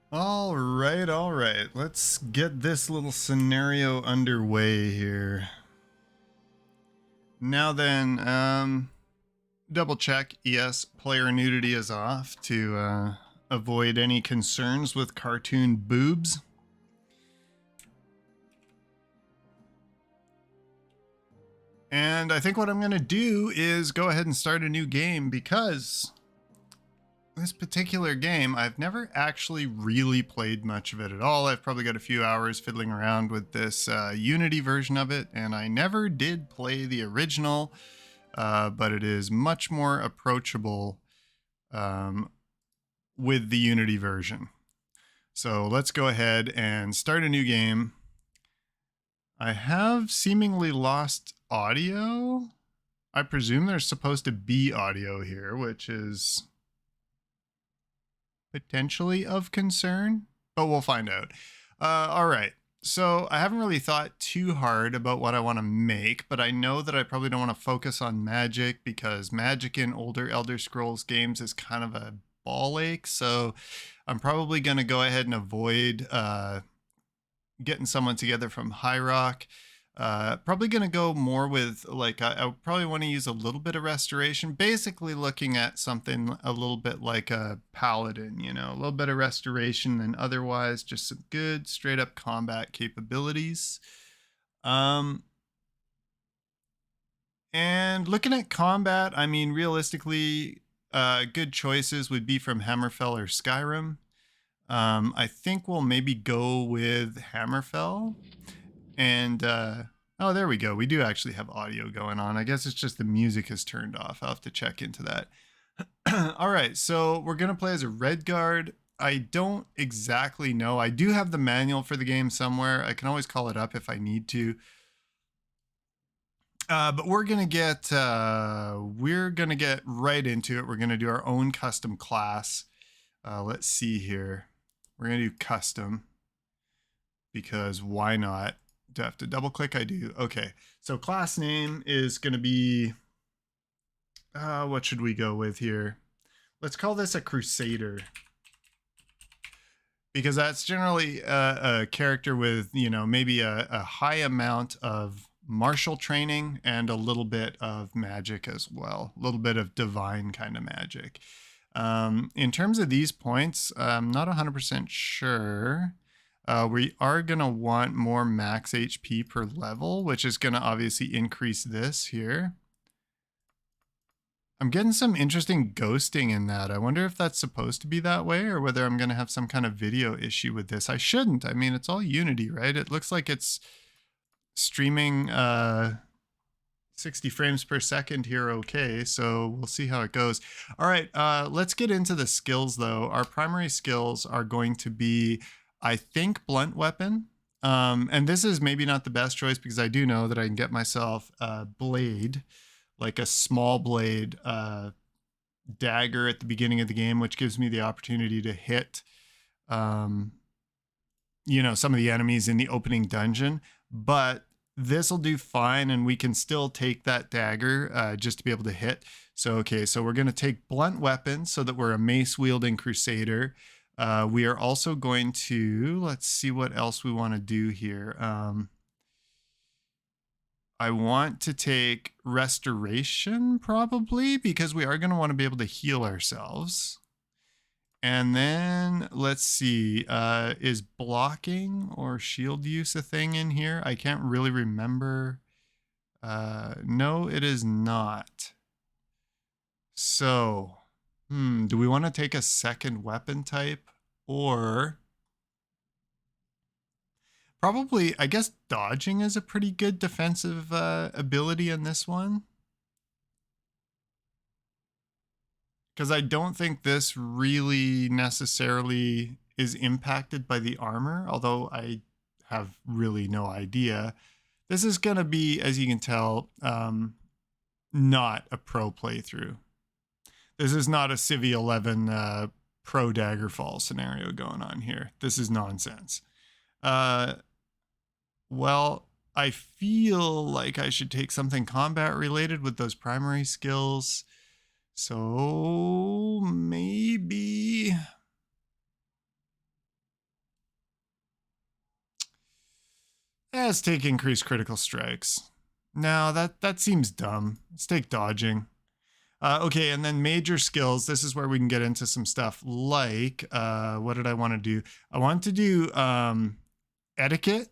All right, all right. Let's get this little scenario underway here. Now then, double check. Yes, player nudity is off to avoid any concerns with cartoon boobs. And I think what I'm going to do is go ahead and start a new game because this particular game, I've never actually really played much of it at all. I've probably got a few hours fiddling around with this Unity version of it, and I never did play the original, but it is much more approachable with the Unity version. So let's go ahead and start a new game. I have seemingly lost audio. I presume there's supposed to be audio here, which is potentially of concern, but we'll find out. All right. So I haven't really thought too hard about what I want to make, but I know that I probably don't want to focus on magic because magic in older Elder Scrolls games is kind of a ball ache. So I'm probably going to go ahead and avoid getting someone together from High Rock. Probably going to go more with like I probably want to use a little bit of restoration, basically looking at something a little bit like a paladin, you know, a little bit of restoration and otherwise just some good straight up combat capabilities. And looking at combat, I mean, realistically, good choices would be from Hammerfell or Skyrim. I think we'll maybe go with Hammerfell. And oh, there we go. We do actually have audio going on. I guess it's just the music is turned off. I'll have to check into that. All right, so we're going to play as a red guard. I don't exactly know. I do have the manual for the game somewhere. I can always call it up if I need to. But we're gonna get right into it. We're gonna do our own custom class. Let's see here. We're gonna do custom because why not? Do I have to double click? I do. Okay. So class name is gonna be what should we go with here? Let's call this a Crusader because that's generally a character with, you know, maybe a high amount of martial training and a little bit of magic as well, a little bit of divine kind of magic. In terms of these points, I'm not 100% sure. We are going to want more max HP per level, which is going to obviously increase this here. I'm getting some interesting ghosting in that. I wonder if that's supposed to be that way or whether I'm going to have some kind of video issue with this. I shouldn't. I mean, it's all Unity, right? It looks like it's streaming 60 frames per second here. Okay, so we'll see how it goes. All right, let's get into the skills though. Our primary skills are going to be, I think, blunt weapon. And this is maybe not the best choice because I do know that I can get myself a blade, like a small blade dagger at the beginning of the game, which gives me the opportunity to hit, you know, some of the enemies in the opening dungeon. But this will do fine, and we can still take that dagger just to be able to hit. So, okay, so we're going to take blunt weapons so that we're a mace-wielding Crusader. We are also going to, let's see what else we want to do here. I want to take restoration probably because we are going to want to be able to heal ourselves. And then let's see, is blocking or shield use a thing in here? I can't really remember. No, it is not. So, do we want to take a second weapon type or probably, I guess dodging is a pretty good defensive ability in this one. Because I don't think this really necessarily is impacted by the armor, although I have really no idea. This is going to be, as you can tell, not a pro playthrough. This is not a Civ 11 pro Daggerfall scenario going on here. This is nonsense. Well, I feel like I should take something combat related with those primary skills. So maybe Let's take increased critical strikes. No, that seems dumb. Let's take dodging. Okay, and then major skills. This is where we can get into some stuff like, what did I want to do? I want to do etiquette.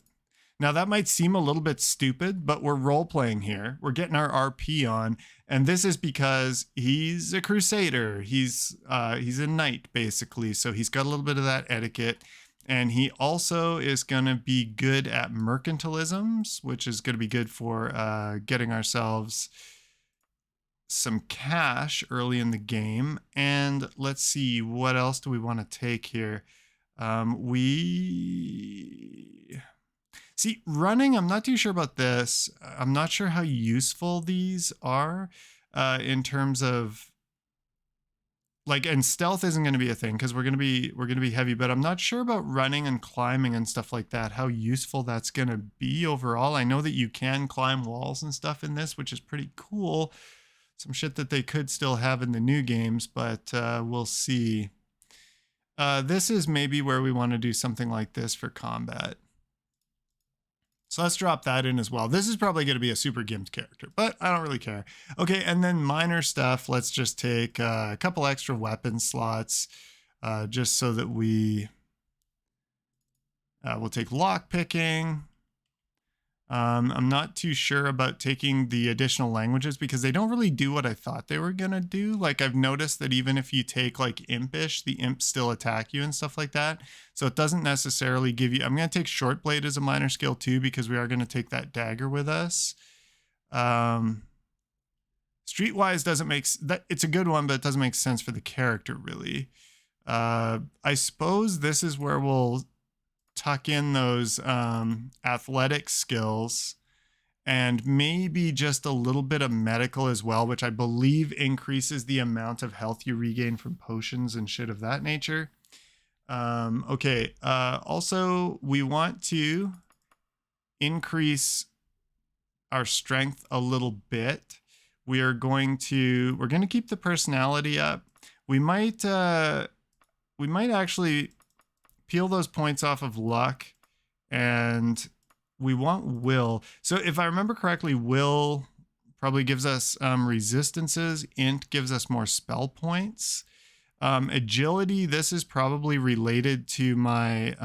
Now that might seem a little bit stupid, but we're role-playing here. We're getting our RP on, and this is because he's a crusader. He's a knight, basically, so he's got a little bit of that etiquette. And he also is going to be good at mercantilisms, which is going to be good for getting ourselves some cash early in the game. And let's see, what else do we want to take here? See, running, I'm not too sure about this. I'm not sure how useful these are in terms of like, and stealth isn't going to be a thing because we're going to be heavy, but I'm not sure about running and climbing and stuff like that, how useful that's going to be overall. I know that you can climb walls and stuff in this, which is pretty cool. Some shit that they could still have in the new games, but we'll see. This is maybe where we want to do something like this for combat. So let's drop that in as well. This is probably going to be a super gimped character, but I don't really care. Okay, and then minor stuff. Let's just take a couple extra weapon slots just so that we'll take lock picking. I'm not too sure about taking the additional languages because they don't really do what I thought they were going to do. Like I've noticed that even if you take like impish, the imps still attack you and stuff like that. So it doesn't necessarily give you, I'm going to take short blade as a minor skill too, because we are going to take that dagger with us. Streetwise doesn't make that. It's a good one, but it doesn't make sense for the character really. I suppose this is where we'll tuck in those athletic skills and maybe just a little bit of medical as well, which I believe increases the amount of health you regain from potions and shit of that nature. Okay. Also, we want to increase our strength a little bit. We're going to keep the personality up. We might actually peel those points off of luck, and we want will. So if I remember correctly, will probably gives us resistances. Int gives us more spell points. Agility, this is probably related to my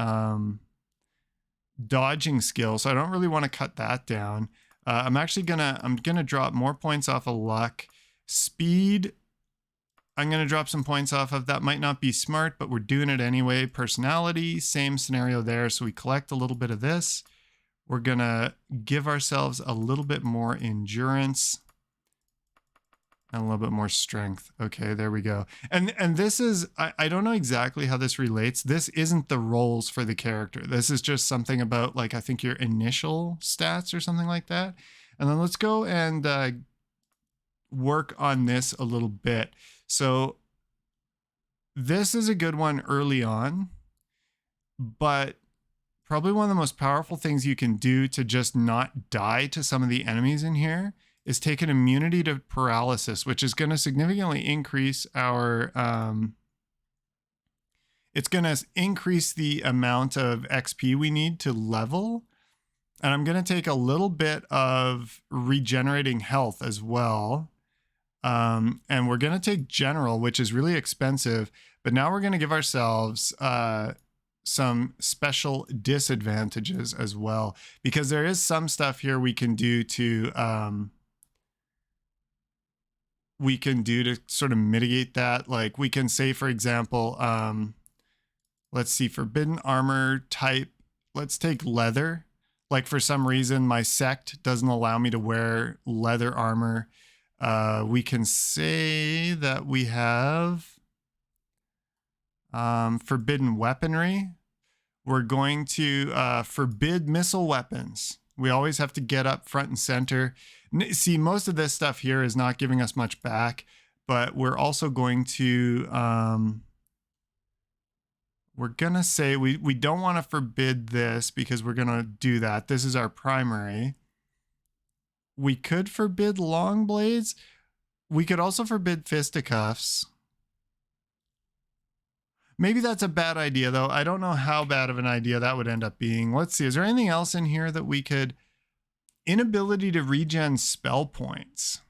dodging skill, so I don't really want to cut that down. I'm gonna drop more points off of luck. Speed, I'm going to drop some points off of. That might not be smart, but we're doing it anyway. Personality, same scenario there. So we collect a little bit of this. We're going to give ourselves a little bit more endurance and a little bit more strength. Okay, there we go. And this is, I don't know exactly how this relates. This isn't the roles for the character. This is just something about like, I think your initial stats or something like that. And then let's go and work on this a little bit. So this is a good one early on, but probably one of the most powerful things you can do to just not die to some of the enemies in here is take an immunity to paralysis, which is going to significantly increase our, it's going to increase the amount of XP we need to level. And I'm going to take a little bit of regenerating health as well. And we're going to take general, which is really expensive, but now we're going to give ourselves some special disadvantages as well, because there is some stuff here we can do to sort of mitigate that. Like we can say, for example, let's see, forbidden armor type, let's take leather. Like for some reason, my sect doesn't allow me to wear leather armor. We can say that we have forbidden weaponry. We're going to forbid missile weapons. We always have to get up front and center. See, most of this stuff here is not giving us much back, but we're also going to, we're going to say we don't want to forbid this because we're going to do that. This is our primary. We could forbid long blades. We could also forbid fisticuffs. Maybe that's a bad idea, though. I don't know how bad of an idea that would end up being. Let's see. Is there anything else in here that we could... Inability to regen spell points.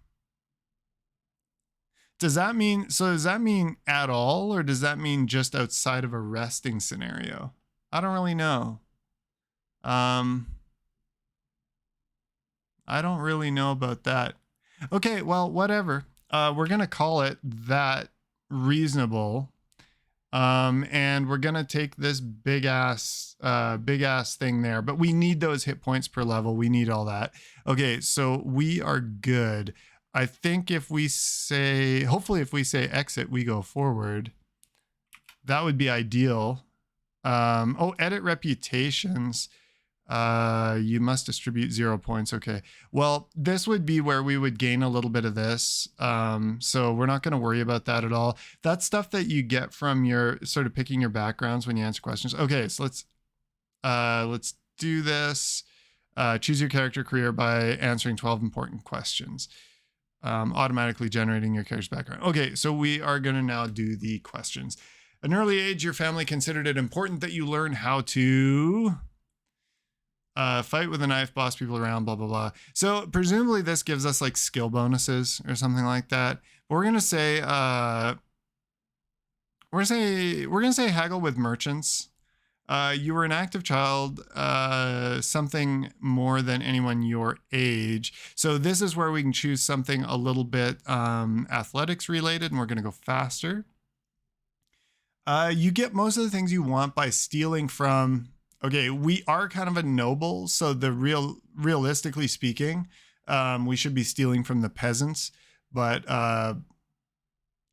Does that mean... So does that mean at all, or does that mean just outside of a resting scenario? I don't really know. I don't really know about that. Okay, well, whatever. We're going to call it that reasonable. And we're going to take this big ass thing there, but we need those hit points per level. We need all that. Okay. So we are good. I think if we say, hopefully if we say exit, we go forward. That would be ideal. Oh, edit reputations. You must distribute 0 points. Okay. Well, this would be where we would gain a little bit of this. So we're not going to worry about that at all. That's stuff that you get from your sort of picking your backgrounds when you answer questions. Okay. So let's do this. Choose your character career by answering 12 important questions. Automatically generating your character's background. Okay. So we are going to now do the questions. At an early age, your family considered it important that you learn how to... fight with a knife, boss people around, blah, blah, blah. So presumably this gives us like skill bonuses or something like that. But we're going to say, we're going to say haggle with merchants. You were an active child, something more than anyone your age. So this is where we can choose something a little bit athletics related, and we're going to go faster. You get most of the things you want by stealing from... Okay, we are kind of a noble, so realistically speaking, we should be stealing from the peasants, but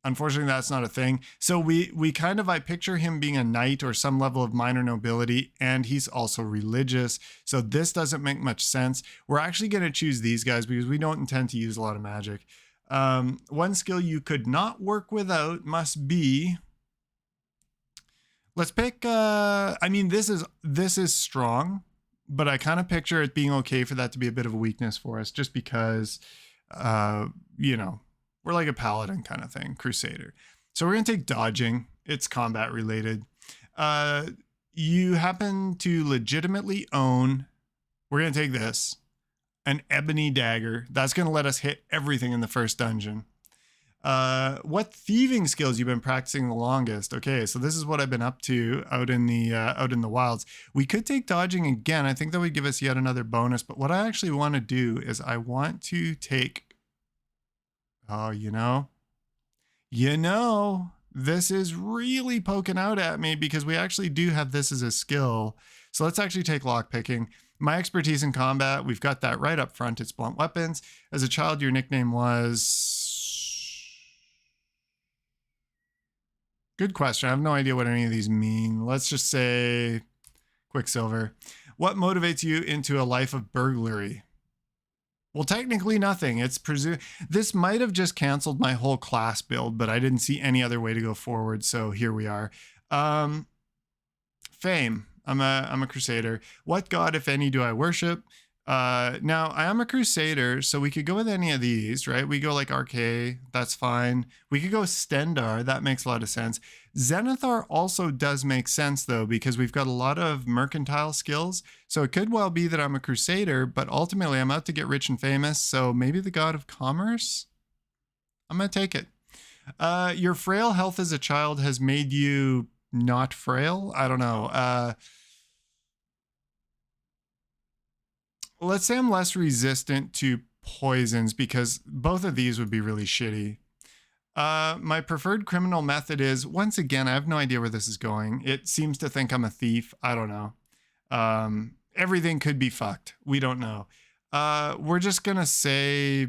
unfortunately that's not a thing. So I picture him being a knight or some level of minor nobility, and he's also religious. So this doesn't make much sense. We're actually going to choose these guys because we don't intend to use a lot of magic. One skill you could not work without must be... Let's pick, I mean, this is strong, but I kind of picture it being okay for that to be a bit of a weakness for us just because, you know, we're like a paladin kind of thing, crusader. So we're going to take dodging. It's combat related. You happen to legitimately own, we're going to take this, an ebony dagger. That's going to let us hit everything in the first dungeon. What thieving skills you've been practicing the longest? Okay, so this is what I've been up to out in the wilds. We could take dodging again. I think that would give us yet another bonus, but what I actually want to do is I want to take, oh, you know, this is really poking out at me because we actually do have this as a skill. So let's actually take lockpicking. My expertise in combat, we've got that right up front. It's blunt weapons. As a child, your nickname was... Good question. I have no idea what any of these mean. Let's just say Quicksilver. What motivates you into a life of burglary? Well, technically nothing. It's this might have just canceled my whole class build, but I didn't see any other way to go forward. So here we are. Fame. I'm a crusader. What god, if any, do I worship? Now I am a crusader, so we could go with any of these, right? We go like RK, that's fine. We could go Stendar, that makes a lot of sense. Zenithar also does make sense though, because we've got a lot of mercantile skills. So it could well be that I'm a crusader, but ultimately I'm out to get rich and famous. So maybe the god of commerce? I'm going to take it. Your frail health as a child has made you not frail. I don't know. Let's say I'm less resistant to poisons because both of these would be really shitty. My preferred criminal method is, once again, I have no idea where this is going. It seems to think I'm a thief. I don't know. Everything could be fucked. We don't know. We're just going to say,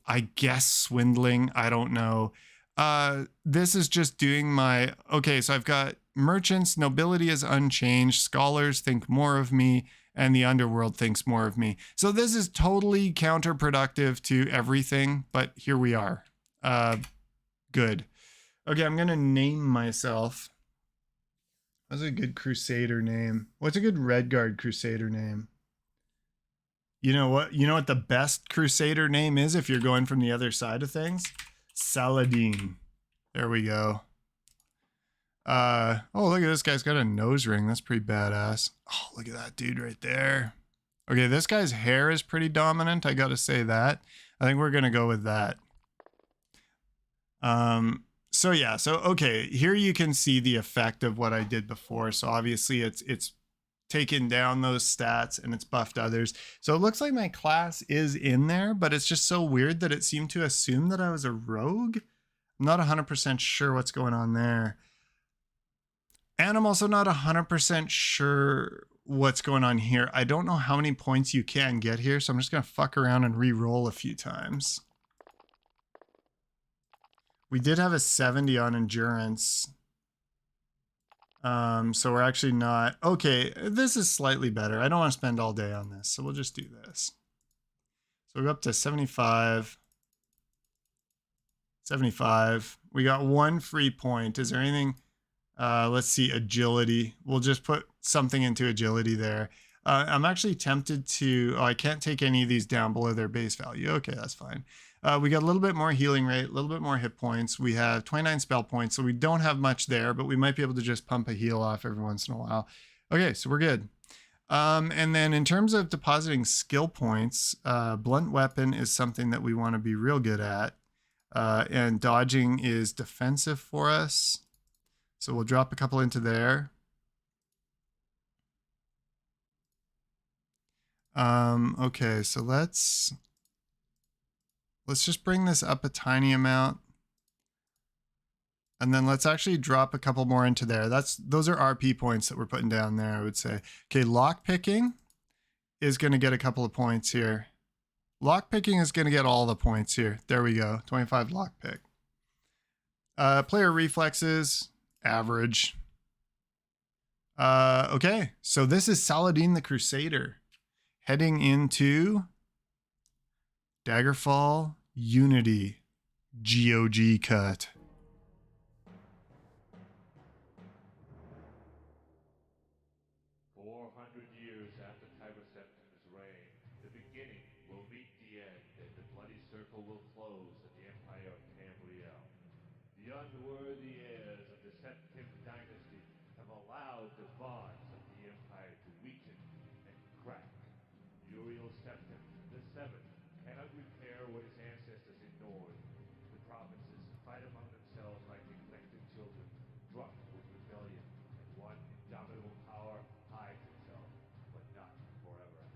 I guess swindling. I don't know. This is just doing my, okay, so I've got merchants, nobility is unchanged, scholars think more of me, and the underworld thinks more of me. So this is totally counterproductive to everything, but here we are. Good. Okay, I'm gonna name myself. What's a good crusader name? What's a good Redguard crusader name? You know what? You know what the best crusader name is if you're going from the other side of things? Saladin. There we go. Oh, look at this guy's got a nose ring. That's pretty badass. Oh, look at that dude right there. Okay, this guy's hair is pretty dominant. I gotta say that. I think we're gonna go with that. So yeah, so okay, here you can see the effect of what I did before. So obviously it's taken down those stats and it's buffed others. So it looks like my class is in there, but it's just so weird that it seemed to assume that I was a rogue. I'm not 100% sure what's going on there. And I'm also not 100% sure what's going on here. I don't know how many points you can get here, so I'm just going to fuck around and re-roll a few times. We did have a 70 on endurance. So we're actually not... Okay, this is slightly better. I don't want to spend all day on this, so we'll just do this. So we'll go up to 75. 75. We got one free point. Is there anything... let's see, agility. We'll just put something into agility there. I'm actually tempted to... Oh, I can't take any of these down below their base value. Okay, that's fine. We got a little bit more healing rate, a little bit more hit points. We have 29 spell points, so we don't have much there, but we might be able to just pump a heal off every once in a while. Okay, so we're good. And then in terms of depositing skill points, blunt weapon is something that we want to be real good at. And dodging is defensive for us. So we'll drop a couple into there. Okay, so let's just bring this up a tiny amount. And then let's actually drop a couple more into there. Those are RP points that we're putting down there, I would say. Okay, lock picking is going to get a couple of points here. Lock picking is going to get all the points here. There we go. 25 lock pick. Player reflexes, average. Okay, so this is Saladin the Crusader heading into Daggerfall Unity GOG Cut. 400 years after Tiber Septim's reign, the beginning will meet the end, and the bloody circle will close at the Empire of Tamriel. The unworthy heirs of the Septim dynasty have allowed the bonds of the Empire to weaken and crack. Uriel Septim, the Seventh, cannot repair what his ancestors ignored. The provinces fight among themselves like neglected children, drunk with rebellion, and one indomitable power hides itself, but not forever.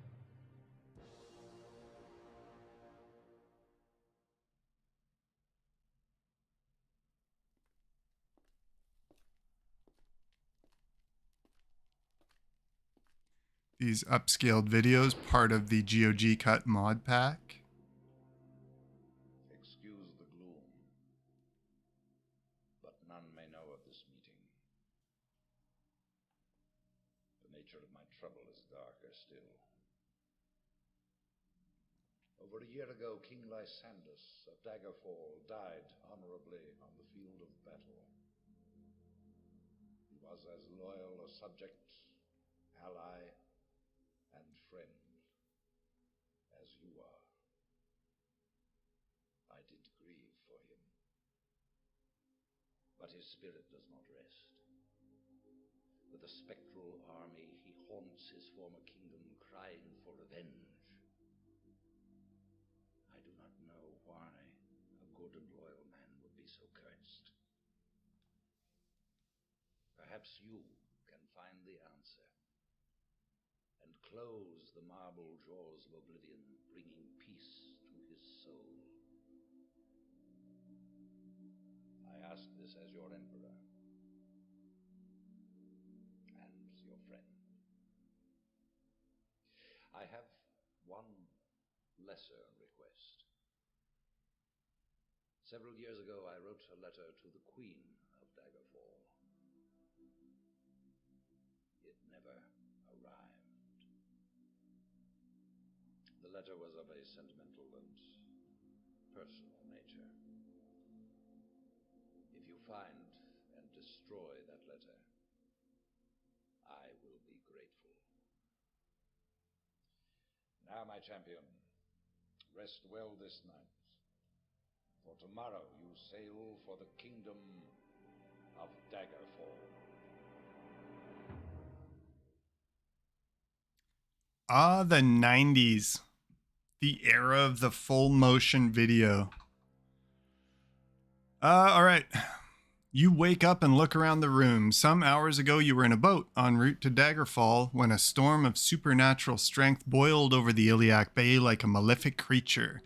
These upscaled videos, part of the GOG Cut mod pack. Excuse the gloom, but none may know of this meeting. The nature of my trouble is darker still. Over a year ago, King Lysandus of Daggerfall died honorably on the field of battle. He was as loyal a subject, ally, and friend as you are. I did grieve for him, but his spirit does not rest. With a spectral army, he haunts his former kingdom, crying for revenge. I do not know why a good and loyal man would be so cursed. Perhaps you can find the answer and close the marble jaws of oblivion, bringing peace to his soul. I ask this as your emperor and your friend. I have one lesser request. Several years ago, I wrote a letter to the Queen of Daggerfall. It never arrived. The letter was of a sentimental and personal nature. If you find and destroy that letter, I will be grateful. Now, my champion, rest well this night, for tomorrow you sail for the kingdom of Daggerfall. Ah, the 90s. The era of the full motion video. All right. You wake up and look around the room. Some hours ago, you were in a boat en route to Daggerfall when a storm of supernatural strength boiled over the Iliac Bay like a malefic creature.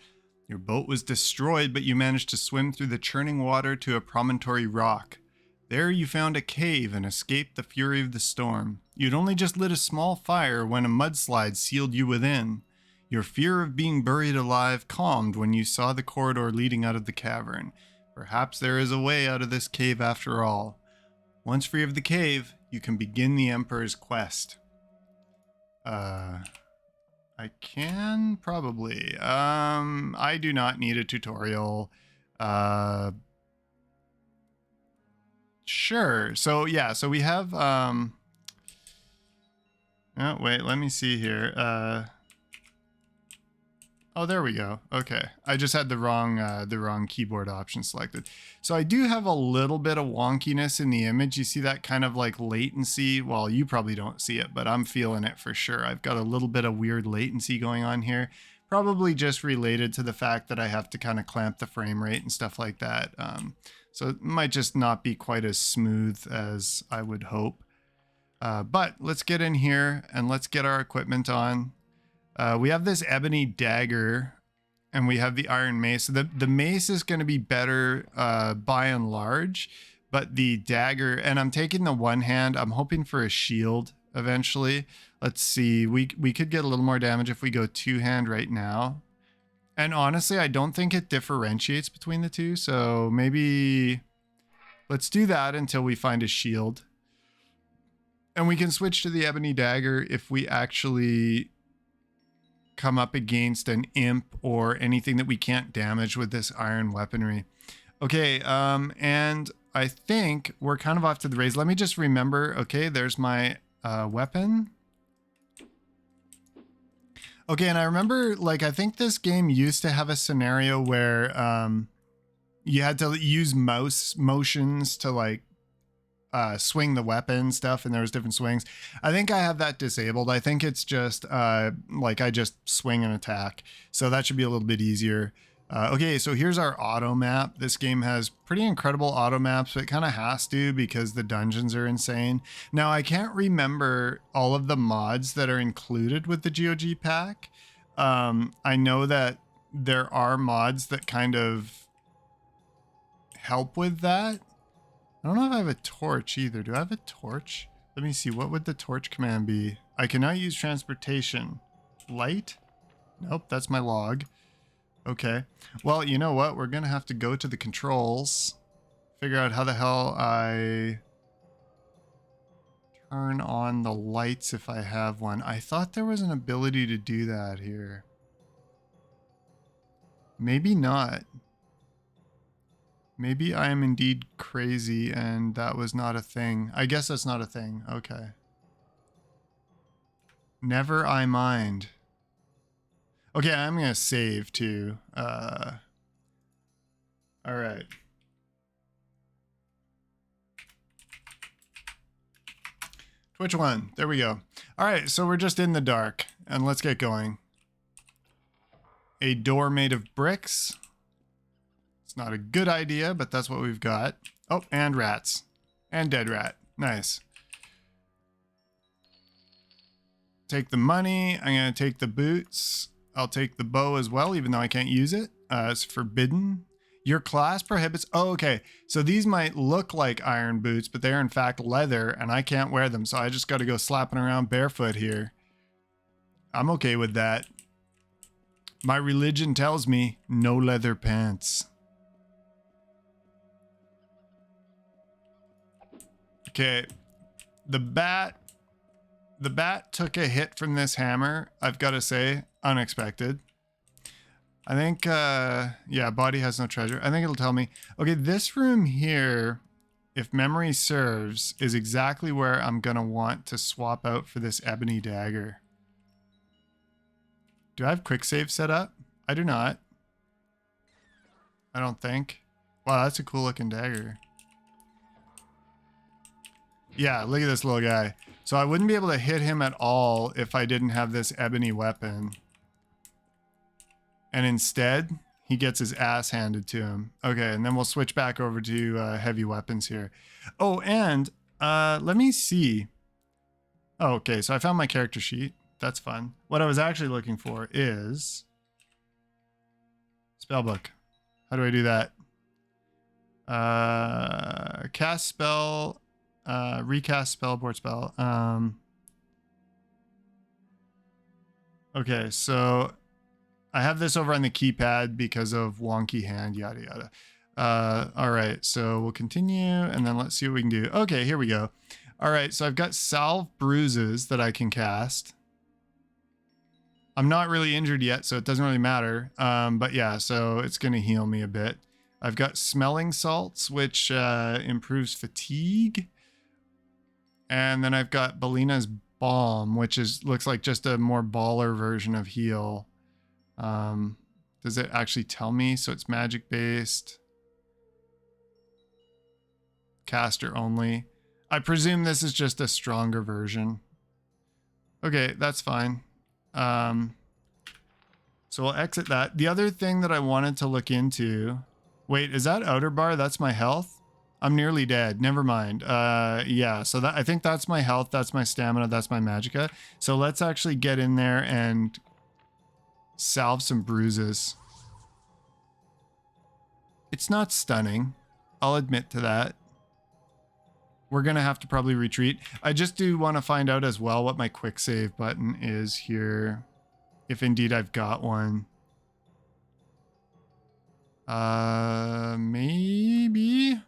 Your boat was destroyed, but you managed to swim through the churning water to a promontory rock. There you found a cave and escaped the fury of the storm. You'd only just lit a small fire when a mudslide sealed you within. Your fear of being buried alive calmed when you saw the corridor leading out of the cavern. Perhaps there is a way out of this cave after all. Once free of the cave, you can begin the Emperor's quest. I can probably. I do not need a tutorial. Sure. So yeah, so we have oh wait, let me see here. Oh, there we go. Okay. I just had the wrong keyboard option selected. So I do have a little bit of wonkiness in the image. You see that kind of like latency? Well, you probably don't see it, but I'm feeling it for sure. I've got a little bit of weird latency going on here. Probably just related to the fact that I have to kind of clamp the frame rate and stuff like that. So it might just not be quite as smooth as I would hope. But let's get in here and let's get our equipment on. We have this ebony dagger and we have the iron mace. So the mace is going to be better by and large, but the dagger, and I'm taking the one hand. I'm hoping for a shield eventually. Let's see. We could get a little more damage if we go two hand right now. And honestly, I don't think it differentiates between the two. So maybe let's do that until we find a shield. And we can switch to the ebony dagger if we actually come up against an imp or anything that we can't damage with this iron weaponry. Okay, and I think we're kind of off to the races. Let me just remember. Okay, there's my weapon. Okay, and I remember, like, I think this game used to have a scenario where you had to use mouse motions to, like, swing the weapon stuff, and there was different swings. I think I have that disabled. I think it's just, like, I just swing and attack. So that should be a little bit easier. Okay, so here's our auto map. This game has pretty incredible auto maps, but it kind of has to because the dungeons are insane. Now, I can't remember all of the mods that are included with the GOG pack. I know that there are mods that kind of help with that. I don't know if I have a torch either. Do I have a torch? Let me see. What would the torch command be? I cannot use transportation. Light? Nope, that's my log. Okay. Well, you know what? We're going to have to go to the controls. Figure out how the hell I turn on the lights if I have one. I thought there was an ability to do that here. Maybe not. Maybe I am indeed crazy and that was not a thing. I guess that's not a thing. Okay. Never I mind. Okay, I'm going to save too. All right. Twitch one. There we go. All right, so we're just in the dark and let's get going. A door made of bricks. It's not a good idea, but that's what we've got. Oh, and rats. And dead rat. Nice. Take the money. I'm going to take the boots. I'll take the bow as well, even though I can't use it. It's forbidden. Your class prohibits... Oh, okay. So these might look like iron boots, but they're in fact leather, and I can't wear them. So I just got to go slapping around barefoot here. I'm okay with that. My religion tells me no leather pants. Okay. The bat took a hit from this hammer, I've got to say. Unexpected. I think, yeah, body has no treasure. I think it'll tell me. Okay, this room here, if memory serves, is exactly where I'm going to want to swap out for this ebony dagger. Do I have quick save set up? I do not. I don't think. Wow, that's a cool looking dagger. Yeah, look at this little guy. So I wouldn't be able to hit him at all if I didn't have this ebony weapon. And instead, he gets his ass handed to him. Okay, and then we'll switch back over to heavy weapons here. Oh, and let me see. Oh, okay, so I found my character sheet. That's fun. What I was actually looking for is spellbook. How do I do that? Cast spell, recast spell, board spell. Okay, so I have this over on the keypad because of wonky hand, yada yada. All right, so we'll continue and then let's see what we can do. Okay, here we go. All right, so I've got salve bruises that I can cast. I'm not really injured yet, so it doesn't really matter. But yeah, so it's gonna heal me a bit. I've got smelling salts, which improves fatigue. And then I've got Belina's Balm, which looks like just a more baller version of heal. Does it actually tell me? So it's magic based. Caster only. I presume this is just a stronger version. Okay, that's fine. So we'll exit that. The other thing that I wanted to look into... Wait, is that outer bar? That's my health? I'm nearly dead. Never mind. Yeah, so I think that's my health. That's my stamina. That's my magicka. So let's actually get in there and salve some bruises. It's not stunning. I'll admit to that. We're going to have to probably retreat. I just do want to find out as well what my quick save button is here. If indeed I've got one. Maybe?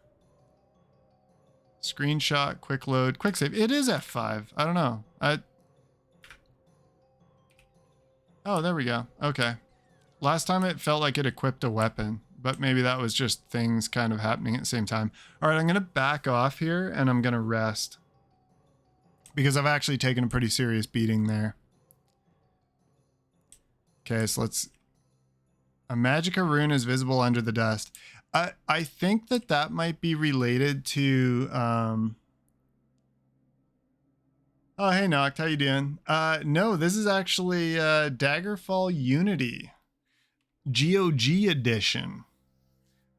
Screenshot, quick load, quick save. It is F5. I don't know. Oh, there we go. Okay. Last time it felt like it equipped a weapon, but maybe that was just things kind of happening at the same time. All right, I'm going to back off here and I'm going to rest because I've actually taken a pretty serious beating there. Okay, so let's... A magicka rune is visible under the dust. I think that might be related to... Oh, hey, Noct, how you doing? No, this is actually Daggerfall Unity. GOG edition.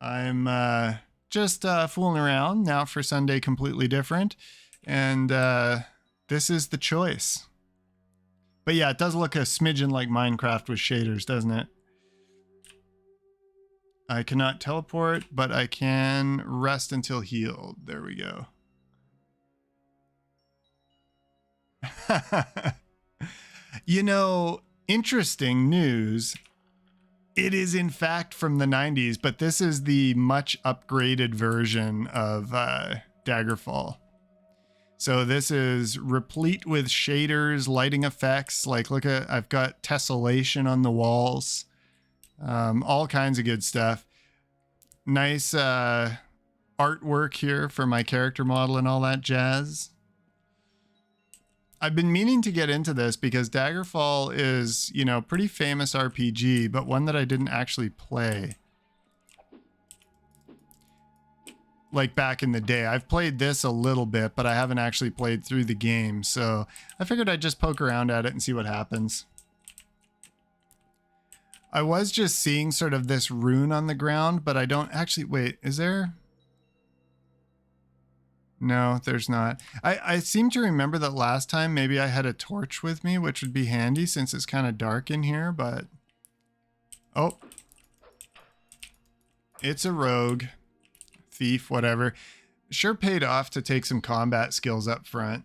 I'm just fooling around now for Sunday completely different. And this is the choice. But yeah, it does look a smidgen like Minecraft with shaders, doesn't it? I cannot teleport, but I can rest until healed. There we go. You know, interesting news. It is in fact from the 90s, but this is the much upgraded version of Daggerfall. So this is replete with shaders, lighting effects. Like, look at, I've got tessellation on the walls. All kinds of good stuff. Nice artwork here for my character model and all that jazz. I've been meaning to get into this because Daggerfall is, you know, pretty famous RPG, but one that I didn't actually play. Like back in the day. I've played this a little bit, but I haven't actually played through the game. So I figured I'd just poke around at it and see what happens. I was just seeing sort of this rune on the ground, but I don't actually... Wait, is there... No, there's not. I seem to remember that last time maybe I had a torch with me, which would be handy since it's kind of dark in here, but... Oh. It's a rogue. Thief, whatever. Sure paid off to take some combat skills up front.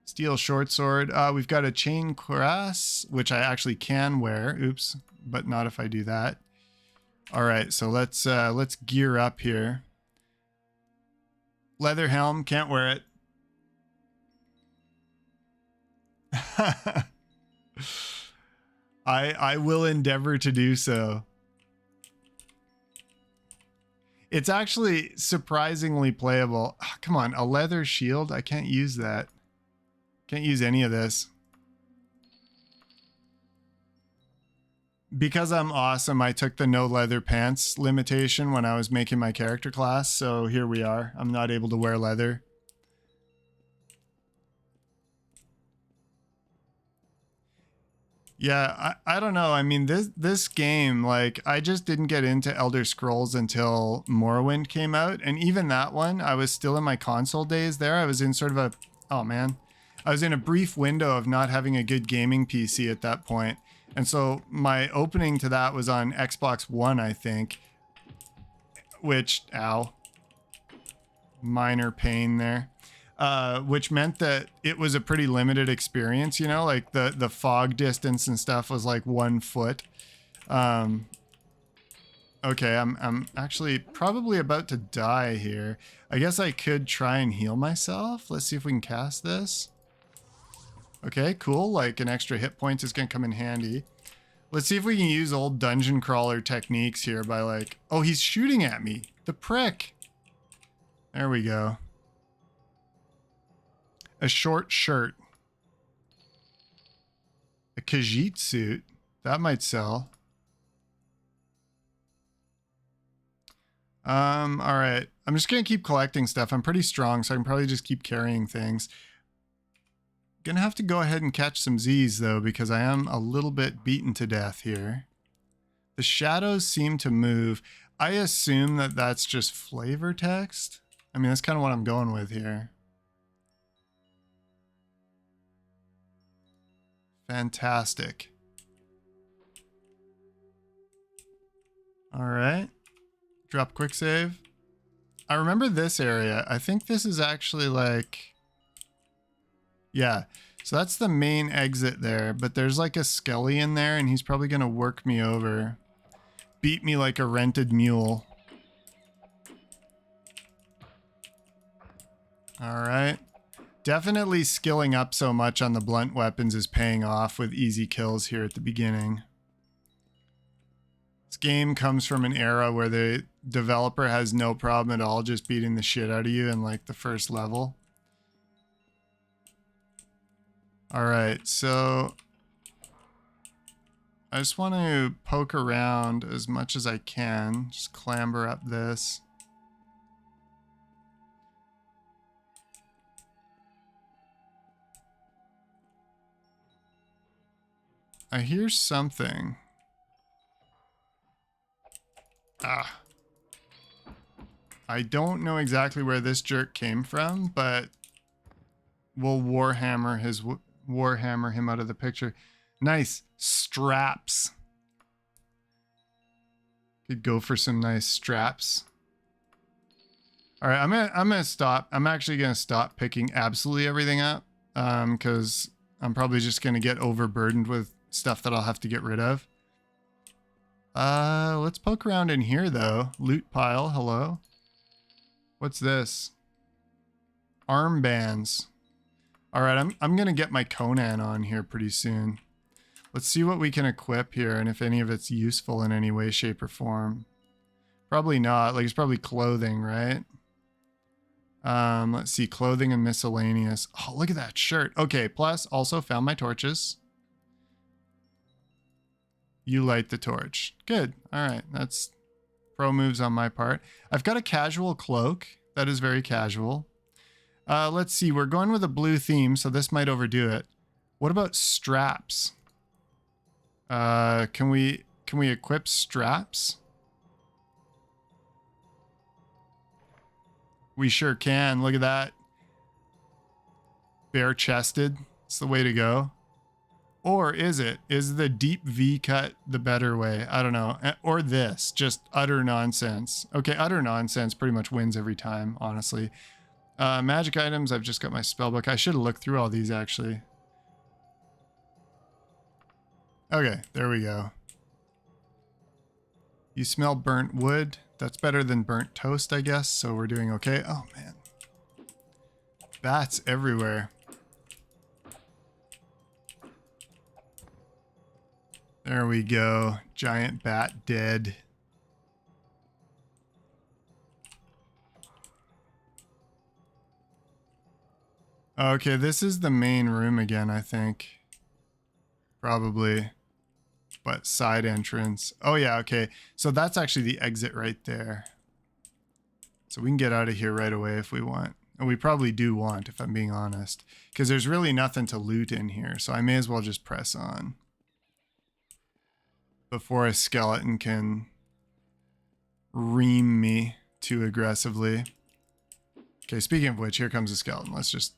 Steel short sword. We've got a chain cuirass, which I actually can wear. Oops, but not if I do that. All right, so let's gear up here. Leather helm, can't wear it. I will endeavor to do so. It's actually surprisingly playable. Oh, come on, a leather shield? I can't use that. Can't use any of this. Because I'm awesome, I took the no leather pants limitation when I was making my character class, so here we are. I'm not able to wear leather. Yeah, I don't know. I mean, this game, like, I just didn't get into Elder Scrolls until Morrowind came out, and even that one, I was still in my console days there. I was in sort of a, oh man, I was in a brief window of not having a good gaming PC at that point. And so my opening to that was on Xbox One, I think, which, ow, minor pain there. Which meant that it was a pretty limited experience, you know, like the fog distance and stuff was like 1 foot. Okay, I'm actually probably about to die here. I guess I could try and heal myself. Let's see if we can cast this. Okay, cool. Like an extra hit point is gonna come in handy. Let's see if we can use old dungeon crawler techniques here by like, oh, he's shooting at me. The prick. There we go. A short shirt. A Khajiit suit. That might sell. All right. I'm just going to keep collecting stuff. I'm pretty strong, so I can probably just keep carrying things. Gonna have to go ahead and catch some Z's, though, because I am a little bit beaten to death here. The shadows seem to move. I assume that that's just flavor text. I mean, that's kind of what I'm going with here. Fantastic. All right. Drop quick save. I remember this area. I think this is actually like... Yeah. So that's the main exit there. But there's like a skelly in there and he's probably going to work me over. Beat me like a rented mule. All right. Definitely skilling up so much on the blunt weapons is paying off with easy kills here at the beginning. This game comes from an era where the developer has no problem at all just beating the shit out of you in like the first level. All right, so I just want to poke around as much as I can. Just clamber up this. I hear something. Ah. I don't know exactly where this jerk came from, but we'll warhammer him out of the picture. Nice straps. Could go for some nice straps. All right, I'm gonna stop. I'm actually gonna stop picking absolutely everything up, because I'm probably just gonna get overburdened with stuff that I'll have to get rid of. Let's poke around in here though. Loot pile, hello. What's this? Armbands. All right, I'm gonna get my Conan on here pretty soon. Let's see what we can equip here and if any of it's useful in any way, shape, or form. Probably not. Like, it's probably clothing, right? Let's see, clothing and miscellaneous. Oh, look at that shirt. Okay, plus also found my torches. You light the torch. Good. All right, that's pro moves on my part. I've got a casual cloak. That is very casual. Let's see, we're going with a blue theme, so this might overdo it. What about straps? Can we equip straps? We sure can. Look at that. Bare chested. It's the way to go. Or is it? Is the deep V cut the better way? I don't know. Or this. Just utter nonsense. Okay, utter nonsense pretty much wins every time, honestly. Magic items. I've just got my spellbook. I should have looked through all these, actually. Okay, there we go. You smell burnt wood. That's better than burnt toast, I guess. So we're doing okay. Oh, man. Bats everywhere. There we go. Giant bat dead. Okay, this is the main room again, I think. Probably. But side entrance. Oh yeah, okay. So that's actually the exit right there. So we can get out of here right away if we want. And we probably do want, if I'm being honest. Because there's really nothing to loot in here. So I may as well just press on. before a skeleton can ream me too aggressively. Okay, speaking of which, here comes a skeleton. Let's just...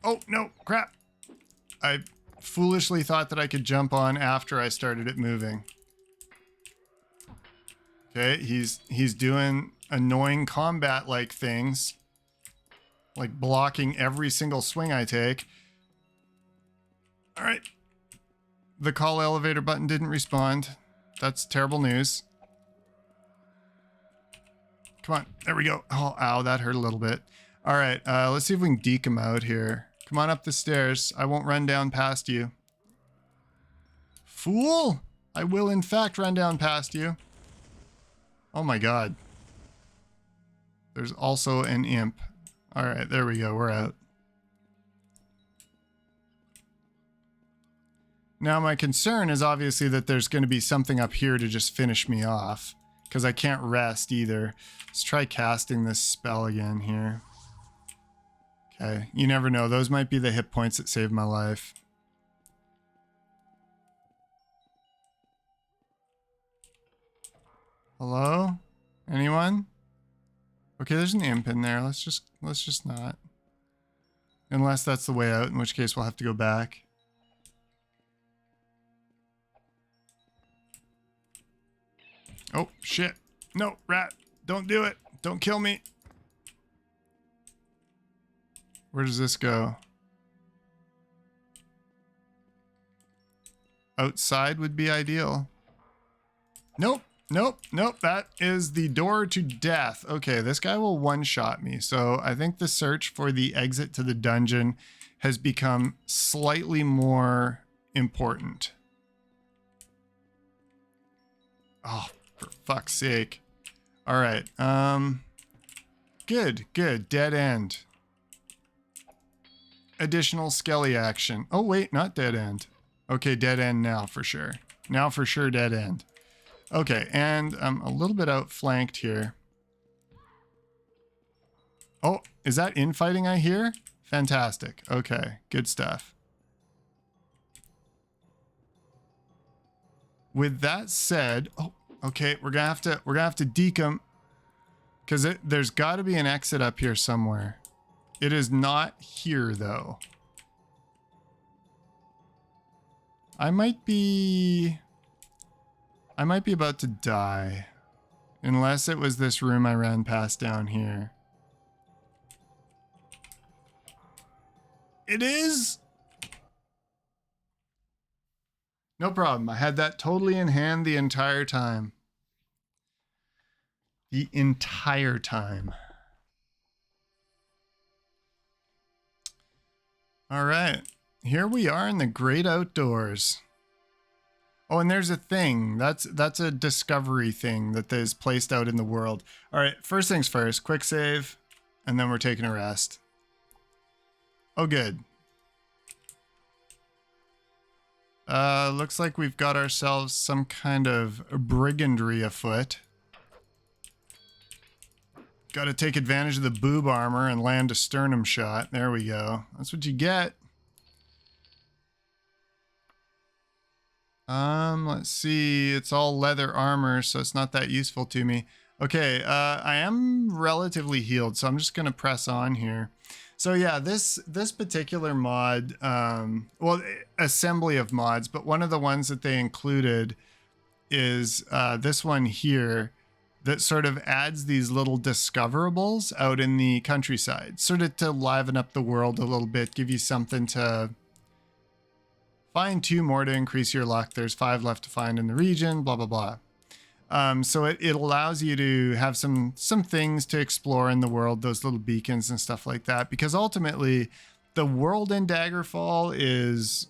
Oh, no, crap. I foolishly thought that I could jump on after I started it moving. Okay, he's doing annoying combat-like things. Like blocking every single swing I take. All right. The call elevator button didn't respond. That's terrible news. Come on, there we go. Oh, ow, that hurt a little bit. All right, let's see if we can deke him out here. Come on up the stairs. I won't run down past you. Fool! I will in fact run down past you. Oh my god. There's also an imp. All right, there we go. We're out. Now my concern is obviously that there's going to be something up here to just finish me off. Because I can't rest either. Let's try casting this spell again here. Okay, you never know. Those might be the hit points that saved my life. Hello? Anyone? Okay, there's an imp in there. Let's just not. Unless that's the way out, in which case we'll have to go back. Oh, shit. No, rat. Don't do it. Don't kill me. Where does this go? Outside would be ideal. Nope. Nope. Nope. That is the door to death. Okay, this guy will one-shot me. So I think the search for the exit to the dungeon has become slightly more important. Oh, for fuck's sake. All right. Good. Dead end. Additional skelly action. Oh, wait, not dead end. Okay, dead end now for sure. Now for sure, dead end. Okay, and I'm a little bit outflanked here. Oh, is that infighting I hear? Fantastic. Okay, good stuff. With that said, oh, okay, we're gonna have to deke him, because there's got to be an exit up here somewhere. It is not here though. I might be about to die, unless it was this room I ran past down here. It is. No problem. I had that totally in hand the entire time. The entire time. All right. Here we are in the great outdoors. Oh, and there's a thing. That's a discovery thing that is placed out in the world. All right. First things first. Quick save. And then we're taking a rest. Oh, good. Looks like we've got ourselves some kind of brigandry afoot. Got to take advantage of the boob armor and land a sternum shot. There we go. That's what you get. Let's see. It's all leather armor, so it's not that useful to me. Okay, I am relatively healed, so I'm just going to press on here. So yeah, this particular mod, well, assembly of mods, but one of the ones that they included is this one here that sort of adds these little discoverables out in the countryside, sort of to liven up the world a little bit, give you something to find 2 more to increase your luck. There's 5 left to find in the region, blah, blah, blah. So it allows you to have some things to explore in the world, those little beacons and stuff like that, because ultimately the world in Daggerfall is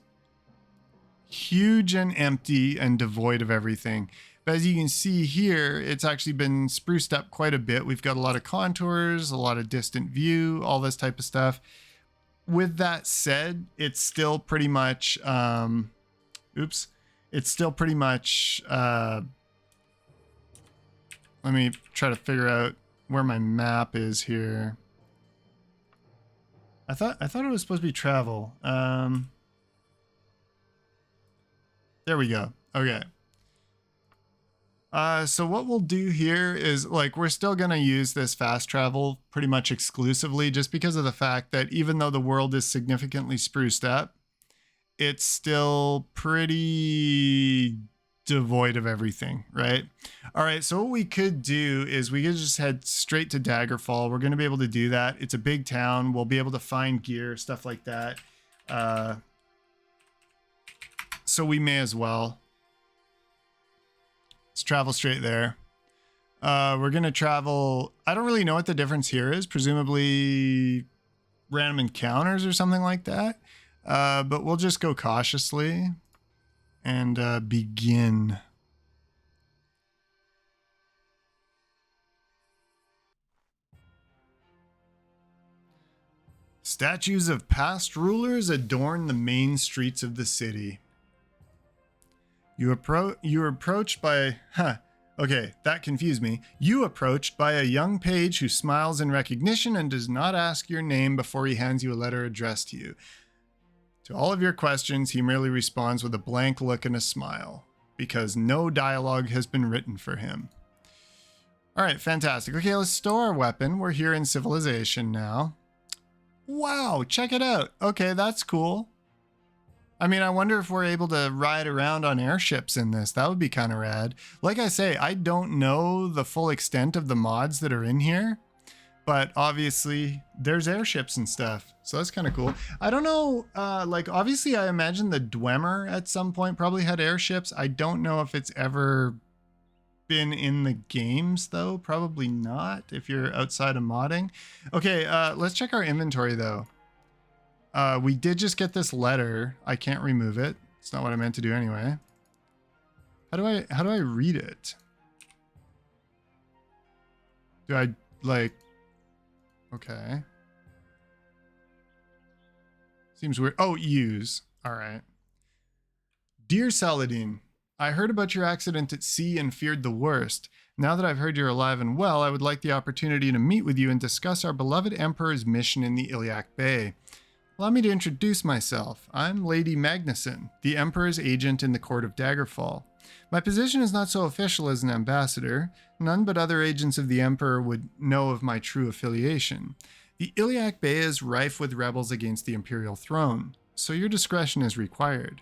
huge and empty and devoid of everything. But as you can see here, it's actually been spruced up quite a bit. We've got a lot of contours, a lot of distant view, all this type of stuff. With that said, it's still pretty much, it's still pretty much, let me try to figure out where my map is here. I thought it was supposed to be travel. There we go. Okay. So what we'll do here is, like, we're still going to use this fast travel pretty much exclusively just because of the fact that even though the world is significantly spruced up, it's still pretty devoid of everything, right? All right, so what we could do is we could just head straight to Daggerfall. We're going to be able to do that. It's a big town. We'll be able to find gear, stuff like that. So we may as well. Let's travel straight there. We're going to travel. I don't really know what the difference here is. Presumably random encounters or something like that. But we'll just go cautiously and begin. Statues of past rulers adorn the main streets of the city. You are approached by... Okay, that confused me. You approached by a young page who smiles in recognition and does not ask your name before he hands you a letter addressed to you. To all of your questions, he merely responds with a blank look and a smile, because no dialogue has been written for him. All right, fantastic. Okay, let's store our weapon. We're here in civilization now. Wow, check it out. Okay, that's cool. I mean, I wonder if we're able to ride around on airships in this. That would be kind of rad. Like I say, I don't know the full extent of the mods that are in here, but obviously there's airships and stuff. So that's kind of cool. I don't know, like obviously I imagine the Dwemer at some point probably had airships. I don't know if it's ever been in the games though. Probably not if you're outside of modding. Okay, let's check our inventory though. We did just get this letter. I can't remove it. It's not what I meant to do anyway. How do I read it? Do I like... Okay. Seems weird. Oh, use. All right. Dear Saladin, I heard about your accident at sea and feared the worst. Now that I've heard you're alive and well, I would like the opportunity to meet with you and discuss our beloved Emperor's mission in the Iliac Bay. Allow me to introduce myself. I'm Lady Magnuson, the Emperor's agent in the court of Daggerfall. My position is not so official as an ambassador. None but other agents of the Emperor would know of my true affiliation. The Iliac Bay is rife with rebels against the Imperial throne, so your discretion is required.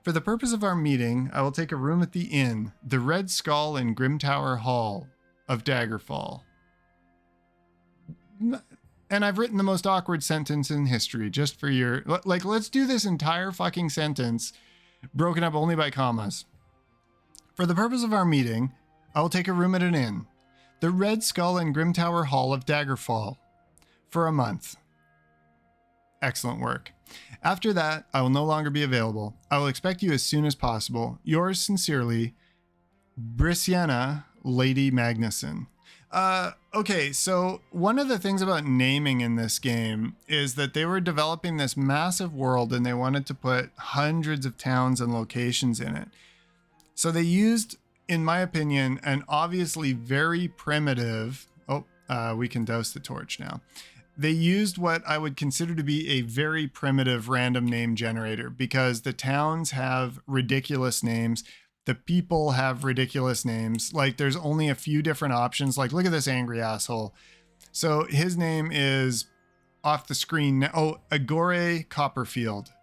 For the purpose of our meeting, I will take a room at the inn, the Red Skull in Grimtower Hall of Daggerfall. And I've written the most awkward sentence in history just for your... Like, let's do this entire fucking sentence broken up only by commas. For the purpose of our meeting, I will take a room at an inn, the Red Skull in Grimtower Hall of Daggerfall, for a month. Excellent work. After that, I will no longer be available. I will expect you as soon as possible. Yours sincerely, Brisciana Lady Magnuson. Okay, so one of the things about naming in this game is that they were developing this massive world and they wanted to put hundreds of towns and locations in it. So they used, in my opinion, an obviously very primitive... we can douse the torch now. They used what I would consider to be a very primitive random name generator because the towns have ridiculous names. The people have ridiculous names. Like there's only a few different options. Like look at this angry asshole. So his name is off the screen. Oh, Agore Copperfield.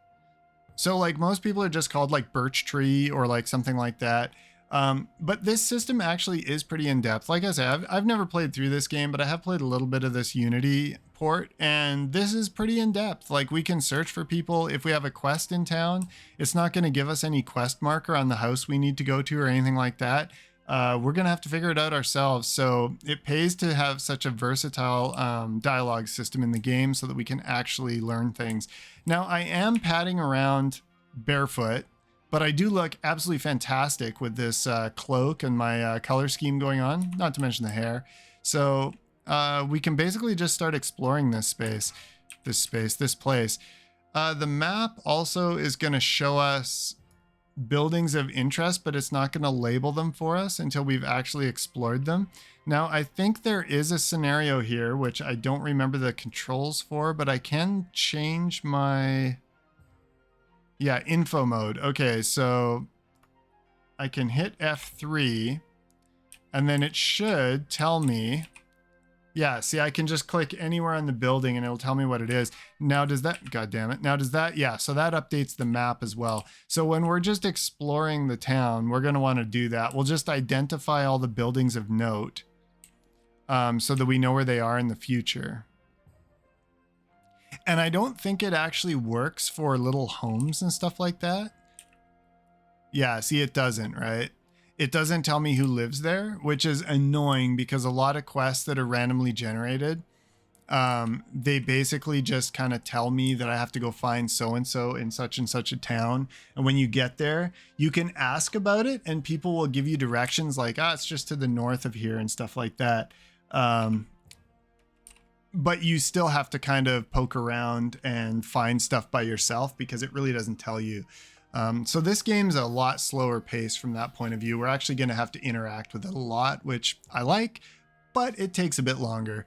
So like most people are just called like Birch Tree or like something like that. But this system actually is pretty in depth. Like I said, I've never played through this game, but I have played a little bit of this Unity port and this is pretty in depth. Like we can search for people. If we have a quest in town, it's not going to give us any quest marker on the house we need to go to or anything like that. We're going to have to figure it out ourselves. So it pays to have such a versatile dialogue system in the game so that we can actually learn things. Now I am padding around barefoot, but I do look absolutely fantastic with this cloak and my color scheme going on, not to mention the hair. So we can basically just start exploring this place. The map also is going to show us buildings of interest, but it's not going to label them for us until we've actually explored them. Now, I think there is a scenario here, which I don't remember the controls for, but I can change my... Yeah, info mode. Okay, so I can hit F3 and then it should tell me. Yeah, see, I can just click anywhere on the building and it'll tell me what it is. Now does that, God damn it. Now does that, yeah, so that updates the map as well. So when we're just exploring the town, we're gonna wanna do that. We'll just identify all the buildings of note so that we know where they are in the future. And I don't think it actually works for little homes and stuff like that. Yeah, see, it doesn't, right? It doesn't tell me who lives there, which is annoying because a lot of quests that are randomly generated, they basically just kind of tell me that I have to go find so-and-so in such and such a town. And when you get there, you can ask about it and people will give you directions like, it's just to the north of here and stuff like that. But you still have to kind of poke around and find stuff by yourself because it really doesn't tell you. So this game's a lot slower pace from that point of view. We're actually going to have to interact with it a lot, which I like, but it takes a bit longer.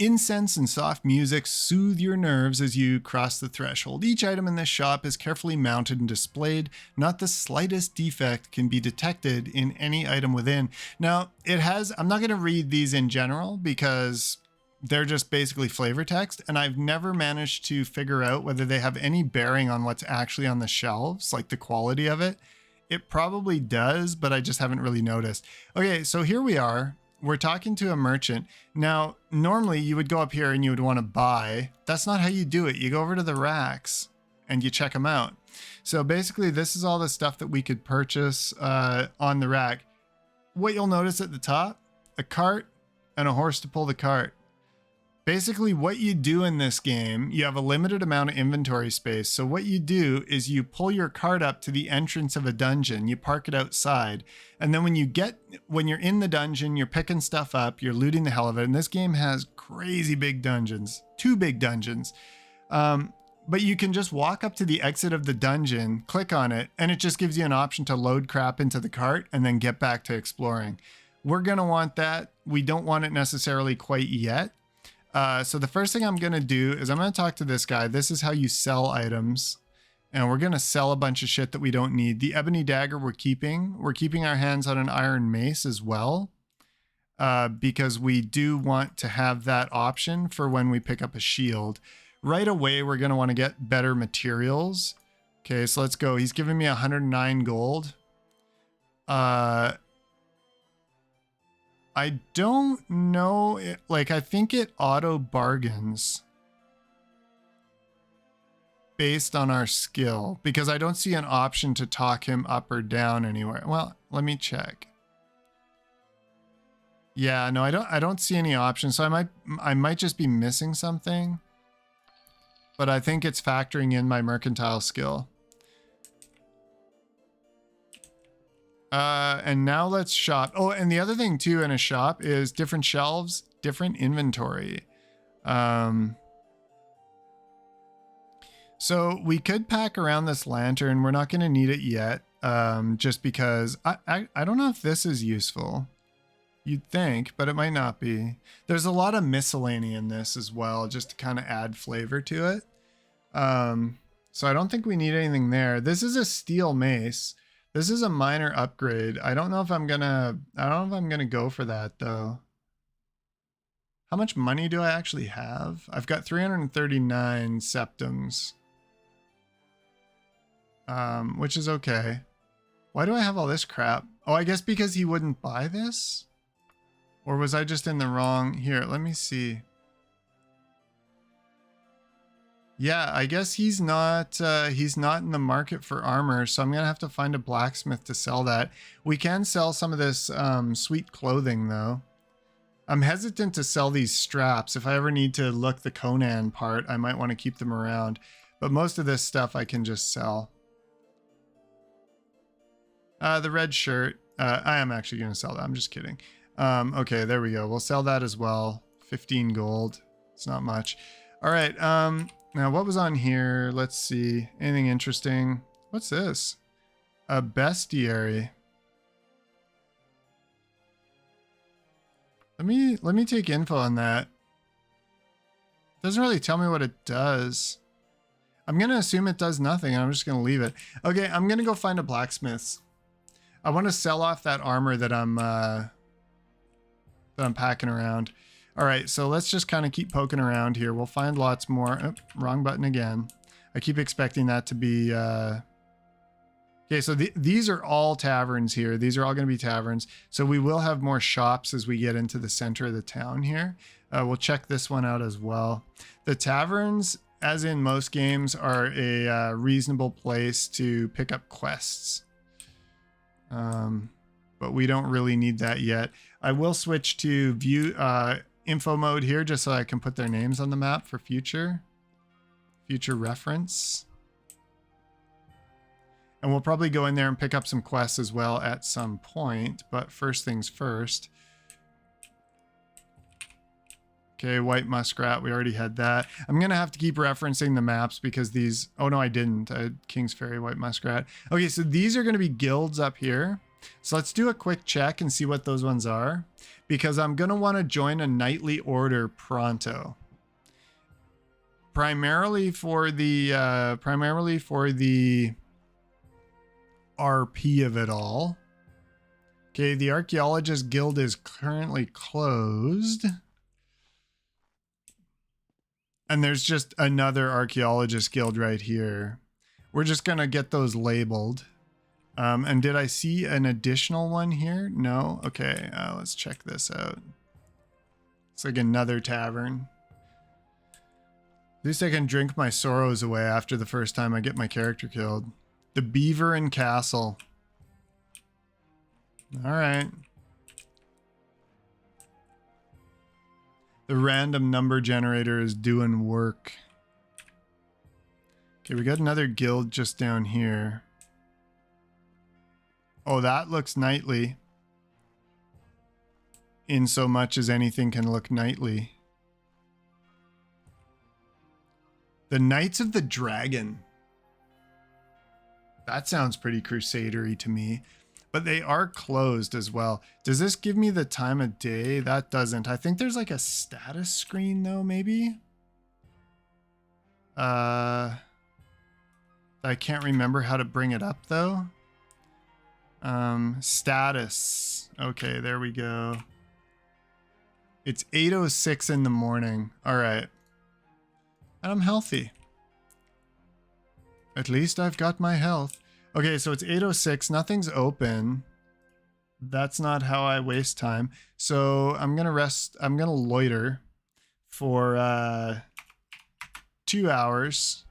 Incense and soft music soothe your nerves as you cross the threshold. Each item in this shop is carefully mounted and displayed. Not the slightest defect can be detected in any item within. Now, it has, I'm not going to read these in general because they're just basically flavor text, and I've never managed to figure out whether they have any bearing on what's actually on the shelves, like the quality of it. It probably does, but I just haven't really noticed. Okay, so here we are. We're talking to a merchant. Now, normally you would go up here and you would want to buy. That's not how you do it. You go over to the racks and you check them out. So basically, this is all the stuff that we could purchase on the rack. What you'll notice at the top, a cart and a horse to pull the cart. Basically, what you do in this game, you have a limited amount of inventory space. So what you do is you pull your cart up to the entrance of a dungeon, you park it outside, and then when you're in the dungeon, you're picking stuff up, you're looting the hell of it. And this game has crazy big dungeons, 2 big dungeons. But you can just walk up to the exit of the dungeon, click on it, and it just gives you an option to load crap into the cart and then get back to exploring. We're gonna want that. We don't want it necessarily quite yet. So the first thing I'm going to do is I'm going to talk to this guy. This is how you sell items. And we're going to sell a bunch of shit that we don't need. The ebony dagger we're keeping. We're keeping our hands on an iron mace as well. Because we do want to have that option for when we pick up a shield. Right away, we're going to want to get better materials. Okay, so let's go. He's giving me 109 gold. I don't know, like I think it auto bargains based on our skill because I don't see an option to talk him up or down anywhere. Well, let me check. Yeah, no, I don't see any options. So I might just be missing something, but I think it's factoring in my mercantile skill. And now let's shop. Oh, and the other thing too in a shop is different shelves, different inventory. So we could pack around this lantern. We're not going to need it yet. Just because I don't know if this is useful. You'd think, but it might not be. There's a lot of miscellany in this as well, just to kind of add flavor to it. So I don't think we need anything there. This is a steel mace. This is a minor upgrade. I don't know if I'm gonna go for that though. How much money do I actually have? I've got 339 septums. Which is okay. Why do I have all this crap? Oh, I guess because he wouldn't buy this? Or was I just in the wrong? Here, let me see. Yeah, I guess he's not in the market for armor, so I'm gonna have to find a blacksmith to sell that. We can sell some of this sweet clothing though. I'm hesitant to sell these straps. If I ever need to look the Conan part, I might want to keep them around. But most of this stuff I can just sell. The red shirt, I am actually gonna sell that. I'm just kidding. Okay, there we go. We'll sell that as well. 15 gold. It's not much. All right. Now, what was on here? Let's see. Anything interesting? What's this? A bestiary. Let me take info on that. Doesn't really tell me what it does. I'm going to assume it does nothing. I'm just going to leave it. Okay, I'm going to go find a blacksmith's. I want to sell off that armor that I'm packing around. All right, so let's just kind of keep poking around here. We'll find lots more. Oh, wrong button again. I keep expecting that to be... Okay, so these are all taverns here. These are all going to be taverns. So we will have more shops as we get into the center of the town here. We'll check this one out as well. The taverns, as in most games, are a reasonable place to pick up quests. But we don't really need that yet. I will switch to view info mode here just so I can put their names on the map for future reference. And we'll probably go in there and pick up some quests as well at some point. But first things first. Okay, white muskrat. We already had that. I'm going to have to keep referencing the maps because these... Oh, no, I didn't. I had King's Ferry, white muskrat. Okay, so these are going to be guilds up here. So let's do a quick check and see what those ones are. Because I'm going to want to join a knightly order pronto. Primarily for the RP of it all. Okay, the Archaeologist Guild is currently closed. And there's just another Archaeologist Guild right here. We're just going to get those labeled. And did I see an additional one here? No? Okay, let's check this out. It's like another tavern. At least I can drink my sorrows away after the first time I get my character killed. The Beaver and Castle. All right. The random number generator is doing work. Okay, we got another guild just down here. Oh, that looks knightly. In so much as anything can look knightly. The Knights of the Dragon. That sounds pretty crusadery to me. But they are closed as well. Does this give me the time of day? That doesn't. I think there's like a status screen though, maybe? I can't remember how to bring it up though. Status. Okay, there we go. It's 8:06 in the morning. All right. And I'm healthy. At least I've got my health. Okay, so it's 8:06. Nothing's open. That's not how I waste time. So I'm going to rest. I'm going to loiter for 2 hours.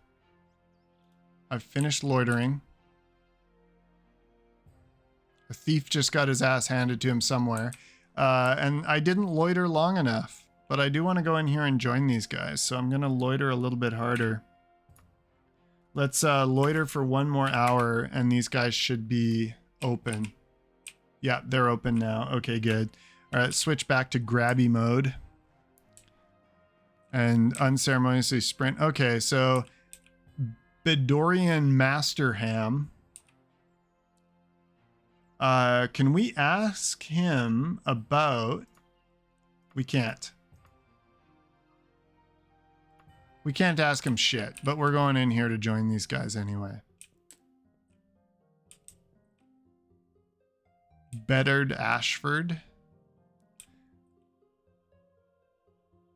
I've finished loitering. A thief just got his ass handed to him somewhere. And I didn't loiter long enough. But I do want to go in here and join these guys. So I'm going to loiter a little bit harder. Let's loiter for 1 more hour, and these guys should be open. Yeah, they're open now. Okay, good. All right, switch back to grabby mode. And unceremoniously sprint. Okay, so Bedorian Masterham. Can we ask him about... We can't. We can't ask him shit, but we're going in here to join these guys anyway. Bettered Ashford.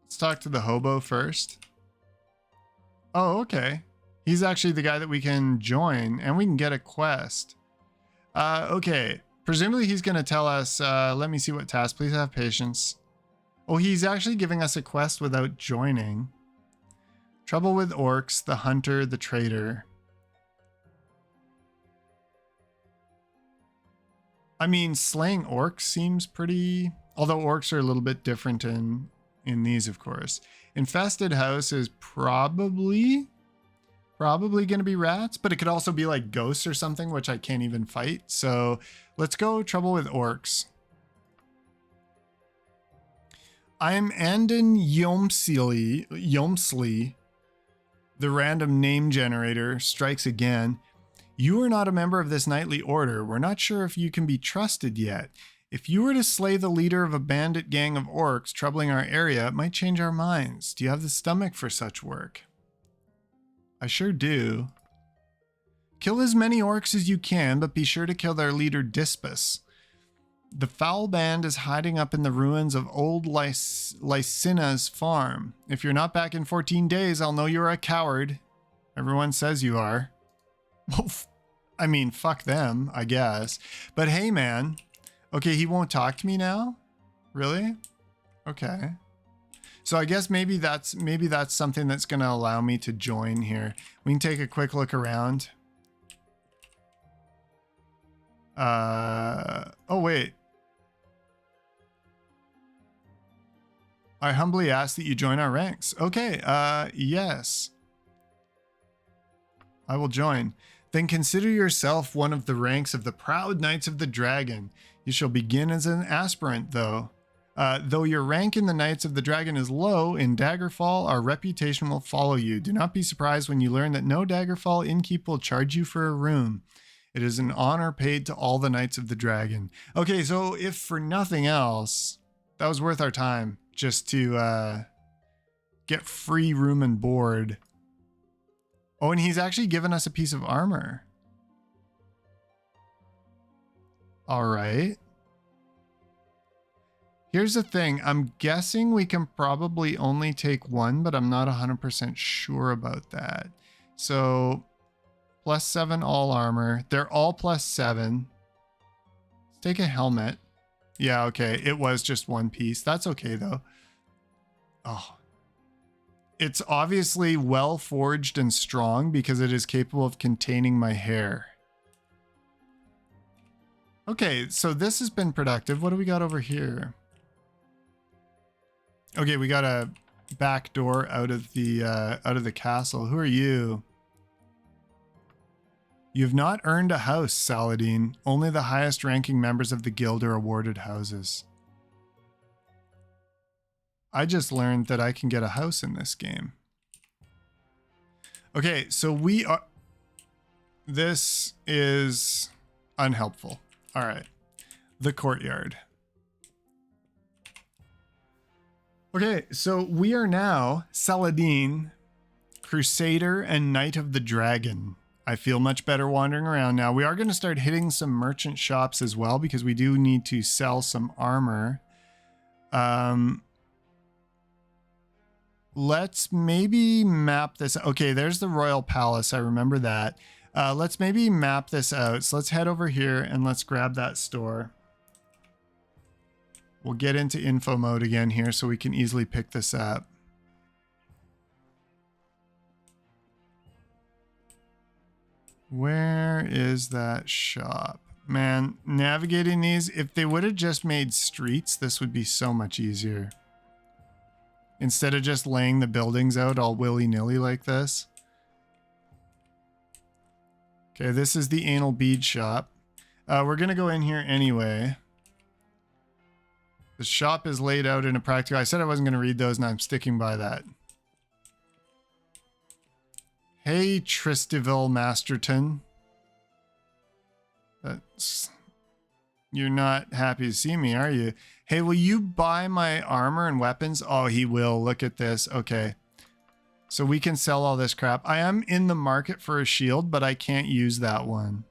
Let's talk to the hobo first. Oh, okay. He's actually the guy that we can join, and we can get a quest. Okay. Presumably he's going to tell us, let me see what task. Please have patience. Oh, he's actually giving us a quest without joining. Trouble with orcs, the hunter, the trader. I mean, slaying orcs seems pretty... Although orcs are a little bit different in these, of course. Infested house is probably going to be rats, but it could also be like ghosts or something, which I can't even fight. So let's go trouble with orcs. I am Andon Yomsley. The random name generator strikes again. You are not a member of this knightly order. We're not sure if you can be trusted yet. If you were to slay the leader of a bandit gang of orcs troubling our area, it might change our minds. Do you have the stomach for such work? I sure do. Kill as many orcs as you can, but be sure to kill their leader Dispus. The foul band is hiding up in the ruins of old Lysina's farm. If you're not back in 14 days, I'll know you're a coward. Everyone says you are. Well, I mean, fuck them, I guess. But hey, man. Okay, he won't talk to me now? Really? Okay. So I guess maybe that's something that's going to allow me to join here. We can take a quick look around. Oh, wait. I humbly ask that you join our ranks. Okay, yes. I will join. Then consider yourself one of the ranks of the proud Knights of the Dragon. You shall begin as an aspirant, though. Though your rank in the Knights of the Dragon is low, in Daggerfall, our reputation will follow you. Do not be surprised when you learn that no Daggerfall innkeep will charge you for a room. It is an honor paid to all the Knights of the Dragon. Okay, so if for nothing else, that was worth our time just to get free room and board. Oh, and he's actually given us a piece of armor. All right. Here's the thing. I'm guessing we can probably only take one, but I'm not 100% sure about that. So +7 all armor. They're all +7. Let's take a helmet. Yeah, okay. It was just one piece. That's okay, though. Oh. It's obviously well forged and strong because it is capable of containing my hair. Okay, so this has been productive. What do we got over here? Okay, we got a back door out of the castle. Who are you? You have not earned a house, Saladin. Only the highest ranking members of the guild are awarded houses. I just learned that I can get a house in this game. Okay, so we are... This is unhelpful. All right. The courtyard. Okay, so we are now Saladin, Crusader, and Knight of the Dragon. I feel much better wandering around now. We are going to start hitting some merchant shops as well because we do need to sell some armor. Let's maybe map this. Okay, there's the Royal Palace. I remember that. Let's maybe map this out. So let's head over here and let's grab that store. We'll get into info mode again here so we can easily pick this up. Where is that shop? Man, navigating these, if they would have just made streets, this would be so much easier. Instead of just laying the buildings out all willy-nilly like this. Okay, this is the anal bead shop. We're going to go in here anyway. The shop is laid out in a practical... I said I wasn't going to read those and I'm sticking by that. Hey, Tristiville Masterton. That's... You're not happy to see me, are you? Hey, will you buy my armor and weapons? Oh, he will. Look at this. Okay. So we can sell all this crap. I am in the market for a shield, but I can't use that one.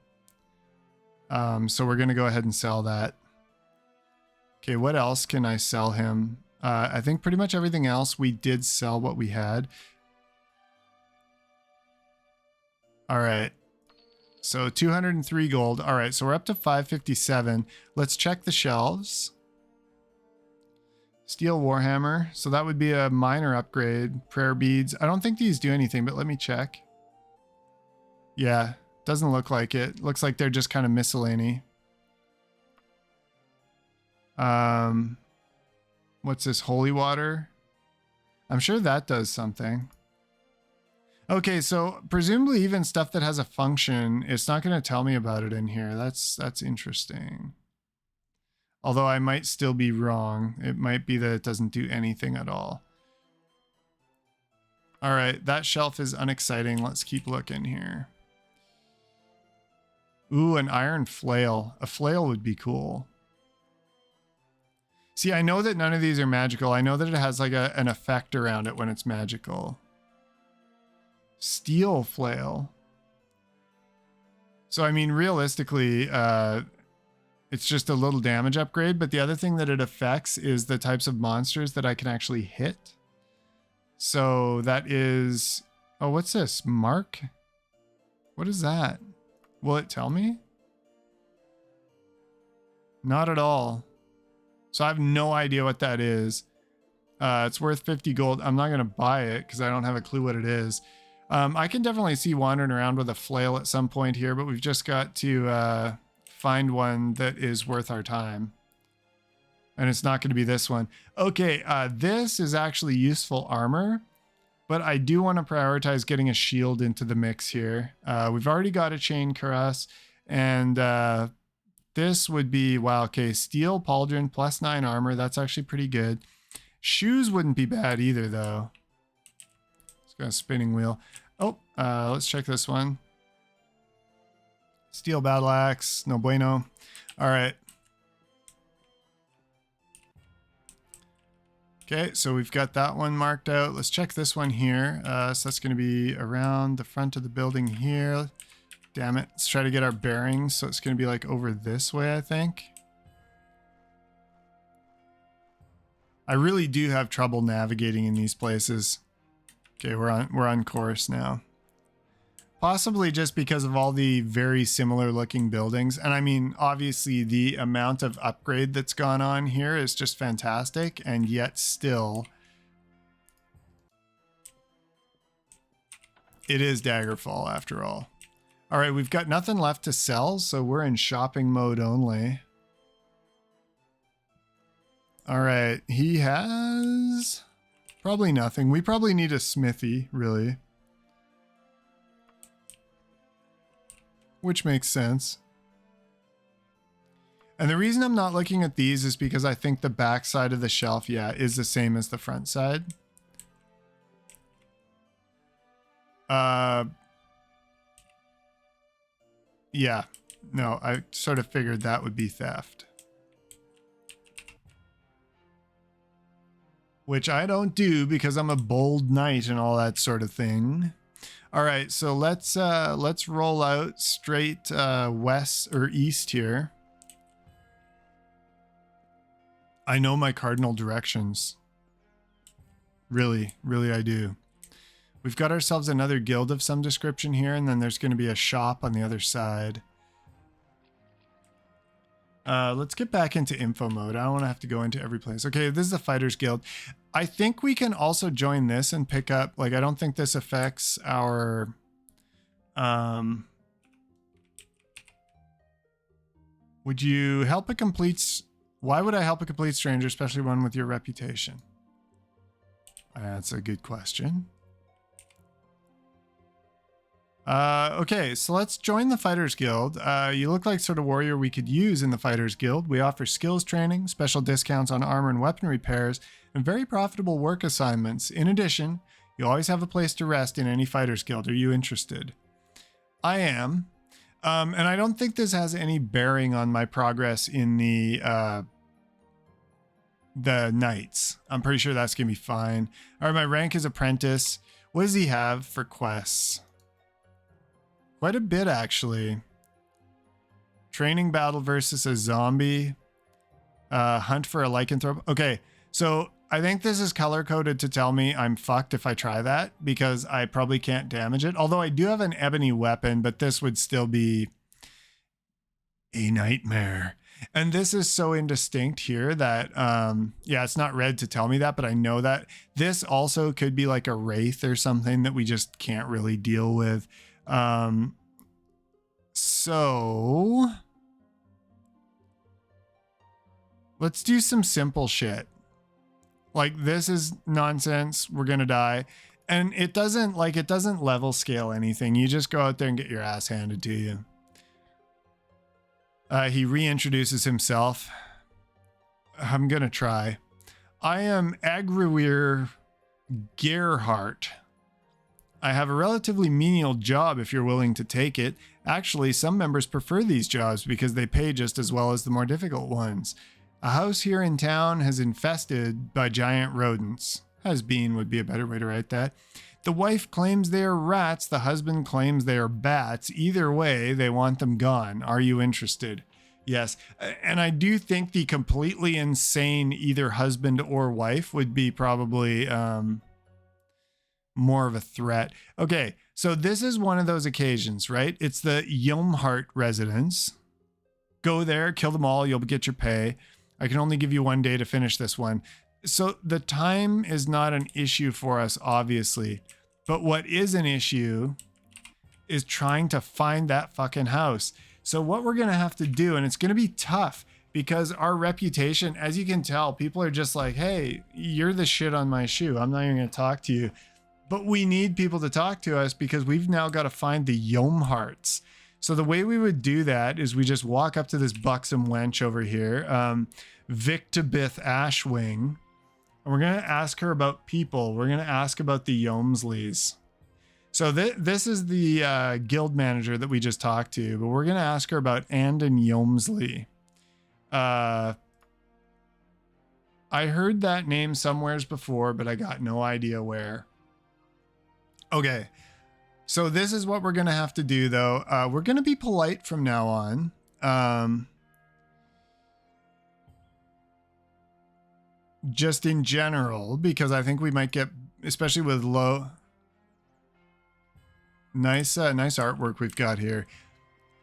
So we're going to go ahead and sell that. Okay, what else can I sell him? I think pretty much everything else we did sell what we had. All right. So 203 gold. All right, so we're up to 557. Let's check the shelves. Steel Warhammer. So that would be a minor upgrade. Prayer beads. I don't think these do anything, but let me check. Yeah, doesn't look like it. Looks like they're just kind of miscellany. What's this? Holy water? I'm sure that does something. Okay, so presumably even stuff that has a function, it's not going to tell me about it in here. That's interesting. Although I might still be wrong. It might be that it doesn't do anything at all. All right, that shelf is unexciting. Let's keep looking here. Ooh, an iron flail. A flail would be cool. See, I know that none of these are magical. I know that it has like an effect around it when it's magical. Steel flail. So, I mean, realistically, it's just a little damage upgrade, but the other thing that it affects is the types of monsters that I can actually hit. So that is... Oh, what's this? Mark? What is that? Will it tell me? Not at all. So I have no idea what that is. It's worth 50 gold. I'm not going to buy it because I don't have a clue what it is. I can definitely see wandering around with a flail at some point here, but we've just got to find one that is worth our time. And it's not going to be this one. Okay, this is actually useful armor, but I do want to prioritize getting a shield into the mix here. We've already got a chain cuirass, and this would be, wow, okay, steel pauldron, +9 armor. That's actually pretty good. Shoes wouldn't be bad either, though. It's got a spinning wheel. Oh, let's check this one. Steel battle axe, no bueno. All right. Okay, so we've got that one marked out. Let's check this one here. So that's going to be around the front of the building here. Damn it. Let's try to get our bearings. So it's going to be like over this way, I think. I really do have trouble navigating in these places. Okay, we're on course now. Possibly just because of all the very similar looking buildings. And I mean, obviously the amount of upgrade that's gone on here is just fantastic. And yet still, it is Daggerfall after all. All right, we've got nothing left to sell, so we're in shopping mode only. All right, he has probably nothing. We probably need a smithy, really. Which makes sense. And the reason I'm not looking at these is because I think the back side of the shelf, yeah, is the same as the front side. Yeah, no, I sort of figured that would be theft. Which I don't do because I'm a bold knight and all that sort of thing. All right, so let's roll out straight west or east here. I know my cardinal directions. Really, really I do. We've got ourselves another guild of some description here, and then there's going to be a shop on the other side. Let's get back into info mode. I don't want to have to go into every place. Okay, this is the Fighters Guild. I think we can also join this and pick up, like, I don't think this affects our, would you help a complete, why would I help a complete stranger, especially one with your reputation? That's a good question. Okay, so let's join the Fighters Guild. You look like sort of warrior we could use in the Fighters Guild. We offer skills training, special discounts on armor and weapon repairs, and very profitable work assignments. In addition, you always have a place to rest in any Fighters Guild. Are you interested? I am. And I don't think this has any bearing on my progress in the Knights. I'm pretty sure that's going to be fine. All right, my rank is Apprentice. What does he have for quests? Quite a bit, actually. Training battle versus a zombie. Hunt for a lycanthrope. Okay, so I think this is color-coded to tell me I'm fucked if I try that, because I probably can't damage it. Although I do have an ebony weapon, but this would still be a nightmare. And this is so indistinct here that, yeah, it's not red to tell me that, but I know that. This also could be like a wraith or something that we just can't really deal with. So let's do some simple shit. Like, this is nonsense. We're going to die. And it doesn't level scale anything. You just go out there and get your ass handed to you. He reintroduces himself. I'm going to try. I am Agruir Gerhardt. I have a relatively menial job if you're willing to take it. Actually, some members prefer these jobs because they pay just as well as the more difficult ones. A house here in town has infested by giant rodents. Has been would be a better way to write that. The wife claims they are rats. The husband claims they are bats. Either way, they want them gone. Are you interested? Yes. And I do think the completely insane either husband or wife would be probably more of a threat. Okay, so this is one of those occasions, right? It's the Yomhart residence. Go there, kill them all, you'll get your pay. I can only give you 1 day to finish this one. So the time is not an issue for us, obviously. But what is an issue is trying to find that fucking house. So what we're going to have to do, and it's going to be tough because our reputation, as you can tell, people are just like, hey, you're the shit on my shoe. I'm not even going to talk to you. But we need people to talk to us because we've now got to find the Yomharts. So the way we would do that is we just walk up to this buxom wench over here, Victabith Ashwing, and we're going to ask her about people. We're going to ask about the Yomsleys. So this is the guild manager that we just talked to, but we're going to ask her about Andon Yomsley. I heard that name somewheres before, but I got no idea where. Okay, so this is what we're going to have to do, though. We're going to be polite from now on. Just in general, because I think we might get, especially with low... Nice artwork we've got here.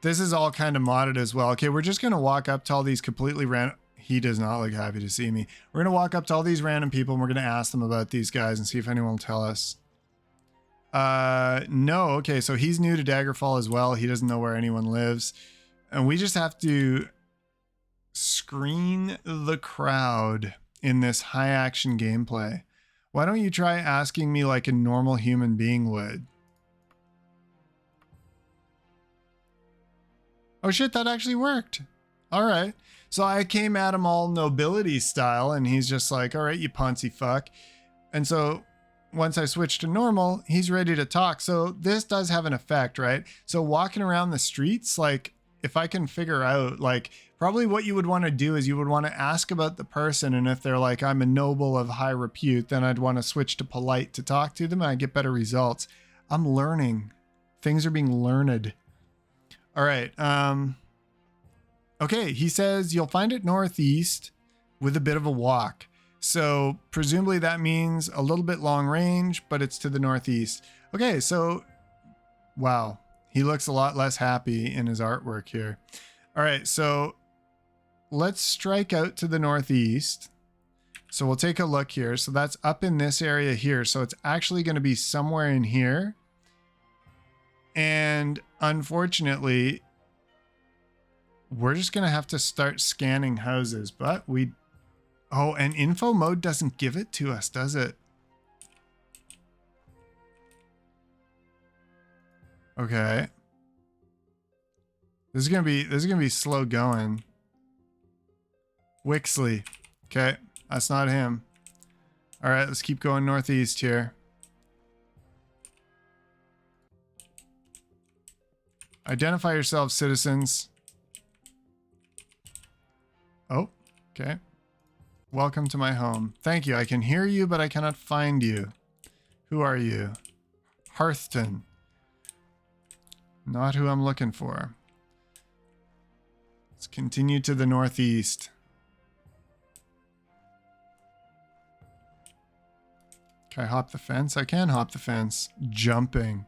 This is all kind of modded as well. Okay, we're just going to walk up to all these completely random... He does not look happy to see me. We're going to walk up to all these random people and we're going to ask them about these guys and see if anyone will tell us. No. Okay, so he's new to Daggerfall as well. He doesn't know where anyone lives. And we just have to screen the crowd in this high action gameplay. Why don't you try asking me like a normal human being would? Oh shit, that actually worked. All right. So I came at him all nobility style and he's just like, all right, you poncy fuck. And so once I switch to normal, he's ready to talk. So this does have an effect, right? So walking around the streets, like if I can figure out, like probably what you would want to do is you would want to ask about the person. And if they're like, I'm a noble of high repute, then I'd want to switch to polite to talk to them and I get better results. I'm learning. Things are being learned. All right. Okay. He says you'll find it northeast with a bit of a walk. So presumably that means a little bit long range, but it's to the northeast. Okay. So, wow. He looks a lot less happy in his artwork here. All right. So let's strike out to the northeast. So we'll take a look here. So that's up in this area here. So it's actually going to be somewhere in here. And unfortunately, we're just going to have to start scanning houses, but oh, and info mode doesn't give it to us, does it? Okay. This is going to be slow going. Wixley. Okay. That's not him. All right, let's keep going northeast here. Identify yourselves, citizens. Oh, okay. Welcome to my home. Thank you. I can hear you, but I cannot find you. Who are you? Hearthton. Not who I'm looking for. Let's continue to the northeast. Can I hop the fence? I can hop the fence. Jumping.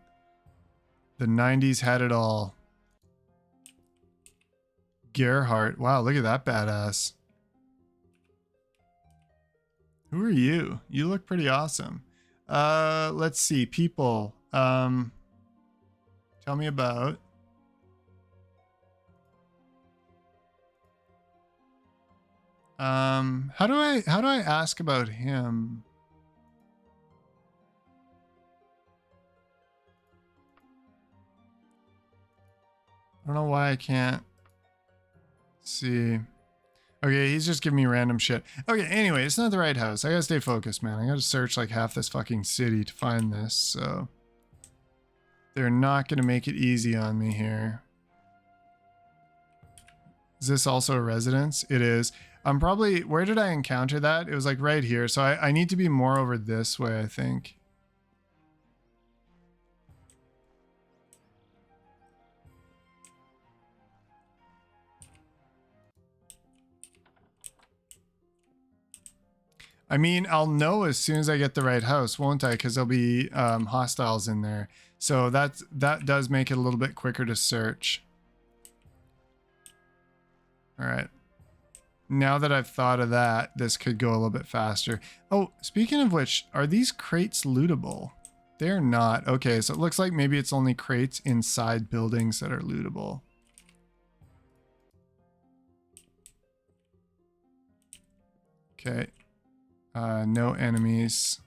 The 90s had it all. Gerhardt. Wow, look at that badass. Who are you? You look pretty awesome. Let's see. People. Tell me about. How do I ask about him? I don't know why I can't see. Okay, he's just giving me random shit. Okay, anyway, it's not the right house. I gotta stay focused, man. I gotta search like half this fucking city to find this, so they're not gonna make it easy on me here. Is this also a residence? It is. I'm probably... Where did I encounter that? It was like right here, so I need to be more over this way, I think. I mean, I'll know as soon as I get the right house, won't I? Because there'll be hostiles in there. So that does make it a little bit quicker to search. All right. Now that I've thought of that, this could go a little bit faster. Oh, speaking of which, are these crates lootable? They're not. Okay, so it looks like maybe it's only crates inside buildings that are lootable. Okay. No enemies.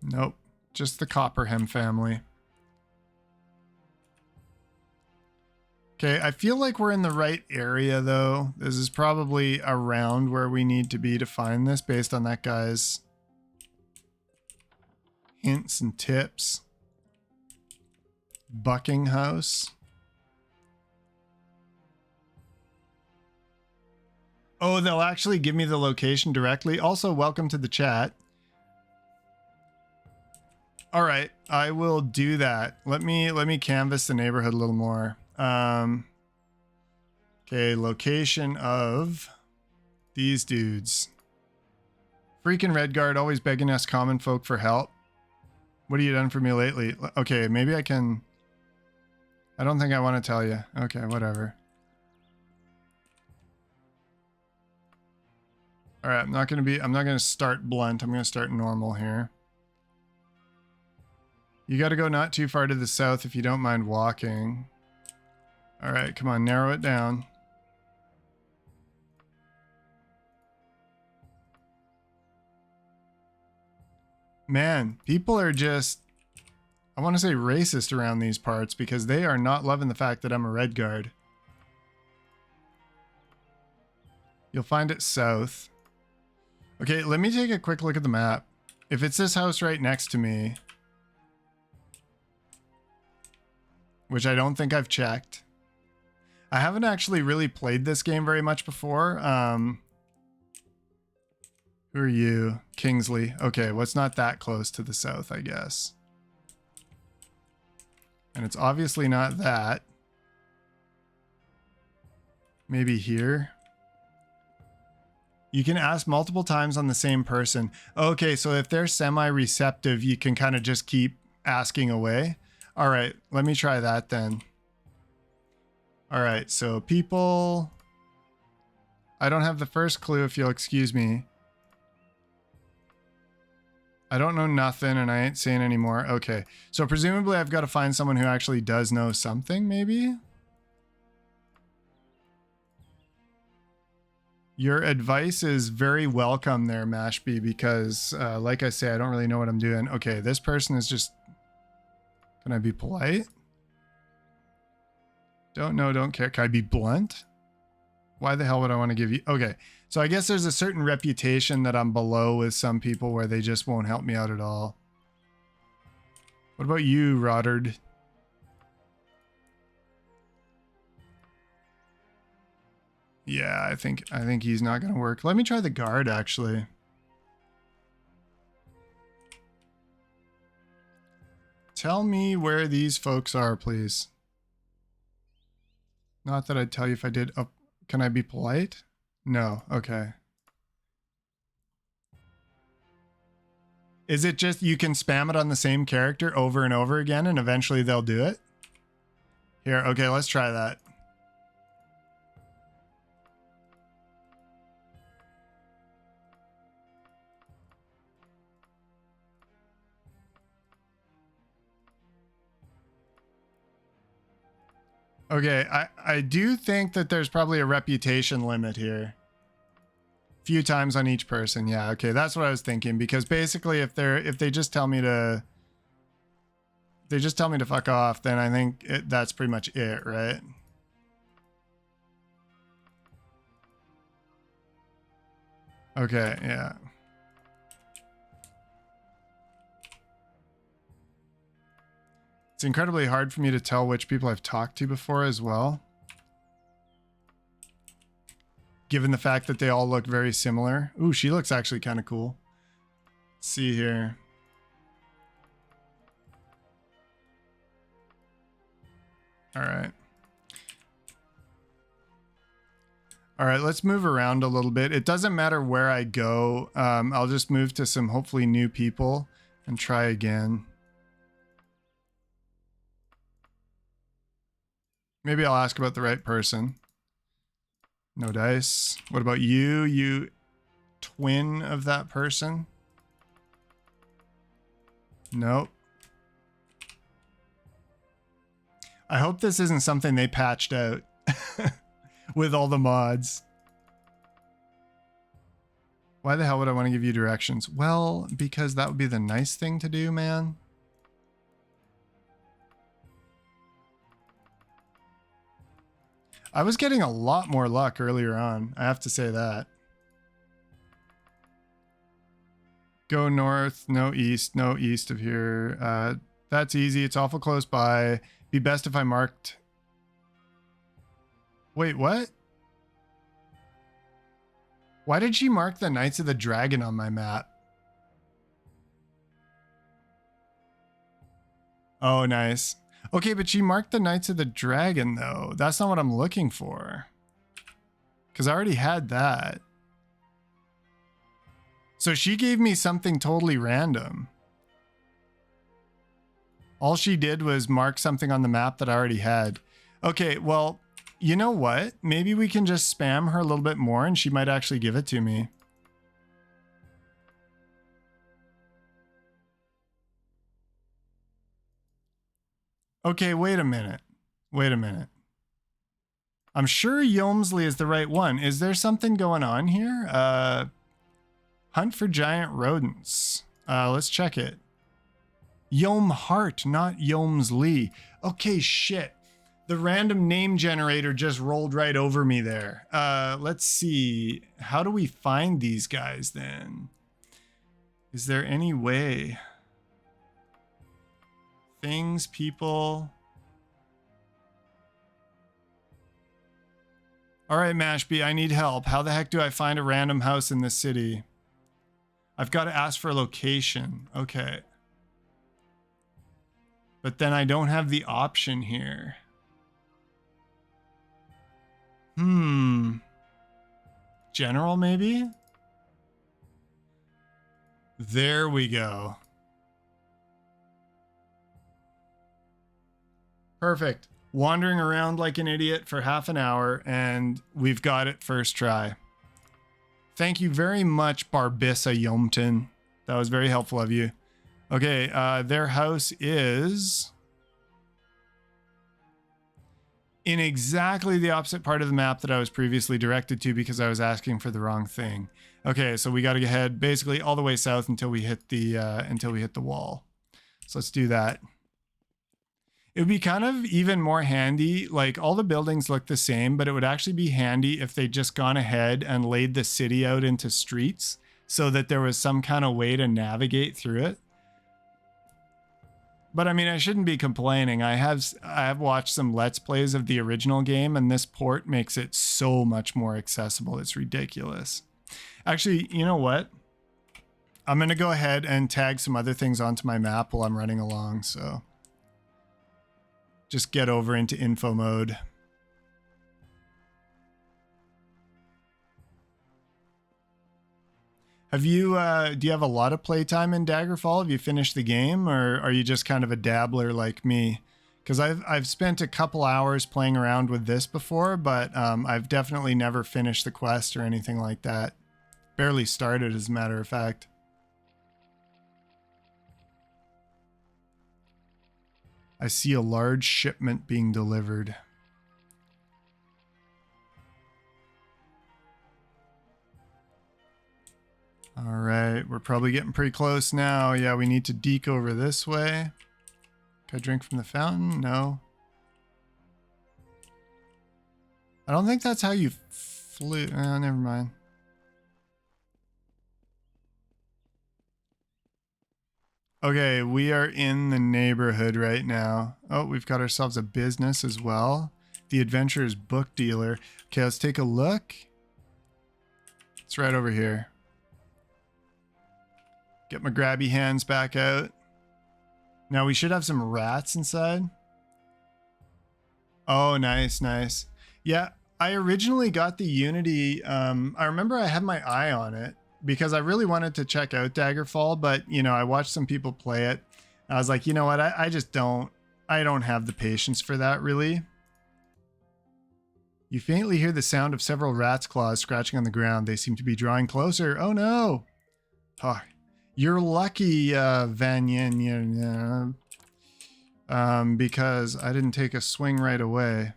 Nope. Just the Copperhem family. Okay, I feel like we're in the right area, though. This is probably around where we need to be to find this based on that guy's hints and tips. Bucking House. Oh, they'll actually give me the location directly. Also, welcome to the chat. All right, I will do that. Let me canvas the neighborhood a little more. Okay, location of these dudes. Freaking Redguard, always begging us common folk for help. What have you done for me lately? Okay, maybe I can... I don't think I want to tell you. Okay, whatever. All right, I'm not going to start blunt. I'm going to start normal here. You got to go not too far to the south if you don't mind walking. All right, come on, narrow it down. Man, people are just, I want to say racist around these parts because they are not loving the fact that I'm a Redguard. You'll find it south. Okay, let me take a quick look at the map. If it's this house right next to me, which I don't think I've checked. I haven't actually really played this game very much before. Who are you? Kingsley. Okay, well, it's not that close to the south, I guess. And it's obviously not that. Maybe here. You can ask multiple times on the same person. Okay, so if they're semi-receptive, you can kind of just keep asking away. All right, let me try that then. All right, so people... I don't have the first clue if you'll excuse me. I don't know nothing and I ain't saying anymore. Okay, so presumably I've got to find someone who actually does know something, maybe? Your advice is very welcome there, Mashby, because like I say, I don't really know what I'm doing. Okay, this person is just... Can I be polite? Don't know, don't care. Can I be blunt? Why the hell would I want to give you... Okay, so I guess there's a certain reputation that I'm below with some people where they just won't help me out at all. What about you, Roddard? Yeah, I think he's not going to work. Let me try the guard, actually. Tell me where these folks are, please. Not that I'd tell you if I did. Oh, can I be polite? No. Okay. Is it just you can spam it on the same character over and over again and eventually they'll do it? Here, okay, let's try that. Okay, I do think that there's probably a reputation limit here. Few times on each person. Yeah, okay, that's what I was thinking, because basically if they just tell me to fuck off, then I think that's pretty much it, right? Okay, yeah. It's incredibly hard for me to tell which people I've talked to before as well, given the fact that they all look very similar. Ooh, she looks actually kind of cool. Let's see here. All right. All right, let's move around a little bit. It doesn't matter where I go. I'll just move to some hopefully new people and try again. Maybe I'll ask about the right person. No dice. What about you? You twin of that person? Nope. I hope this isn't something they patched out with all the mods. Why the hell would I want to give you directions? Well, because that would be the nice thing to do, man. I was getting a lot more luck earlier on. I have to say that. Go north, no east of here. That's easy. It's awful close by. Be best if I marked... Wait, what? Why did she mark the Knights of the Dragon on my map? Oh, nice. Okay, but she marked the Knights of the Dragon, though. That's not what I'm looking for. Because I already had that. So she gave me something totally random. All she did was mark something on the map that I already had. Okay, well, you know what? Maybe we can just spam her a little bit more and she might actually give it to me. Okay, wait a minute. Wait a minute. I'm sure Yomsley is the right one. Is there something going on here? Hunt for giant rodents. Let's check it. Yom Hart, not Yomsley. Okay, shit. The random name generator just rolled right over me there. Let's see. How do we find these guys then? Is there any way? Things, people. All right, Mashby, I need help. How the heck do I find a random house in this city? I've got to ask for a location. Okay. But then I don't have the option here. General, maybe? There we go. Perfect. Wandering around like an idiot for half an hour, and we've got it first try. Thank you very much, Barbissa Yomton. That was very helpful of you. Okay, their house is in exactly the opposite part of the map that I was previously directed to because I was asking for the wrong thing. Okay, so we got to head basically all the way south until we hit the wall. So let's do that. It would be kind of even more handy, like all the buildings look the same, but it would actually be handy if they'd just gone ahead and laid the city out into streets so that there was some kind of way to navigate through it. But I mean, I shouldn't be complaining. I have watched some Let's Plays of the original game, and this port makes it so much more accessible. It's ridiculous. Actually, you know what? I'm going to go ahead and tag some other things onto my map while I'm running along, so just get over into info mode. Have you, do you have a lot of playtime in Daggerfall? Have you finished the game, or are you just kind of a dabbler like me? Because I've spent a couple hours playing around with this before, but I've definitely never finished the quest or anything like that. Barely started, as a matter of fact. I see a large shipment being delivered. All right, we're probably getting pretty close now. Yeah, we need to deke over this way. Can I drink from the fountain? No. I don't think that's how you flew. Never mind. Okay, we are in the neighborhood right now. Oh, we've got ourselves a business as well. The Adventurer's Book Dealer. Okay, let's take a look. It's right over here. Get my grabby hands back out. Now we should have some rats inside. Oh, nice, nice. Yeah, I originally got the Unity. I remember I had my eye on it because I really wanted to check out Daggerfall, but you know, I watched some people play it. I was like, you know what? I just don't. I don't have the patience for that, really. You faintly hear the sound of several rats' claws scratching on the ground. They seem to be drawing closer. Oh no! Oh, you're lucky, Vanyan, because I didn't take a swing right away.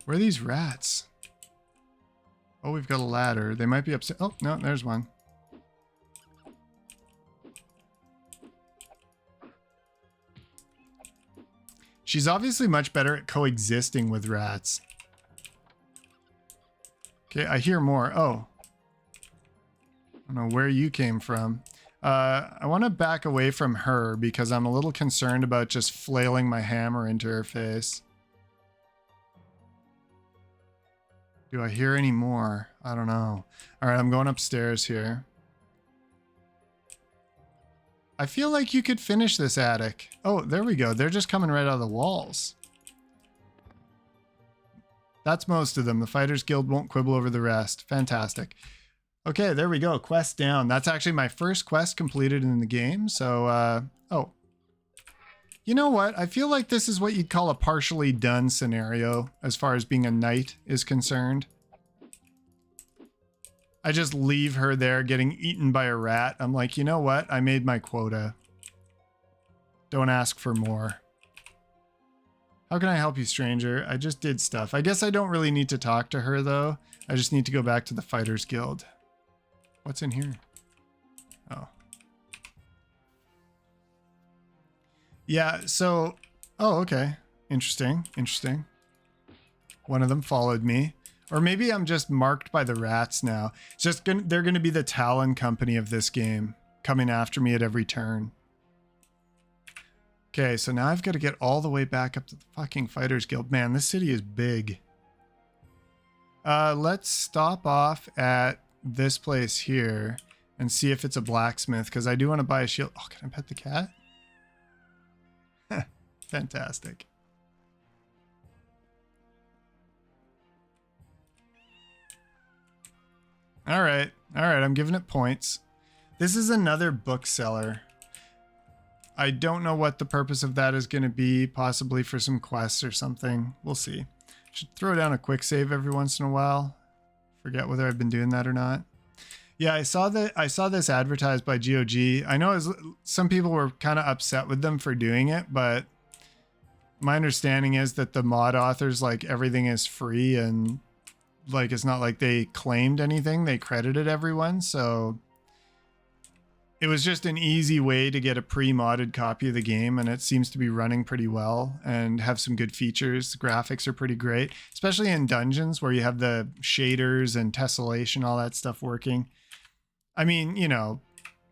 Where are these rats? Oh, we've got a ladder. They might be upset. Oh, no, there's one. She's obviously much better at coexisting with rats. Okay, I hear more. Oh. I don't know where you came from. I want to back away from her because I'm a little concerned about just flailing my hammer into her face. Do I hear any more? I don't know. All right, I'm going upstairs here. I feel like you could finish this attic. Oh, there we go. They're just coming right out of the walls. That's most of them. The Fighters Guild won't quibble over the rest. Fantastic. Okay, there we go. Quest down. That's actually my first quest completed in the game. So, oh. You know what? I feel like this is what you'd call a partially done scenario as far as being a knight is concerned. I just leave her there getting eaten by a rat. I'm like, you know what? I made my quota. Don't ask for more. How can I help you, stranger? I just did stuff. I guess I don't really need to talk to her, though. I just need to go back to the Fighters Guild. What's in here? Oh. Yeah, so... Oh, okay. Interesting. Interesting. One of them followed me. Or maybe I'm just marked by the rats now. It's just they're going to be the Talon company of this game, coming after me at every turn. Okay, so now I've got to get all the way back up to the fucking Fighters Guild. Man, this city is big. Let's stop off at this place here and see if it's a blacksmith, because I do want to buy a shield. Oh, can I pet the cat? Fantastic. All right, I'm giving it points. This is another bookseller. I don't know what the purpose of that is going to be, possibly for some quests or something. We'll see. Should throw down a quick save every once in a while. Forget whether I've been doing that or not. Yeah, I saw this advertised by GOG. I know some people were kind of upset with them for doing it, but my understanding is that the mod authors, like, everything is free and like it's not like they claimed anything. They credited everyone, so it was just an easy way to get a pre-modded copy of the game, and it seems to be running pretty well and have some good features. The graphics are pretty great, especially in dungeons where you have the shaders and tessellation, all that stuff working. I mean, you know,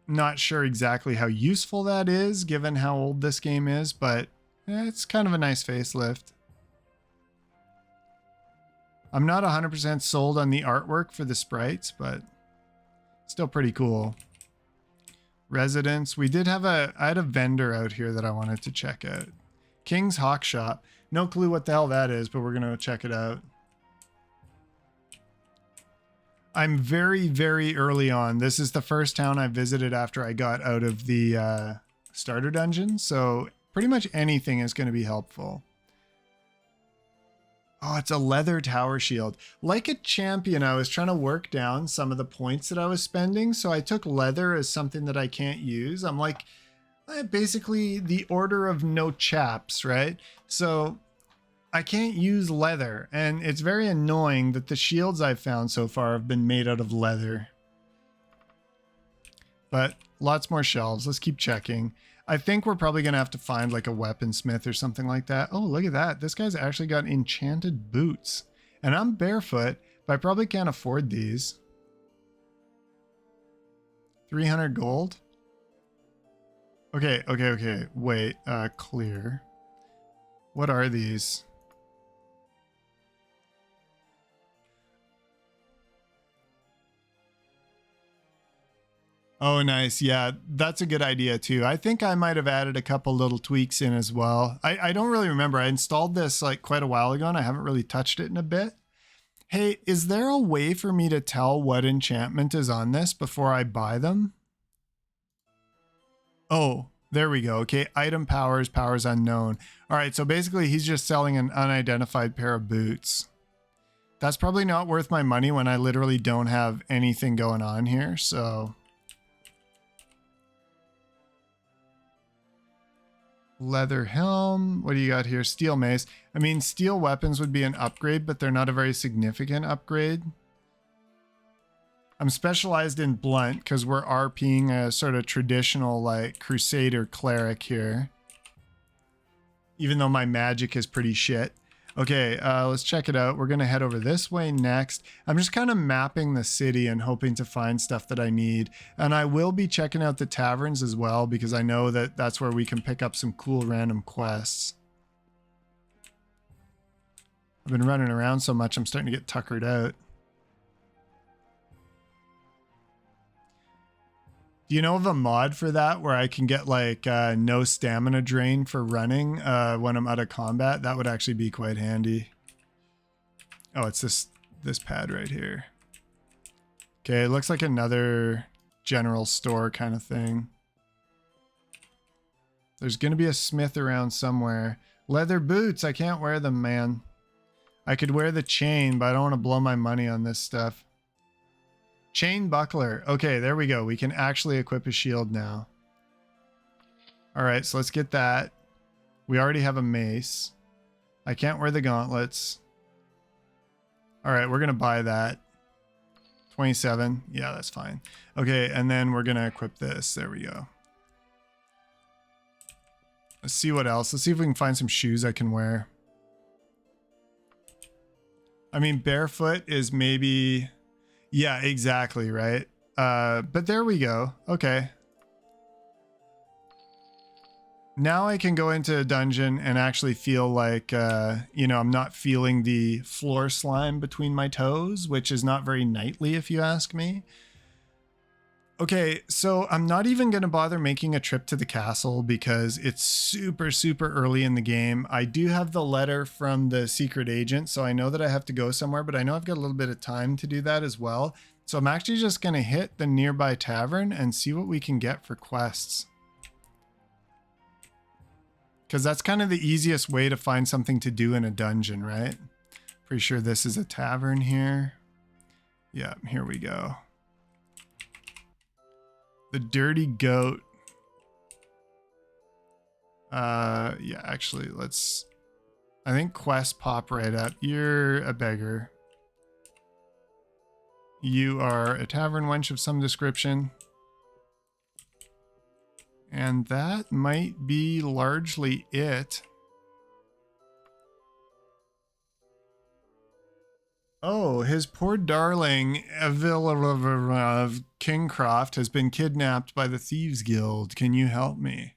not sure exactly how useful that is given how old this game is, but it's kind of a nice facelift. I'm not 100% sold on the artwork for the sprites, but still pretty cool. Residence. We did have I had a vendor out here that I wanted to check out. King's Hawk Shop. No clue what the hell that is, but we're going to check it out. I'm very, very early on. This is the first town I visited after I got out of the starter dungeon, so pretty much anything is going to be helpful. Oh, it's a leather tower shield. Like a champion, I was trying to work down some of the points that I was spending, so I took leather as something that I can't use. I'm like, basically the order of no chaps, right? So I can't use leather, and it's very annoying that the shields I've found so far have been made out of leather. But lots more shelves. Let's keep checking. I think we're probably going to have to find like a weaponsmith or something like that. Oh, look at that. This guy's actually got enchanted boots. And I'm barefoot, but I probably can't afford these. 300 gold? Okay. Wait, clear. What are these? Oh, nice. Yeah, that's a good idea too. I think I might have added a couple little tweaks in as well. I don't really remember. I installed this like quite a while ago and I haven't really touched it in a bit. Hey, is there a way for me to tell what enchantment is on this before I buy them? Oh, there we go. Okay, item powers, powers unknown. All right, so basically he's just selling an unidentified pair of boots. That's probably not worth my money when I literally don't have anything going on here, so... Leather helm. What do you got here? Steel mace. I mean, steel weapons would be an upgrade, but they're not a very significant upgrade. I'm specialized in blunt because we're RPing a sort of traditional like crusader cleric here. Even though my magic is pretty shit. Okay, let's check it out. We're going to head over this way next. I'm just kind of mapping the city and hoping to find stuff that I need. And I will be checking out the taverns as well because I know that that's where we can pick up some cool random quests. I've been running around so much, I'm starting to get tuckered out. Do you know of a mod for that where I can get like no stamina drain for running when I'm out of combat? That would actually be quite handy. Oh, it's this pad right here. Okay, it looks like another general store kind of thing. There's going to be a smith around somewhere. Leather boots, I can't wear them, man. I could wear the chain, but I don't want to blow my money on this stuff. Chain buckler. Okay, there we go. We can actually equip a shield now. All right, so let's get that. We already have a mace. I can't wear the gauntlets. All right, we're going to buy that. 27. Yeah, that's fine. Okay, and then we're going to equip this. There we go. Let's see what else. Let's see if we can find some shoes I can wear. I mean, barefoot is maybe... Yeah, exactly, right? But there we go. Okay. Now I can go into a dungeon and actually feel like, you know, I'm not feeling the floor slime between my toes, which is not very knightly if you ask me. Okay, so I'm not even going to bother making a trip to the castle because it's super, super early in the game. I do have the letter from the secret agent, so I know that I have to go somewhere, but I know I've got a little bit of time to do that as well. So I'm actually just going to hit the nearby tavern and see what we can get for quests. Because that's kind of the easiest way to find something to do in a dungeon, right? Pretty sure this is a tavern here. Yeah, here we go. The Dirty Goat. Yeah, actually, let's... I think quests pop right up. You're a beggar. You are a tavern wench of some description. And that might be largely it. Oh, his poor darling, Evil of Kingcroft, has been kidnapped by the Thieves Guild. Can you help me?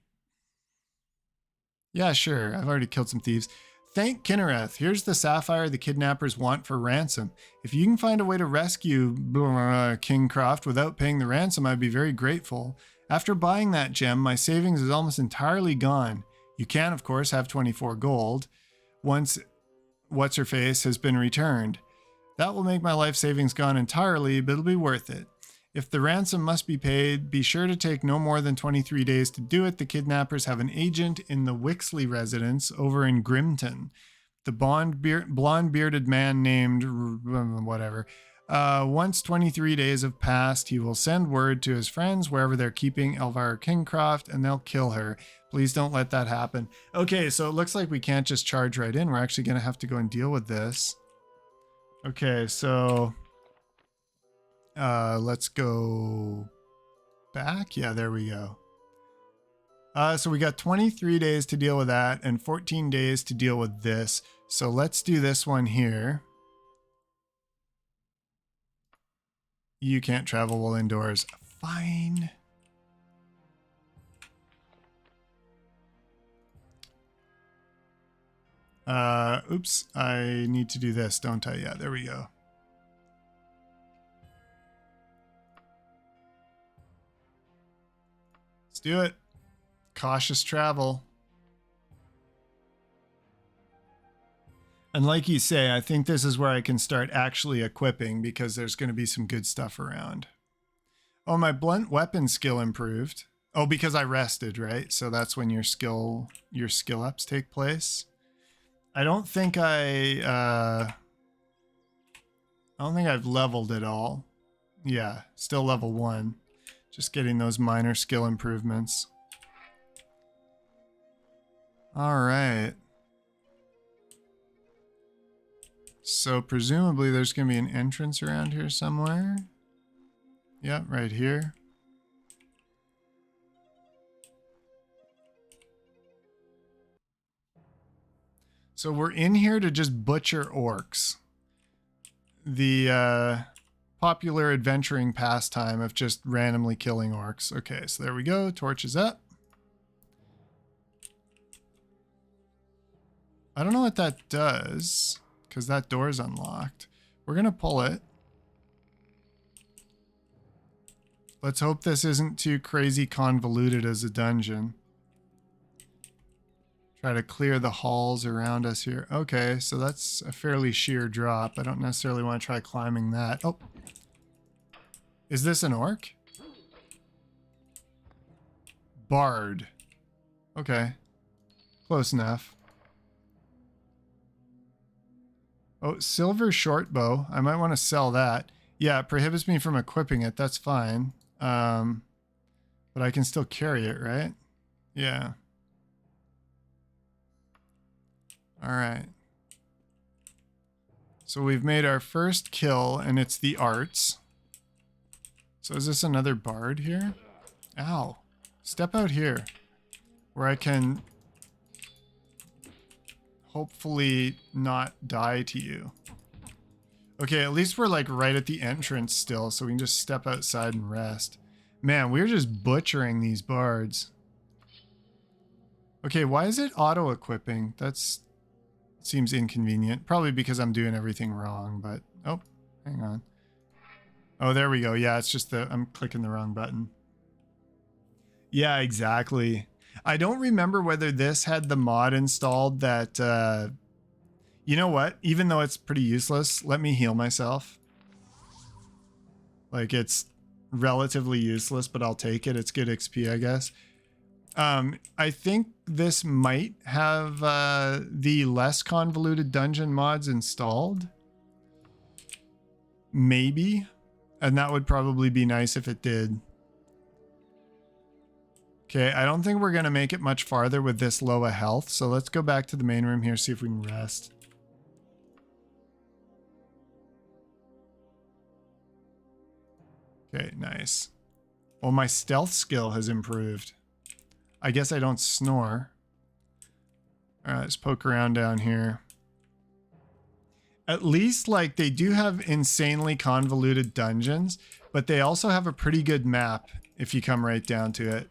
Yeah, sure. I've already killed some thieves. Thank Kinnereth. Here's the sapphire the kidnappers want for ransom. If you can find a way to rescue Kingcroft without paying the ransom, I'd be very grateful. After buying that gem, my savings is almost entirely gone. You can, of course, have 24 gold once What's-Her-Face has been returned. That will make my life savings gone entirely, but it'll be worth it. If the ransom must be paid, be sure to take no more than 23 days to do it. The kidnappers have an agent in the Wixley residence over in Grimton. The blonde-bearded man named whatever. Once 23 days have passed, he will send word to his friends wherever they're keeping Elvira Kingcroft, and they'll kill her. Please don't let that happen. Okay, so it looks like we can't just charge right in. We're actually going to have to go and deal with this. Okay, so let's go back. Yeah, there we go. So we got 23 days to deal with that and 14 days to deal with this. So let's do this one here. You can't travel while indoors. Fine. Oops, I need to do this, don't I? Yeah, there we go. do it. Cautious travel. And like you say, I think this is where I can start actually equipping because there's going to be some good stuff around. Oh, my blunt weapon skill improved. Oh, because I rested, right? So that's when your skill ups take place. I don't think I've leveled it all. Yeah, still level 1. Just getting those minor skill improvements. All right. So presumably there's going to be an entrance around here somewhere. Yep, right here. So we're in here to just butcher orcs. The popular adventuring pastime of just randomly killing orcs. Okay, so there we go. Torch is up. I don't know what that does because that door is unlocked. We're going to pull it. Let's hope this isn't too crazy convoluted as a dungeon. Try to clear the halls around us here. Okay, so that's a fairly sheer drop. I don't necessarily want to try climbing that. Oh. Is this an orc? Bard. Okay. Close enough. Oh, silver short bow. I might want to sell that. Yeah, it prohibits me from equipping it. That's fine. But I can still carry it, right? Yeah. All right. So we've made our first kill, and it's the arts. So is this another bard here? Ow. Step out here, where I can hopefully not die to you. Okay, at least we're like right at the entrance still, so we can just step outside and rest. Man, we're just butchering these bards. Okay, why is it auto-equipping? That's seems inconvenient. Probably because I'm doing everything wrong, but... Oh, hang on. Oh, there we go. Yeah, it's just I'm clicking the wrong button. Yeah, exactly. I don't remember whether this had the mod installed that... you know what? Even though it's pretty useless, let me heal myself. Like, it's relatively useless, but I'll take it. It's good XP, I guess. I think this might have the less convoluted dungeon mods installed. Maybe. And that would probably be nice if it did. Okay, I don't think we're going to make it much farther with this low a health. So let's go back to the main room here, see if we can rest. Okay, nice. Well, my stealth skill has improved. I guess I don't snore. All right, let's poke around down here. At least, like, they do have insanely convoluted dungeons, but they also have a pretty good map if you come right down to it.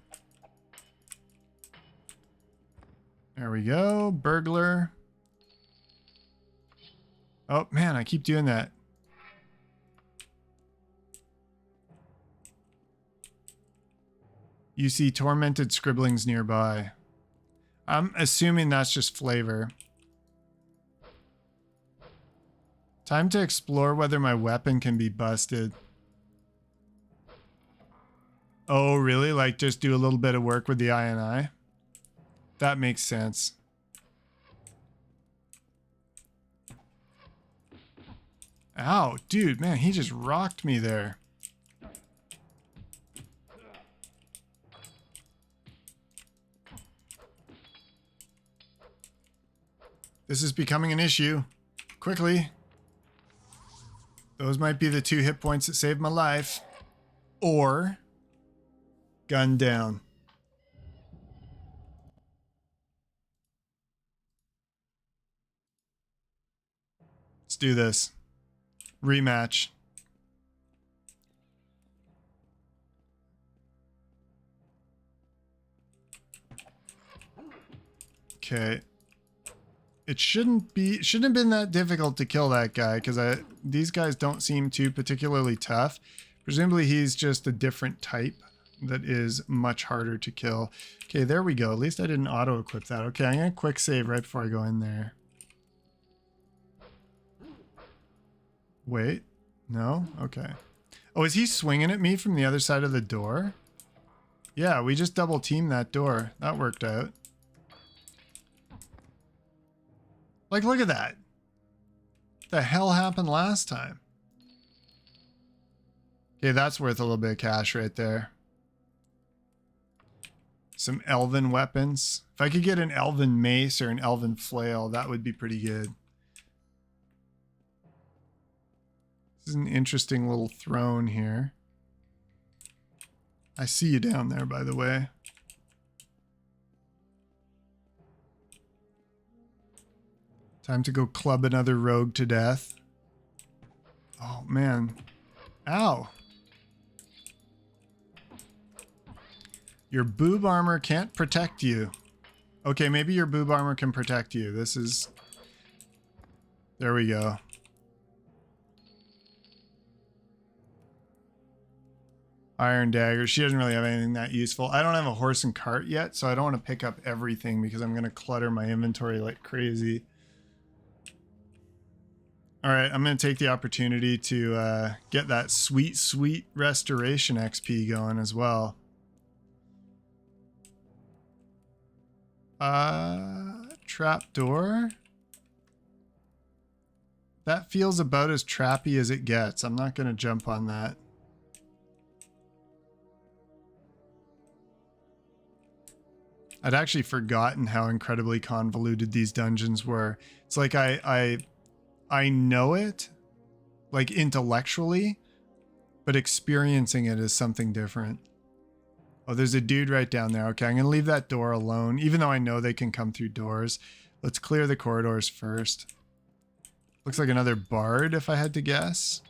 There we go. Burglar. Oh, man, I keep doing that. You see tormented scribblings nearby. I'm assuming that's just flavor. Time to explore whether my weapon can be busted. Oh, really? Like just do a little bit of work with the INI? That makes sense. Ow, dude, man, he just rocked me there. This is becoming an issue. Quickly. Those might be the 2 hit points that saved my life. Or gun down. Let's do this. Rematch. Okay. It shouldn't have been that difficult to kill that guy because these guys don't seem too particularly tough. Presumably he's just a different type that is much harder to kill. Okay, there we go. At least I didn't auto-equip that. Okay, I'm going to quick save right before I go in there. Wait. No? Okay. Oh, is he swinging at me from the other side of the door? Yeah, we just double teamed that door. That worked out. Like, look at that. What the hell happened last time? Okay, that's worth a little bit of cash right there. Some elven weapons. If I could get an elven mace or an elven flail, that would be pretty good. This is an interesting little throne here. I see you down there, by the way. Time to go club another rogue to death. Oh, man. Ow. Your boob armor can't protect you. Okay, maybe your boob armor can protect you. This is... There we go. Iron dagger. She doesn't really have anything that useful. I don't have a horse and cart yet, so I don't want to pick up everything because I'm going to clutter my inventory like crazy. All right, I'm going to take the opportunity to get that sweet, sweet restoration XP going as well. Trapdoor. That feels about as trappy as it gets. I'm not going to jump on that. I'd actually forgotten how incredibly convoluted these dungeons were. It's like I know it, like intellectually, but experiencing it is something different. Oh, there's a dude right down there. Okay, I'm going to leave that door alone, even though I know they can come through doors. Let's clear the corridors first. Looks like another bard, if I had to guess.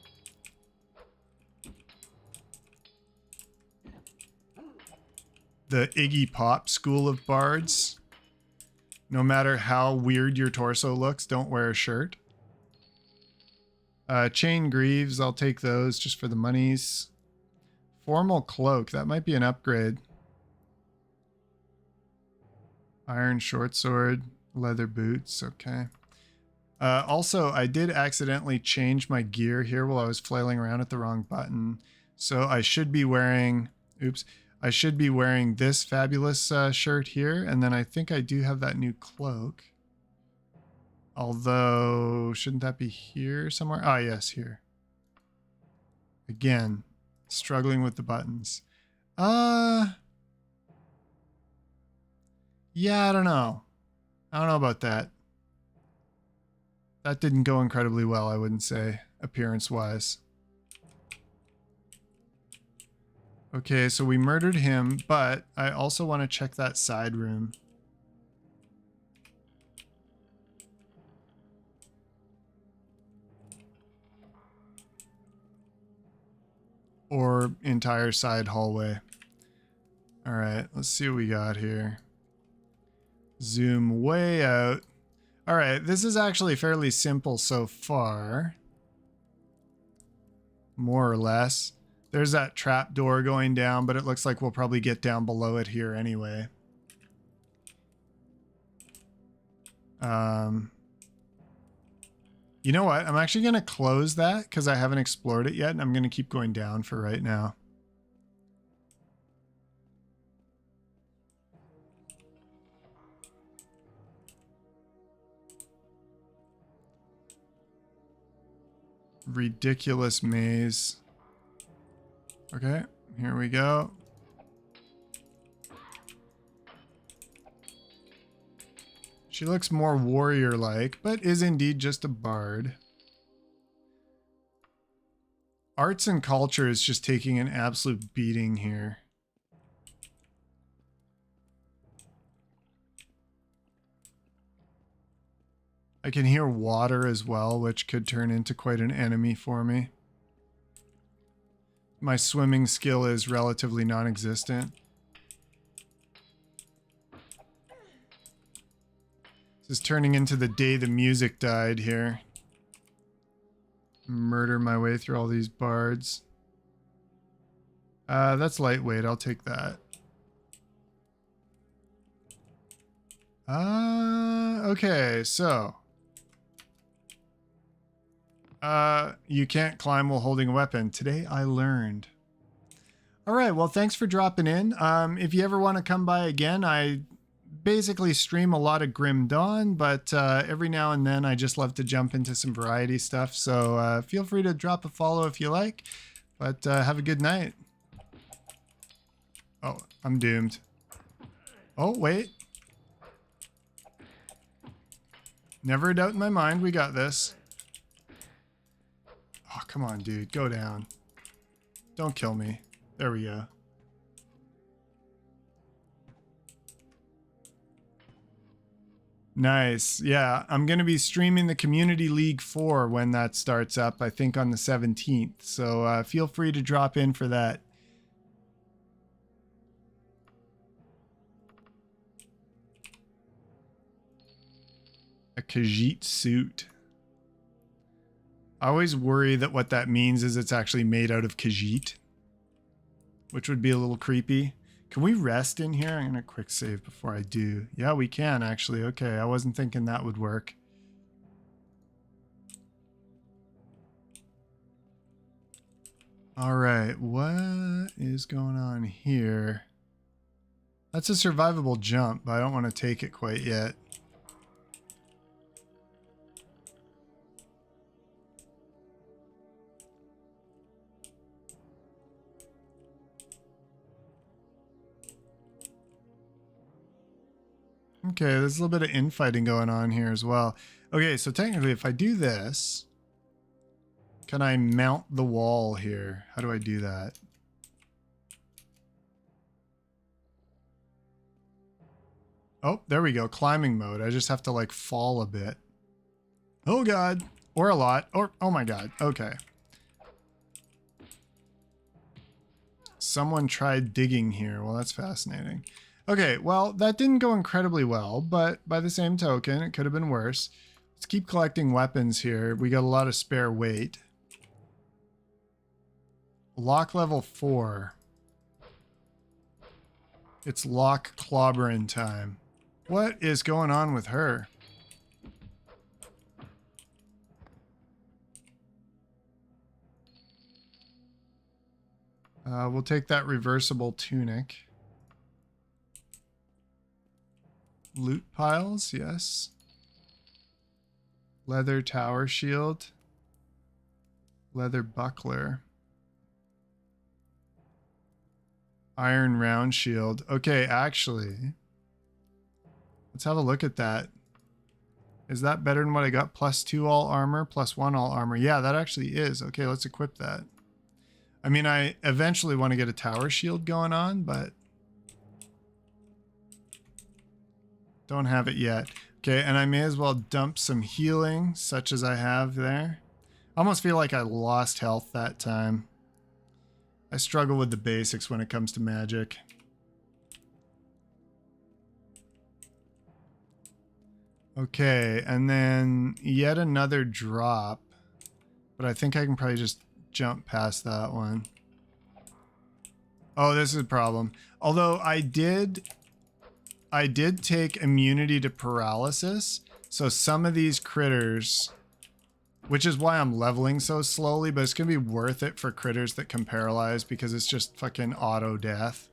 The Iggy Pop school of bards. No matter how weird your torso looks, don't wear a shirt. Chain greaves, I'll take those just for the monies. Formal cloak, that might be an upgrade. Iron short sword, leather boots, okay. Also, I did accidentally change my gear here while I was flailing around at the wrong button. So I should be wearing, oops, I should be wearing this fabulous shirt here. And then I think I do have that new cloak. Although, shouldn't that be here somewhere? Ah, yes, here. Again, struggling with the buttons. Yeah, I don't know. I don't know about that. That didn't go incredibly well, I wouldn't say, appearance-wise. Okay, so we murdered him, but I also want to check that side room. Or entire side hallway. All right, let's see what we got here. Zoom way out. All right, this is actually fairly simple so far. More or less. There's that trap door going down, but it looks like we'll probably get down below it here anyway. You know what? I'm actually going to close that because I haven't explored it yet, and I'm going to keep going down for right now. Ridiculous maze. Okay, here we go. She looks more warrior-like, but is indeed just a bard. Arts and culture is just taking an absolute beating here. I can hear water as well, which could turn into quite an enemy for me. My swimming skill is relatively non-existent. This is turning into the day the music died here. Murder my way through all these bards. That's lightweight. I'll take that. Okay, so. You can't climb while holding a weapon. Today I learned. All right, well, thanks for dropping in. If you ever want to come by again, I basically stream a lot of Grim Dawn, but every now and then I just love to jump into some variety stuff. So feel free to drop a follow if you like, but have a good night. Oh, I'm doomed. Oh, wait. Never a doubt in my mind, we got this. Oh, come on, dude. Go down. Don't kill me. There we go. Nice. Yeah, I'm going to be streaming the Community League 4 when that starts up, I think on the 17th. So feel free to drop in for that. A Khajiit suit. I always worry that what that means is it's actually made out of Khajiit, which would be a little creepy. Can we rest in here? I'm going to quick save before I do. Yeah, we can actually. Okay, I wasn't thinking that would work. All right, what is going on here? That's a survivable jump, but I don't want to take it quite yet. Okay, there's a little bit of infighting going on here as well. Okay, so technically if I do this, can I mount the wall here? How do I do that? Oh, there we go. Climbing mode. I just have to like fall a bit. Oh God. Or a lot. Or, oh my God. Okay. Someone tried digging here. Well, that's fascinating. Okay, well, that didn't go incredibly well, but by the same token, it could have been worse. Let's keep collecting weapons here. We got a lot of spare weight. Lock level 4. It's lock clobbering time. What is going on with her? We'll take that reversible tunic. Loot piles, yes. Leather tower shield. Leather buckler. Iron round shield. Okay, actually, let's have a look at that. Is that better than what I got? +2 all armor, +1 all armor. Yeah, that actually is. Okay, let's equip that. I mean, I eventually want to get a tower shield going on, but don't have it yet. Okay, and I may as well dump some healing, such as I have there. I almost feel like I lost health that time. I struggle with the basics when it comes to magic. Okay, and then yet another drop. But I think I can probably just jump past that one. Oh, this is a problem. Although I did take immunity to paralysis. So some of these critters, which is why I'm leveling so slowly, but it's going to be worth it for critters that can paralyze because it's just fucking auto death.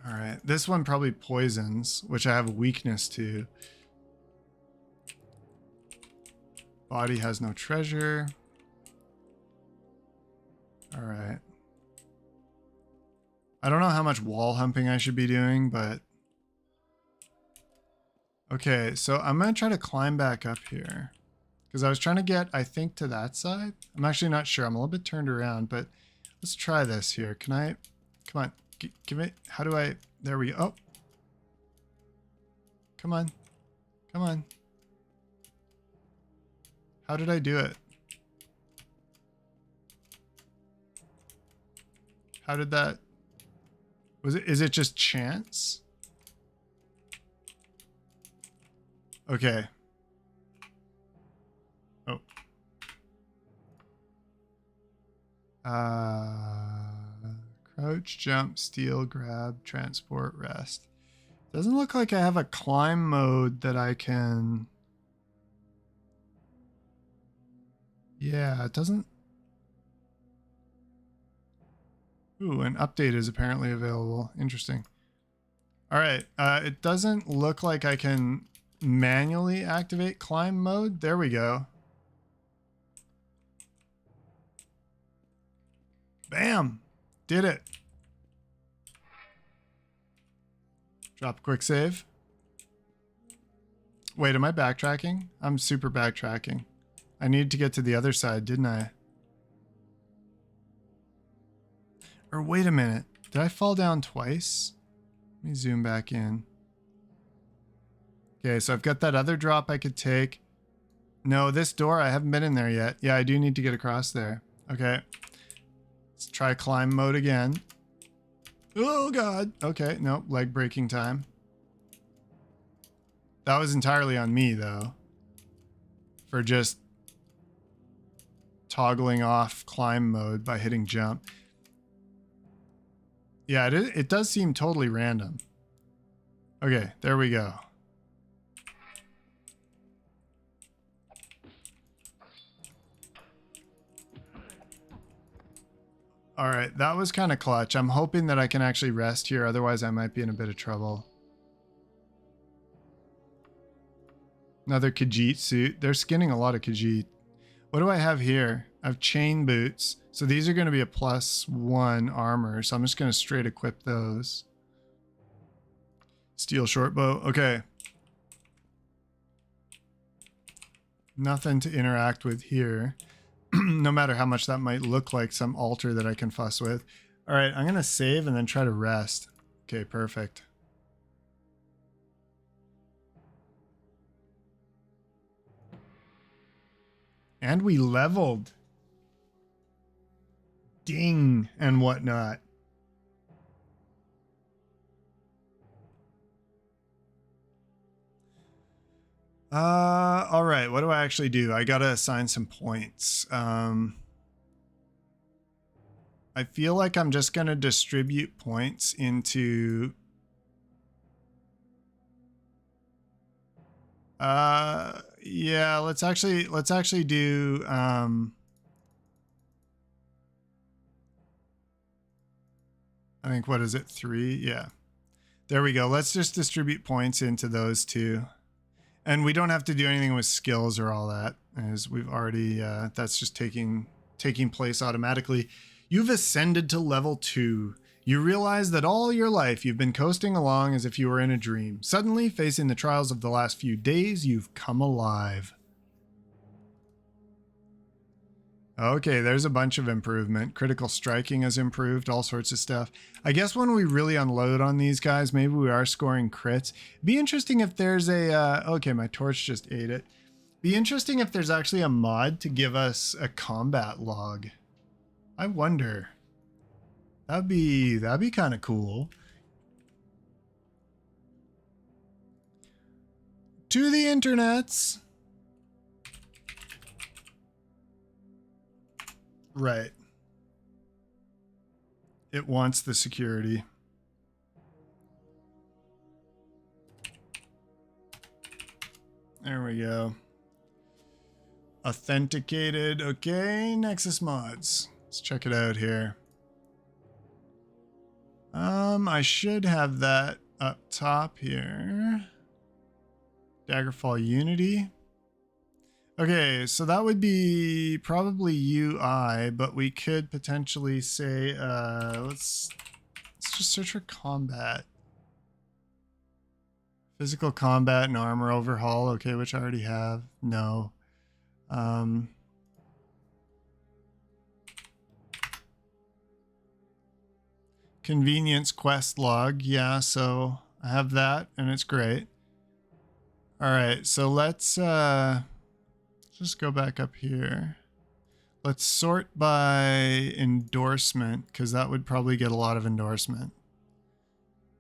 All right, this one probably poisons, which I have a weakness to. Body has no treasure. All right. I don't know how much wall humping I should be doing, but... Okay, so I'm going to try to climb back up here. Because I was trying to get, I think, to that side. I'm actually not sure. I'm a little bit turned around, but let's try this here. Can I... Come on. Give me... How do I... There we go. Oh. Come on. Come on. How did I do it? How did that... Is it just chance? Okay. Oh. Crouch, jump, steal, grab, transport, rest. Doesn't look like I have a climb mode that I can... Yeah, it doesn't... Ooh, an update is apparently available. Interesting. All right, it doesn't look like I can manually activate climb mode. There we go. Bam! Did it. Drop a quick save. Wait, am I backtracking? I'm super backtracking. I needed to get to the other side, didn't I? Or wait a minute. Did I fall down twice? Let me zoom back in. Okay, so I've got that other drop I could take. No, this door, I haven't been in there yet. Yeah, I do need to get across there. Okay. Let's try climb mode again. Oh, God. Okay, nope, leg breaking time. That was entirely on me, though. For just toggling off climb mode by hitting jump. Yeah, it does seem totally random. Okay, there we go. All right, that was kind of clutch. I'm hoping that I can actually rest here, otherwise I might be in a bit of trouble. Another Khajiit suit. They're skinning a lot of Khajiit. What do I have here? I have chain boots. So these are going to be a +1 armor. So I'm just going to straight equip those. Steel short bow. Okay. Nothing to interact with here. No matter how much that might look like some altar that I can fuss with. All right, I'm going to save and then try to rest. Okay, perfect. And we leveled. Ding and whatnot. All right. What do I actually do? I gotta assign some points. I feel like I'm just gonna distribute points into. Yeah. Let's actually do. I think what is it? 3? Yeah. There we go. Let's just distribute points into those two. And we don't have to do anything with skills or all that, as we've already, that's just taking place automatically. You've ascended to level 2. You realize that all your life you've been coasting along as if you were in a dream. Suddenly, facing the trials of the last few days, you've come alive. Okay, there's a bunch of improvement. Critical striking has improved, all sorts of stuff. I guess when we really unload on these guys, maybe we are scoring crits. Be interesting if there's a... okay, my torch just ate it. Be interesting if there's actually a mod to give us a combat log. I wonder. That'd be kind of cool. To the internets. Right. It wants the security. There we go. Authenticated. Okay, Nexus mods. Let's check it out here. I should have that up top here. Daggerfall Unity. Okay, so that would be probably UI, but we could potentially say, let's just search for combat. Physical combat and armor overhaul. Okay, which I already have. No. Convenience quest log. Yeah, so I have that and it's great. All right, so let's just go back up here. Let's sort by endorsement, because that would probably get a lot of endorsement.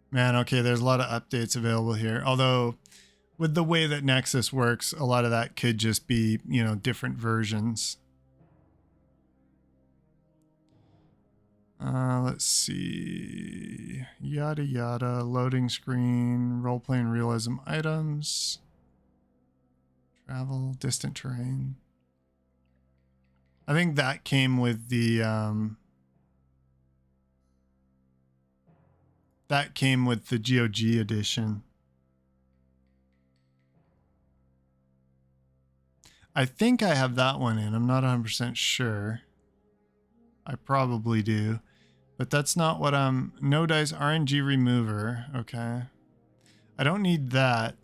Man, okay, there's a lot of updates available here. Although, with the way that Nexus works, a lot of that could just be, you know, different versions. Let's see. Yada yada. Loading screen. Role-playing realism items. Travel. Distant terrain. I think that came with the GOG edition. I think I have that one in. I'm not 100% sure. I probably do. But that's not what I'm... No dice RNG remover. Okay. I don't need that.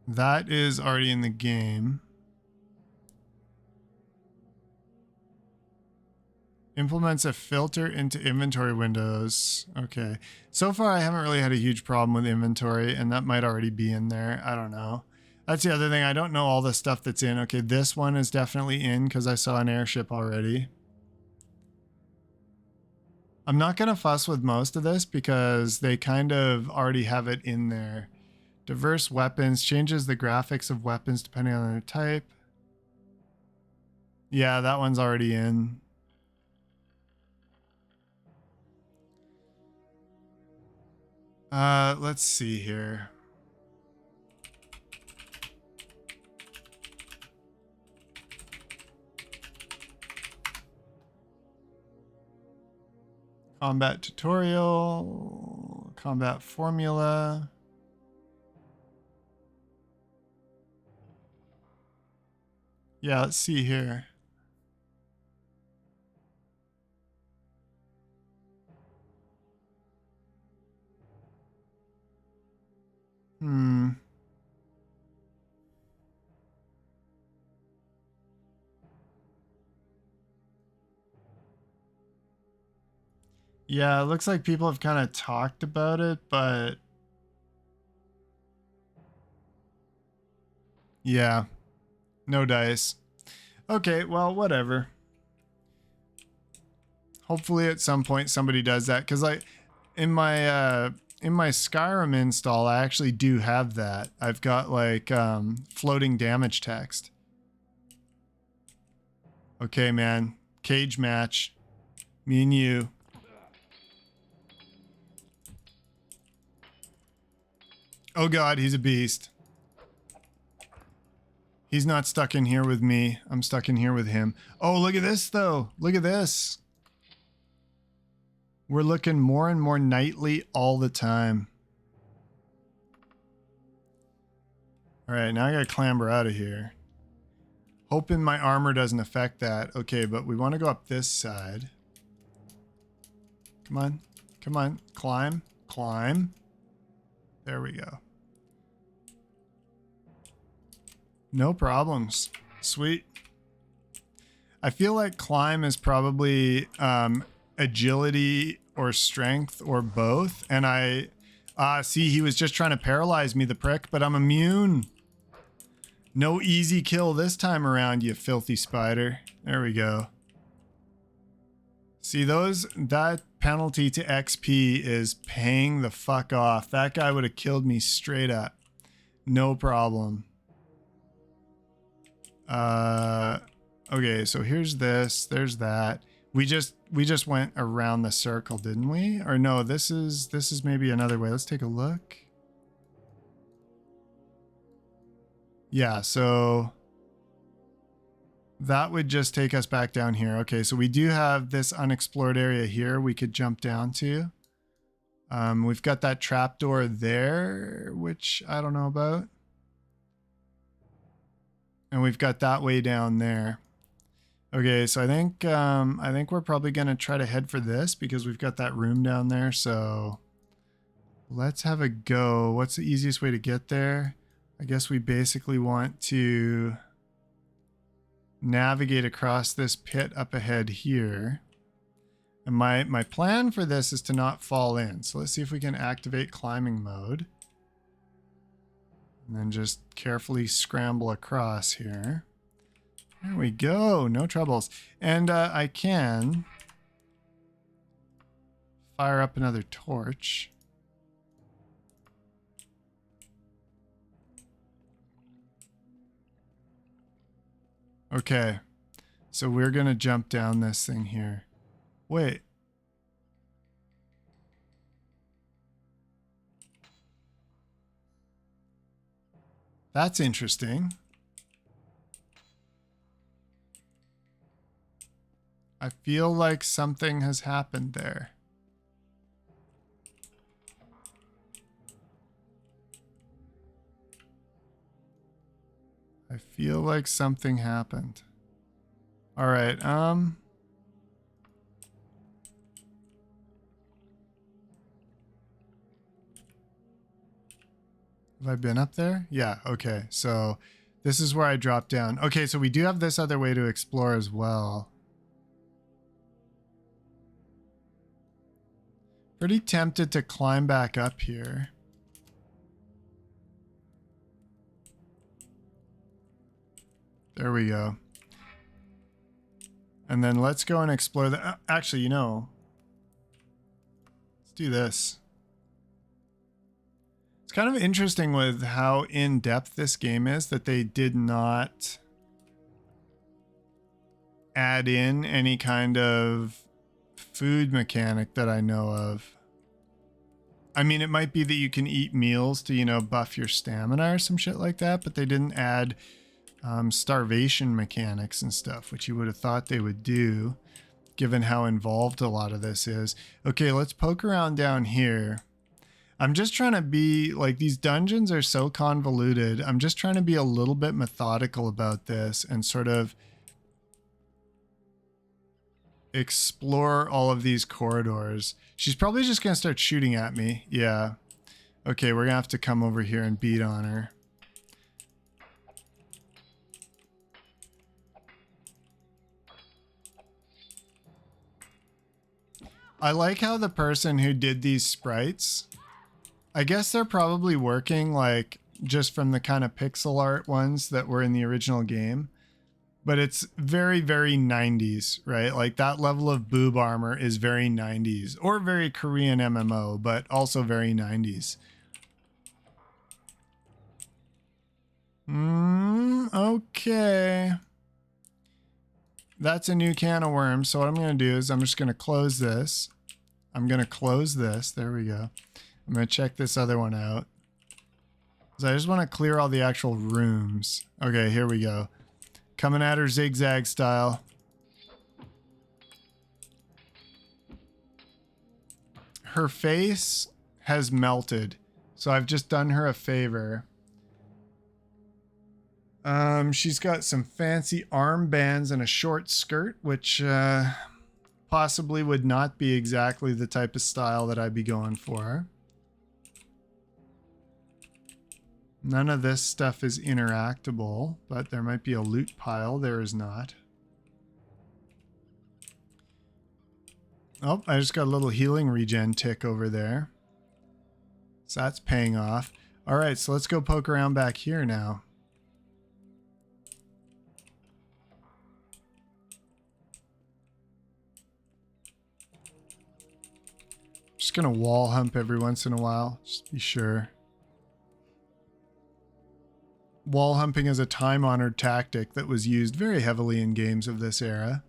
That is already in the game. Implements a filter into inventory windows. Okay. So far, I haven't really had a huge problem with inventory, and that might already be in there. I don't know. That's the other thing. I don't know all the stuff that's in. Okay, this one is definitely in because I saw an airship already. I'm not going to fuss with most of this because they kind of already have it in there. Diverse weapons. Changes the graphics of weapons depending on their type. Yeah, that one's already in. Let's see here. Combat tutorial, combat formula. Yeah, let's see here. Yeah, it looks like people have kind of talked about it, but yeah, no dice. Okay, well, whatever. Hopefully at some point somebody does that, because like in my Skyrim install, I actually do have that. I've got like floating damage text. Okay, man. Cage match. Me and you. Oh god, he's a beast. He's not stuck in here with me. I'm stuck in here with him. Oh, look at this though. Look at this. We're looking more and more knightly all the time. All right, now I gotta clamber out of here. Hoping my armor doesn't affect that. Okay, but we want to go up this side. Come on. Come on. Climb. Climb. There we go. No problems. Sweet. I feel like climb is probably agility or strength or both. And I... see, he was just trying to paralyze me, the prick, but I'm immune. No easy kill this time around, you filthy spider. There we go. See, that penalty to XP is paying the fuck off. That guy would have killed me straight up. No problem. Okay, so here's this, there's that. We just went around the circle, didn't we? Or no, this is maybe another way. Let's take a look. Yeah, so that would just take us back down here. Okay, so we do have this unexplored area here we could jump down to. We've got that trapdoor there, which I don't know about. And we've got that way down there. Okay, so I think we're probably gonna try to head for this because we've got that room down there. So let's have a go. What's the easiest way to get there? I guess we basically want to navigate across this pit up ahead here. And my plan for this is to not fall in. So let's see if we can activate climbing mode. And then just carefully scramble across here. There we go. No troubles. And I can fire up another torch. Okay. So we're going to jump down this thing here. Wait. That's interesting. I feel like something has happened there. I feel like something happened. All right, Have I been up there? Yeah, okay. So this is where I dropped down. Okay, so we do have this other way to explore as well. Pretty tempted to climb back up here. There we go. And then let's go and explore the... actually, you know, let's do this. It's kind of interesting with how in-depth this game is that they did not add in any kind of food mechanic that I know of. I mean, it might be that you can eat meals to, you know, buff your stamina or some shit like that, but they didn't add starvation mechanics and stuff, which you would have thought they would do, given how involved a lot of this is. Okay, let's poke around down here. I'm just trying to be, like, these dungeons are so convoluted. I'm just trying to be a little bit methodical about this and sort of explore all of these corridors. She's probably just gonna start shooting at me. Yeah. Okay, we're gonna have to come over here and beat on her. I like how the person who did these sprites, I guess they're probably working like just from the kind of pixel art ones that were in the original game. But it's very, very 90s, right? Like that level of boob armor is very 90s or very Korean MMO, but also very 90s. Okay. That's a new can of worms. So what I'm going to do is I'm just going to close this. I'm going to close this. There we go. I'm going to check this other one out. So I just want to clear all the actual rooms. Okay, here we go. Coming at her zigzag style. Her face has melted. So I've just done her a favor. She's got some fancy armbands and a short skirt, which possibly would not be exactly the type of style that I'd be going for. None of this stuff is interactable, but there might be a loot pile. There is not. Oh, I just got a little healing regen tick over there. So that's paying off. All right, so let's go poke around back here now. Just gonna wall hump every once in a while, just to be sure. Wall humping is a time-honored tactic that was used very heavily in games of this era.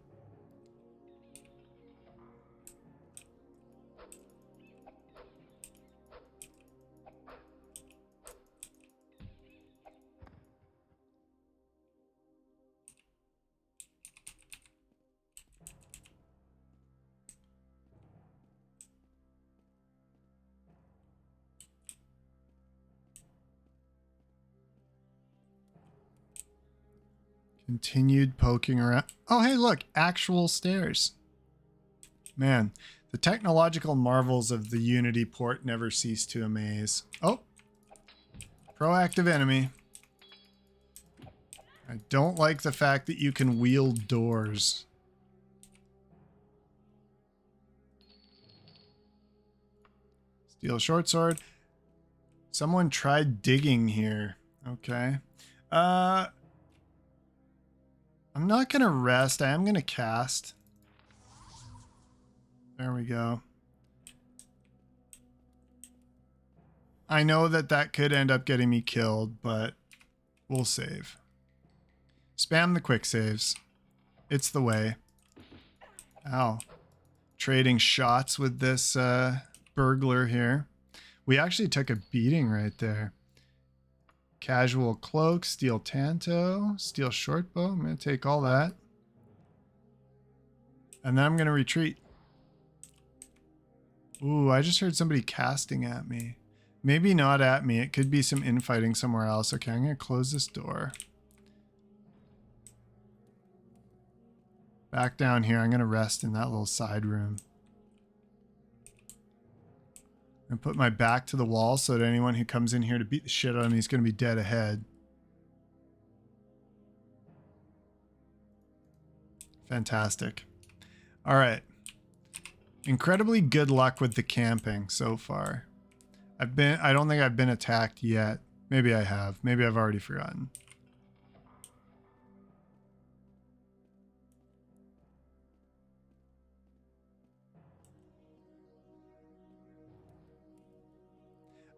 Continued poking around. Oh, hey, look, actual stairs. Man, the technological marvels of the Unity port never cease to amaze. Oh, proactive enemy. I don't like the fact that you can wield doors. Steel short sword. Someone tried digging here. Okay. I'm not going to rest. I am going to cast. There we go. I know that that could end up getting me killed, but we'll save. Spam the quick saves. It's the way. Ow. Trading shots with this burglar here. We actually took a beating right there. Casual cloak, steel tanto, steel shortbow. I'm going to take all that. And then I'm going to retreat. Ooh, I just heard somebody casting at me. Maybe not at me. It could be some infighting somewhere else. Okay, I'm going to close this door. Back down here. I'm going to rest in that little side room. And put my back to the wall so that anyone who comes in here to beat the shit out of me is going to be dead ahead. Fantastic. All right. Incredibly good luck with the camping so far. I don't think I've been attacked yet. Maybe I have. Maybe I've already forgotten.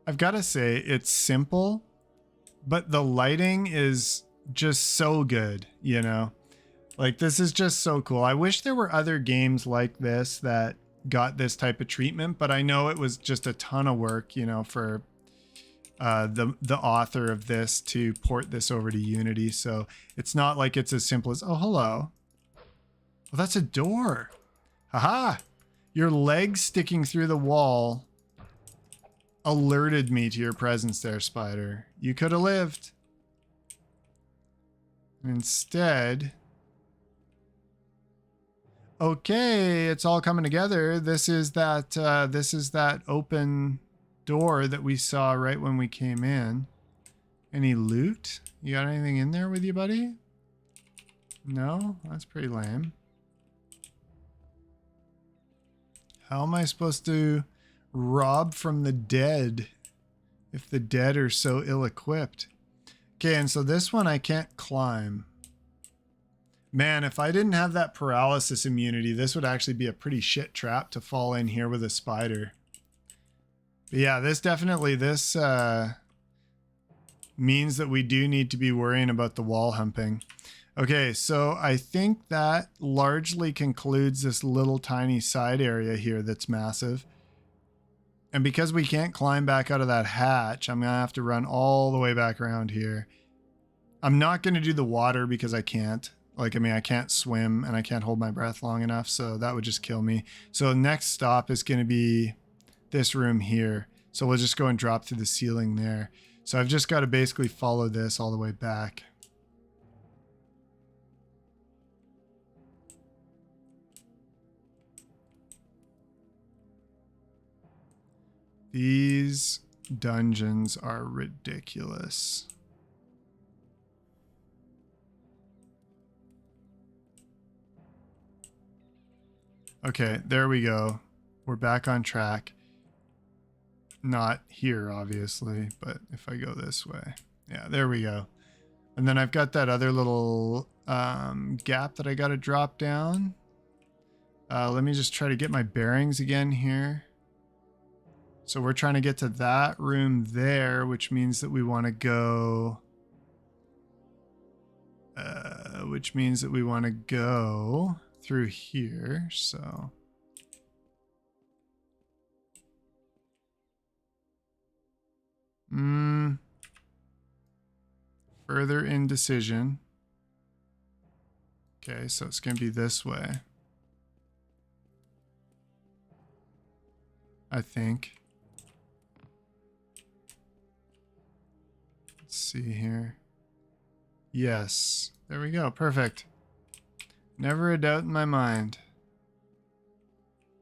I've got to say, it's simple, but the lighting is just so good, you know? Like, this is just so cool. I wish there were other games like this that got this type of treatment, but I know it was just a ton of work, you know, for the author of this to port this over to Unity. So it's not like it's as simple as, oh, hello. Well, that's a door. Haha. Your legs sticking through the wall alerted me to your presence there, Spider. You could have lived. Instead... Okay, it's all coming together. This is that open door that we saw right when we came in. Any loot? You got anything in there with you, buddy? No? That's pretty lame. How am I supposed to rob from the dead if the dead are so ill-equipped? Okay, and so this one I can't climb. Man, if I didn't have that paralysis immunity, this would actually be a pretty shit trap to fall in here with a spider. But yeah, this means that we do need to be worrying about the wall humping. Okay, so I think that largely concludes this little tiny side area here that's massive. And because we can't climb back out of that hatch, I'm going to have to run all the way back around here. I'm not going to do the water because I can't. Like, I mean, I can't swim and I can't hold my breath long enough, so that would just kill me. So next stop is going to be this room here. So we'll just go and drop through the ceiling there. So I've just got to basically follow this all the way back. These dungeons are ridiculous. Okay, there we go. We're back on track. Not here, obviously, but if I go this way. Yeah, there we go. And then I've got that other little gap that I got to drop down. Let me just try to get my bearings again here. So we're trying to get to that room there, which means that we want to go... through here, so... Further indecision. Okay, so it's going to be this way. I think. Let's see here. Yes. There we go. Perfect. Never a doubt in my mind.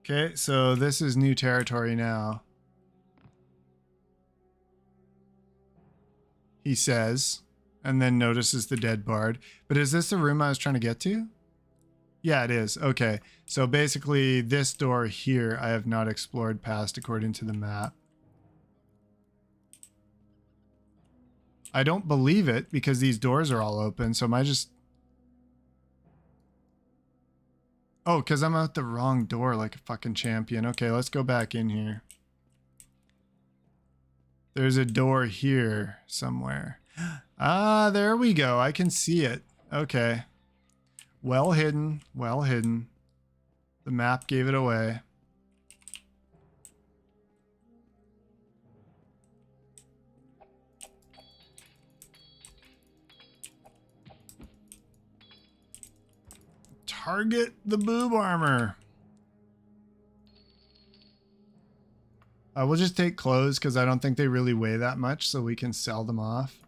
Okay, so this is new territory now. He says, and then notices the dead bard. But is this the room I was trying to get to? Yeah, it is. Okay, so basically this door here I have not explored past according to the map. I don't believe it because these doors are all open, so am I just... Oh, because I'm out the wrong door like a fucking champion. Okay, let's go back in here. There's a door here somewhere. Ah, there we go. I can see it. Okay. Well hidden, well hidden. The map gave it away. Target the boob armor. We'll just take clothes because I don't think they really weigh that much, so we can sell them off.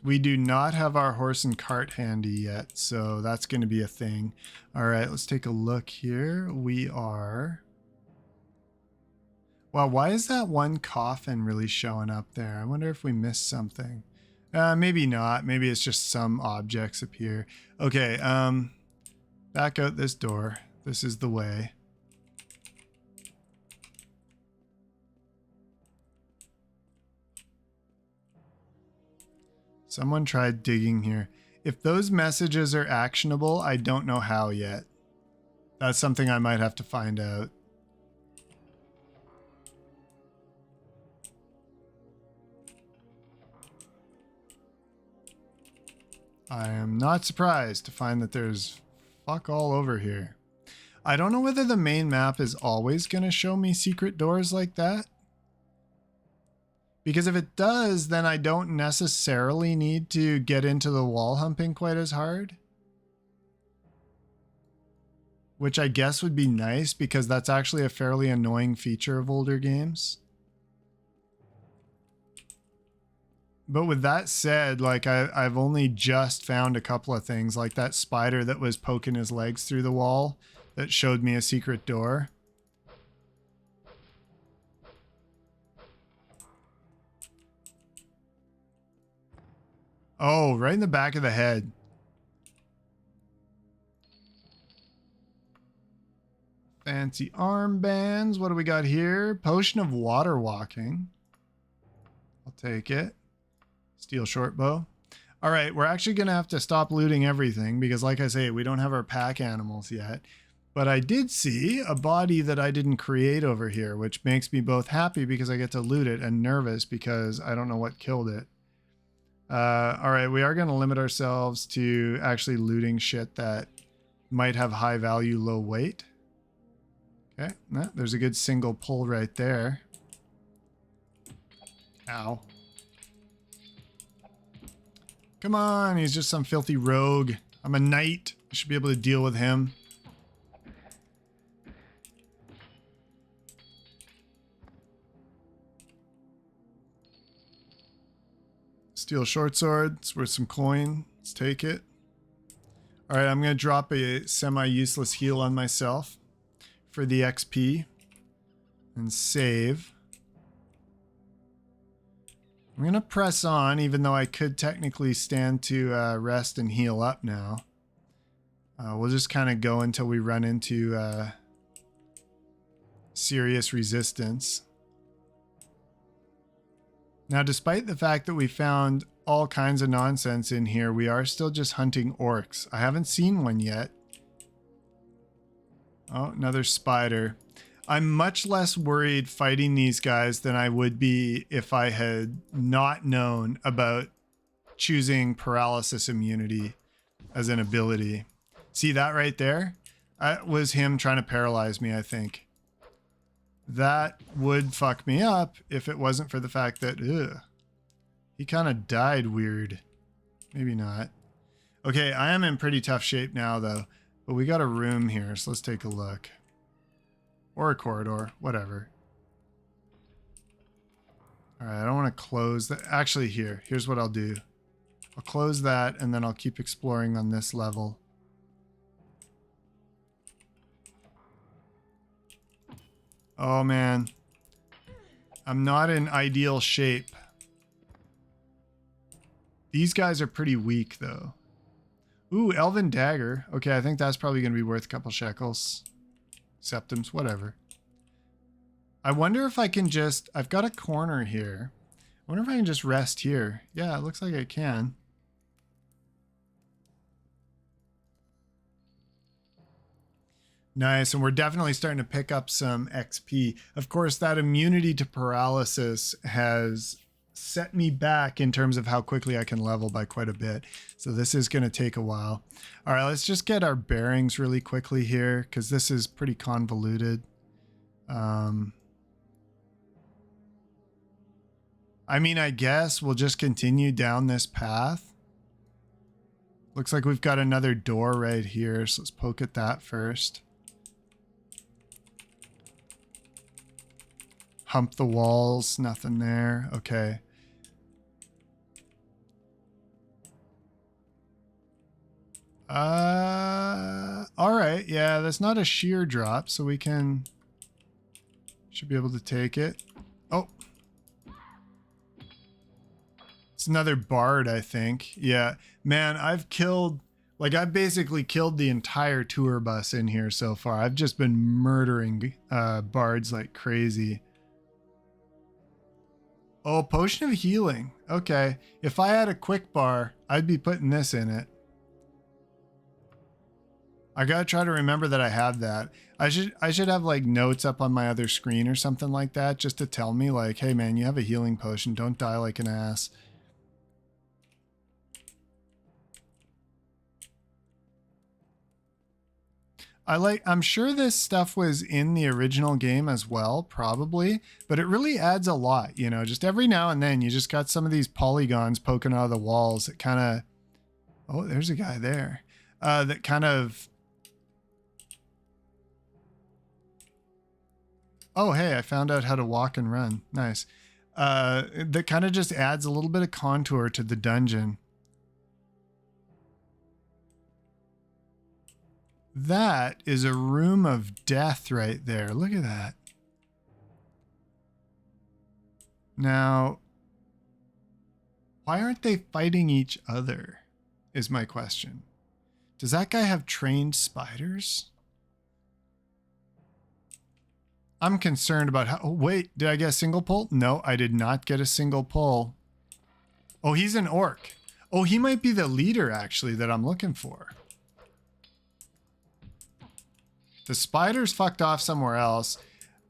We do not have our horse and cart handy yet, so that's going to be a thing. All right, let's take a look here. We are... Wow, why is that one coffin really showing up there? I wonder if we missed something. Maybe not. Maybe it's just some objects appear. Okay, back out this door. This is the way. Someone tried digging here. If those messages are actionable, I don't know how yet. That's something I might have to find out. I am not surprised to find that there's fuck all over here. I don't know whether the main map is always going to show me secret doors like that. Because if it does, then I don't necessarily need to get into the wall humping quite as hard. Which I guess would be nice because that's actually a fairly annoying feature of older games. But with that said, like I've only just found a couple of things, like that spider that was poking his legs through the wall that showed me a secret door. Oh, right in the back of the head. Fancy armbands. What do we got here? Potion of water walking. I'll take it. Steel short bow. All right, we're actually going to have to stop looting everything because like I say, we don't have our pack animals yet. But I did see a body that I didn't create over here, which makes me both happy because I get to loot it and nervous because I don't know what killed it. All right, we are going to limit ourselves to actually looting shit that might have high value, low weight. Okay, there's a good single pull right there. Ow. Come on, he's just some filthy rogue. I'm a knight. I should be able to deal with him. Steel short sword. It's worth some coin. Let's take it. All right, I'm going to drop a semi-useless heal on myself for the XP and save. I'm going to press on, even though I could technically stand to rest and heal up now. We'll just kind of go until we run into serious resistance. Now, despite the fact that we found all kinds of nonsense in here, we are still just hunting orcs. I haven't seen one yet. Oh, another spider. I'm much less worried fighting these guys than I would be if I had not known about choosing paralysis immunity as an ability. See that right there? That was him trying to paralyze me, I think. That would fuck me up if it wasn't for the fact that, he kind of died weird. Maybe not. Okay, I am in pretty tough shape now, though. But we got a room here, so let's take a look. Or a corridor, whatever. All right, I don't want to close that. Actually, here's what I'll do. I'll close that, and then I'll keep exploring on this level. Oh, man. I'm not in ideal shape. These guys are pretty weak, though. Ooh, Elven Dagger. Okay, I think that's probably going to be worth a couple shekels. Septums, whatever. I wonder if I can just... I've got a corner here. I wonder if I can just rest here. Yeah, it looks like I can. Nice, and we're definitely starting to pick up some XP. Of course, that immunity to paralysis has set me back in terms of how quickly I can level by quite a bit. So this is going to take a while. All right, let's just get our bearings really quickly here because this is pretty convoluted. I mean, I guess we'll just continue down this path. Looks like we've got another door right here, so let's poke at that first. Hump the walls, nothing there. Okay. All right. Yeah, that's not a sheer drop, so we should be able to take it. Oh. It's another bard, I think. Yeah. Man, I've basically killed the entire tour bus in here so far. I've just been murdering bards like crazy. Oh, potion of healing. Okay. If I had a quick bar, I'd be putting this in it. I gotta try to remember that I have that. I should have like notes up on my other screen or something like that just to tell me like, hey man, you have a healing potion. Don't die like an ass. I'm sure this stuff was in the original game as well, probably, but it really adds a lot, you know, just every now and then you just got some of these polygons poking out of the walls that kind of, oh, there's a guy there, that kind of, oh, hey, I found out how to walk and run. Nice. That kind of just adds a little bit of contour to the dungeon. That is a room of death right there. Look at that. Now, why aren't they fighting each other? Is my question. Does that guy have trained spiders? I'm concerned about how... Oh, wait, did I get a single pull? No, I did not get a single pull. Oh, he's an orc. Oh, he might be the leader, actually, that I'm looking for. The spiders fucked off somewhere else.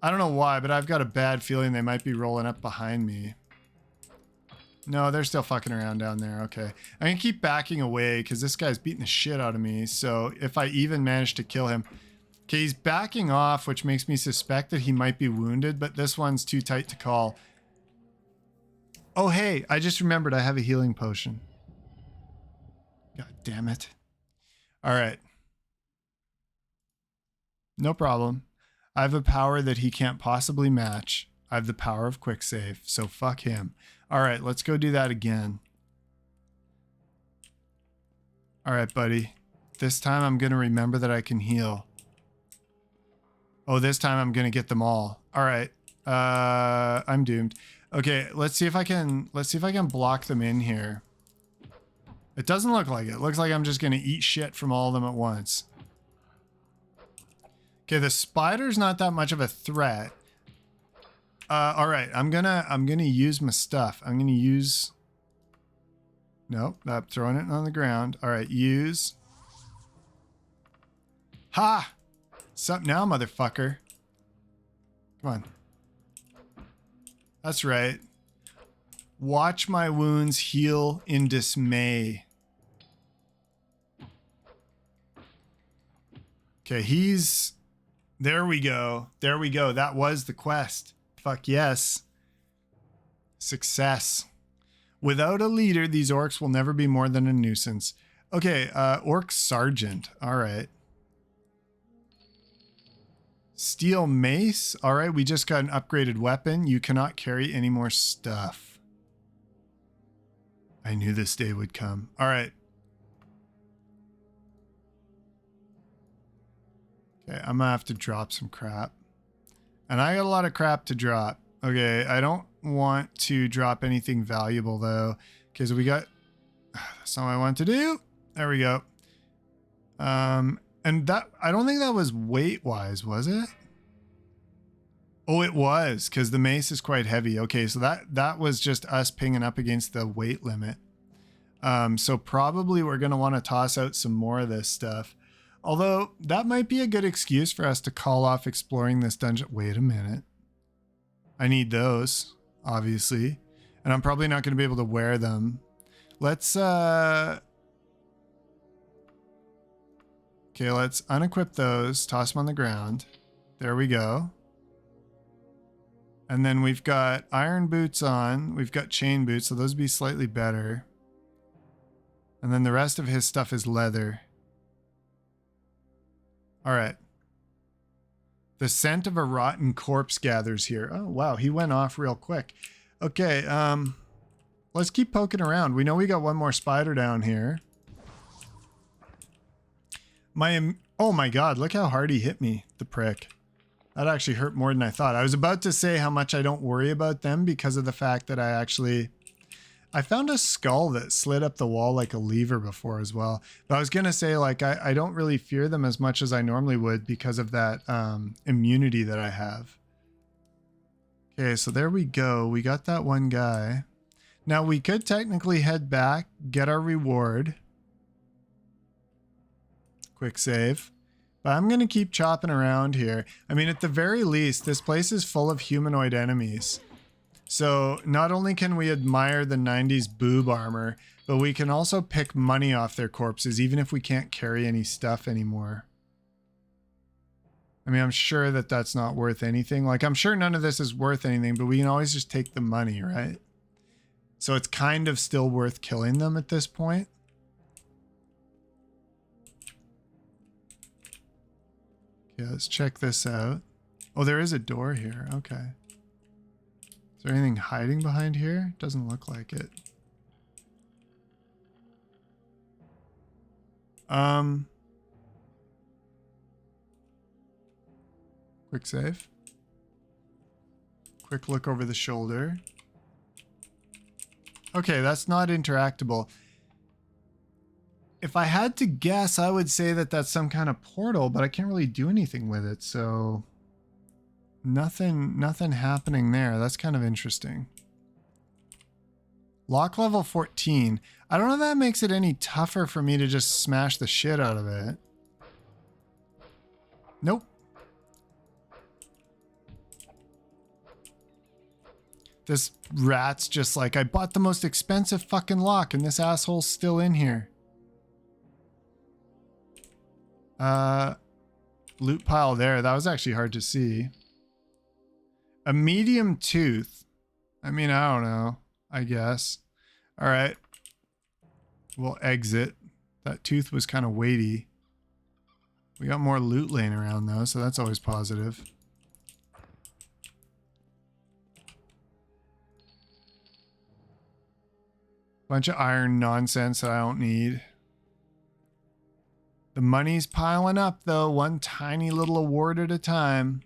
I don't know why, but I've got a bad feeling they might be rolling up behind me. No, they're still fucking around down there. Okay. I'm gonna keep backing away because this guy's beating the shit out of me. So if I even manage to kill him... Okay, he's backing off, which makes me suspect that he might be wounded, but this one's too tight to call. Oh, hey, I just remembered I have a healing potion. God damn it. All right. No problem. I have a power that he can't possibly match. I have the power of quick save, so fuck him. All right, let's go do that again. All right, buddy. This time I'm going to remember that I can heal. Oh, this time I'm going to get them all. All right. I'm doomed. Okay, let's see if I can block them in here. It doesn't look like it. It looks like I'm just going to eat shit from all of them at once. Okay, the spider's not that much of a threat. All right, I'm gonna use my stuff. I'm gonna use. Nope, I'm throwing it on the ground. All right, use. Ha! Sup now, motherfucker? Come on. That's right. Watch my wounds heal in dismay. Okay, he's. There we go. There we go. That was the quest. Fuck yes. Success. Without a leader, these orcs will never be more than a nuisance. Okay, orc sergeant. All right. Steel mace. All right, we just got an upgraded weapon. You cannot carry any more stuff. I knew this day would come. All right. Okay, I'm gonna have to drop some crap. And I got a lot of crap to drop. Okay, I don't want to drop anything valuable though, because we got... That's not what I want to do. There we go. And that... I don't think that was weight-wise, was it? Oh, it was, because the mace is quite heavy. Okay, so that was just us pinging up against the weight limit. So probably we're going to want to toss out some more of this stuff. Although, that might be a good excuse for us to call off exploring this dungeon. Wait a minute. I need those, obviously. And I'm probably not going to be able to wear them. Let's, okay, let's unequip those, toss them on the ground. There we go. And then we've got iron boots on. We've got chain boots, so those would be slightly better. And then the rest of his stuff is leather. All right. The scent of a rotten corpse gathers here. Oh, wow. He went off real quick. Okay, let's keep poking around. We know we got one more spider down here. Oh my god, look how hard he hit me, the prick. That actually hurt more than I thought. I was about to say how much I don't worry about them because of the fact that I found a skull that slid up the wall like a lever before as well. But I was going to say, like, I don't really fear them as much as I normally would because of that immunity that I have. Okay, so there we go. We got that one guy. Now, we could technically head back, get our reward. Quick save. But I'm going to keep chopping around here. I mean, at the very least, this place is full of humanoid enemies. So not only can we admire the 90s boob armor, but we can also pick money off their corpses, even if we can't carry any stuff anymore. I mean, I'm sure that that's not worth anything. Like, I'm sure none of this is worth anything, but we can always just take the money, right? So it's kind of still worth killing them at this point. Okay, let's check this out. Oh, there is a door here. Okay. Is there anything hiding behind here? Doesn't look like it. Quick save. Quick look over the shoulder. Okay, that's not interactable. If I had to guess, I would say that that's some kind of portal, but I can't really do anything with it, so nothing happening there. That's kind of interesting. Lock level 14. I don't know if that makes it any tougher for me to just smash the shit out of it. Nope. This rat's just like, I bought the most expensive fucking lock and this asshole's still in here. Loot pile there. That was actually hard to see. A medium tooth. I mean, I don't know. I guess. All right. We'll exit. That tooth was kind of weighty. We got more loot laying around though, so that's always positive. Bunch of iron nonsense that I don't need. The money's piling up though, one tiny little award at a time.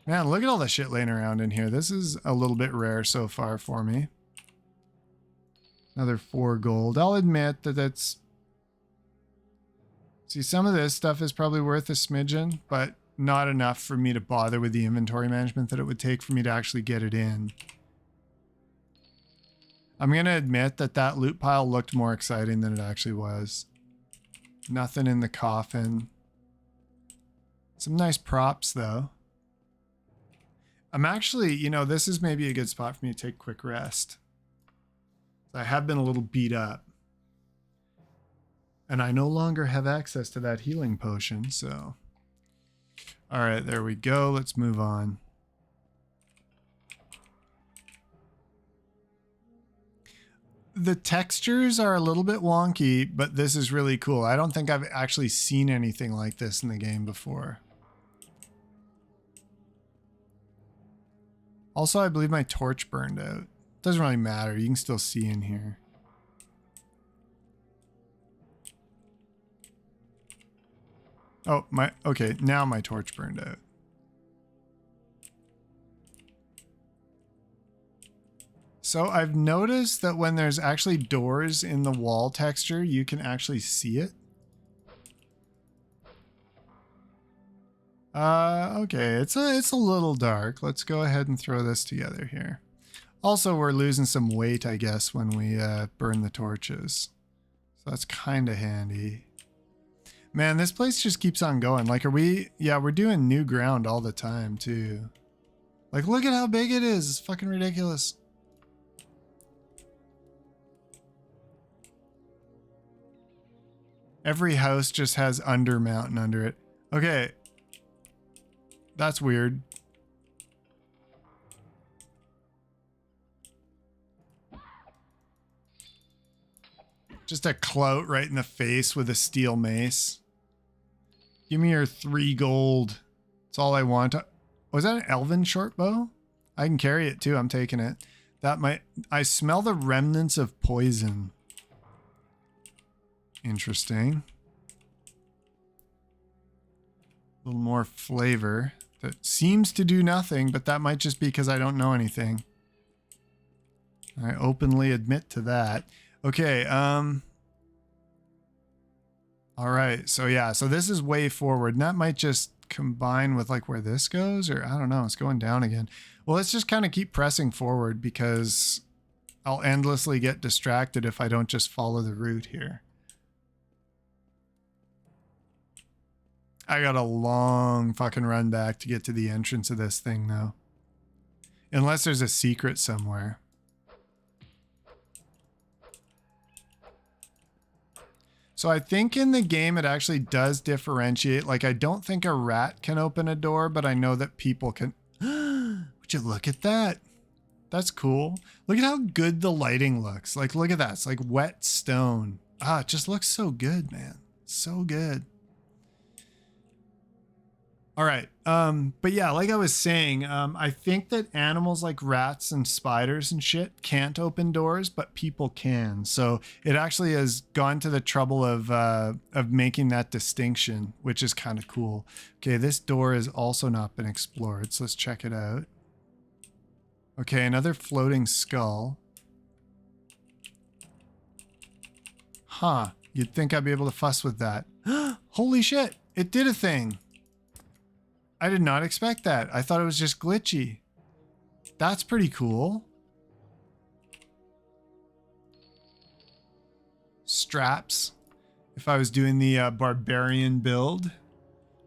Man, look at all the shit laying around in here. This is a little bit rare so far for me. Another 4 gold. I'll admit that that's... See, some of this stuff is probably worth a smidgen, but not enough for me to bother with the inventory management that it would take for me to actually get it in. I'm going to admit that that loot pile looked more exciting than it actually was. Nothing in the coffin. Some nice props, though. I'm actually, you know, this is maybe a good spot for me to take a quick rest. I have been a little beat up. And I no longer have access to that healing potion, so... Alright, there we go. Let's move on. The textures are a little bit wonky, but this is really cool. I don't think I've actually seen anything like this in the game before. Also, I believe my torch burned out. Doesn't really matter. You can still see in here. Oh, okay, now my torch burned out. So I've noticed that when there's actually doors in the wall texture, you can actually see it. Okay, it's a little dark. Let's go ahead and throw this together here. Also, we're losing some weight, I guess, when we burn the torches. So that's kind of handy. Man, this place just keeps on going. Like, yeah, we're doing new ground all the time, too. Like, look at how big it is. It's fucking ridiculous. Every house just has Undermountain under it. Okay. That's weird. Just a clout right in the face with a steel mace. Give me your 3 gold. That's all I want. Was that an elven short bow? I can carry it too. I'm taking it. That might... I smell the remnants of poison. Interesting. A little more flavor. That seems to do nothing, but that might just be because I don't know anything. I openly admit to that. Okay, all right, so yeah, so this is way forward, and that might just combine with like where this goes, or I don't know, it's going down again. Well, let's just kind of keep pressing forward because I'll endlessly get distracted if I don't just follow the route here. I got a long fucking run back to get to the entrance of this thing, though. Unless there's a secret somewhere. So I think in the game it actually does differentiate. Like, I don't think a rat can open a door, but I know that people can. Would you look at that? That's cool. Look at how good the lighting looks. Like, look at that. It's like wet stone. Ah, it just looks so good, man. So good. All right. But yeah, like I was saying, I think that animals like rats and spiders and shit can't open doors, but people can. So it actually has gone to the trouble of making that distinction, which is kind of cool. Okay, this door has also not been explored, so let's check it out. Okay, another floating skull. Huh, you'd think I'd be able to fuss with that. Holy shit, it did a thing. I did not expect that. I thought it was just glitchy. That's pretty cool. Straps. If I was doing the barbarian build,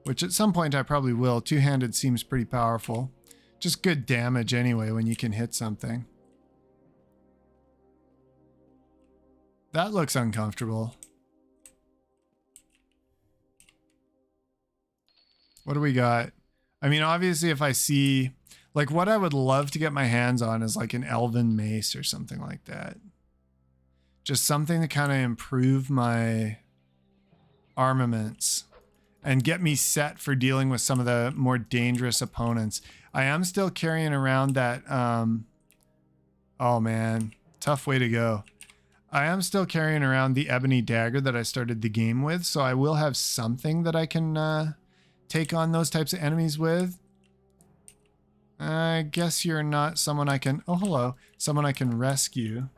which at some point I probably will. Two-handed seems pretty powerful. Just good damage anyway when you can hit something. That looks uncomfortable. What do we got? I mean, obviously, if I see, like, what I would love to get my hands on is like an elven mace or something like that. Just something to kind of improve my armaments and get me set for dealing with some of the more dangerous opponents. I am still carrying around that, oh man, tough way to go. I am still carrying around the ebony dagger that I started the game with, so I will have something that I can, take on those types of enemies with. I guess you're not someone I can... Oh, hello. Someone I can rescue.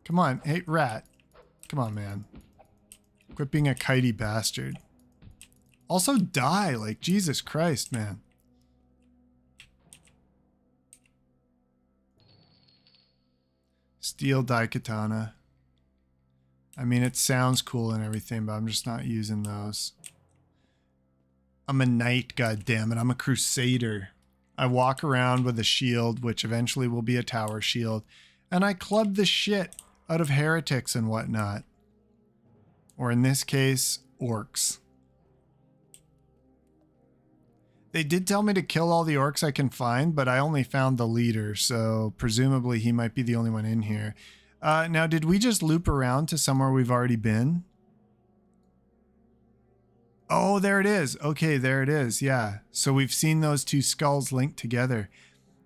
Come on. Hey, rat. Come on, man. Quit being a kitey bastard. Also die. Like, Jesus Christ, man. Steel daikatana. I mean, it sounds cool and everything, but I'm just not using those. I'm a knight, goddammit. I'm a crusader. I walk around with a shield, which eventually will be a tower shield, and I club the shit out of heretics and whatnot. Or in this case, orcs. They did tell me to kill all the orcs I can find, but I only found the leader, so presumably he might be the only one in here. Now, did we just loop around to somewhere we've already been? Oh, there it is. Okay, there it is. Yeah. So we've seen those two skulls linked together.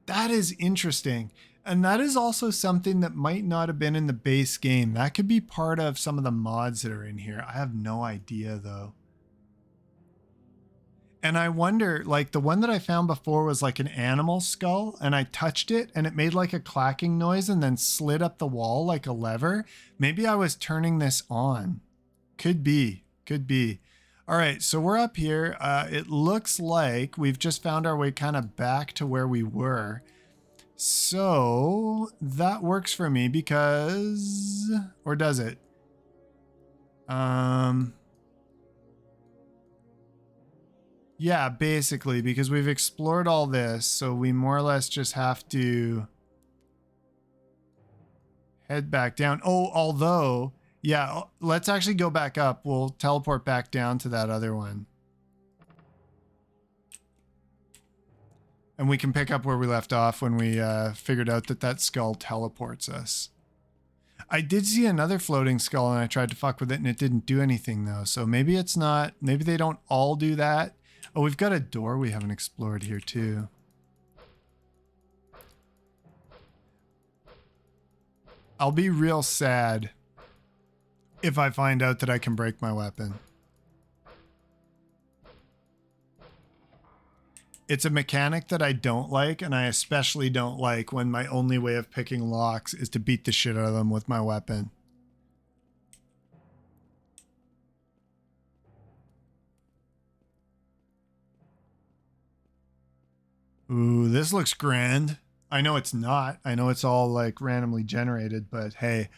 That is interesting. And that is also something that might not have been in the base game. That could be part of some of the mods that are in here. I have no idea, though. And I wonder, like, the one that I found before was like an animal skull, and I touched it and it made like a clacking noise and then slid up the wall like a lever. Maybe I was turning this on. Could be. Could be. All right, so we're up here. It looks like we've just found our way kind of back to where we were. So that works for me because... Or does it? Yeah, basically, because we've explored all this, so we more or less just have to head back down. Oh, although, yeah, let's actually go back up. We'll teleport back down to that other one. And we can pick up where we left off when we figured out that that skull teleports us. I did see another floating skull and I tried to fuck with it and it didn't do anything though. So maybe it's not, maybe they don't all do that. Oh, we've got a door we haven't explored here too. I'll be real sad if I find out that I can break my weapon. It's a mechanic that I don't like, and I especially don't like when my only way of picking locks is to beat the shit out of them with my weapon. Ooh, this looks grand. I know it's not. I know it's all like randomly generated, but hey.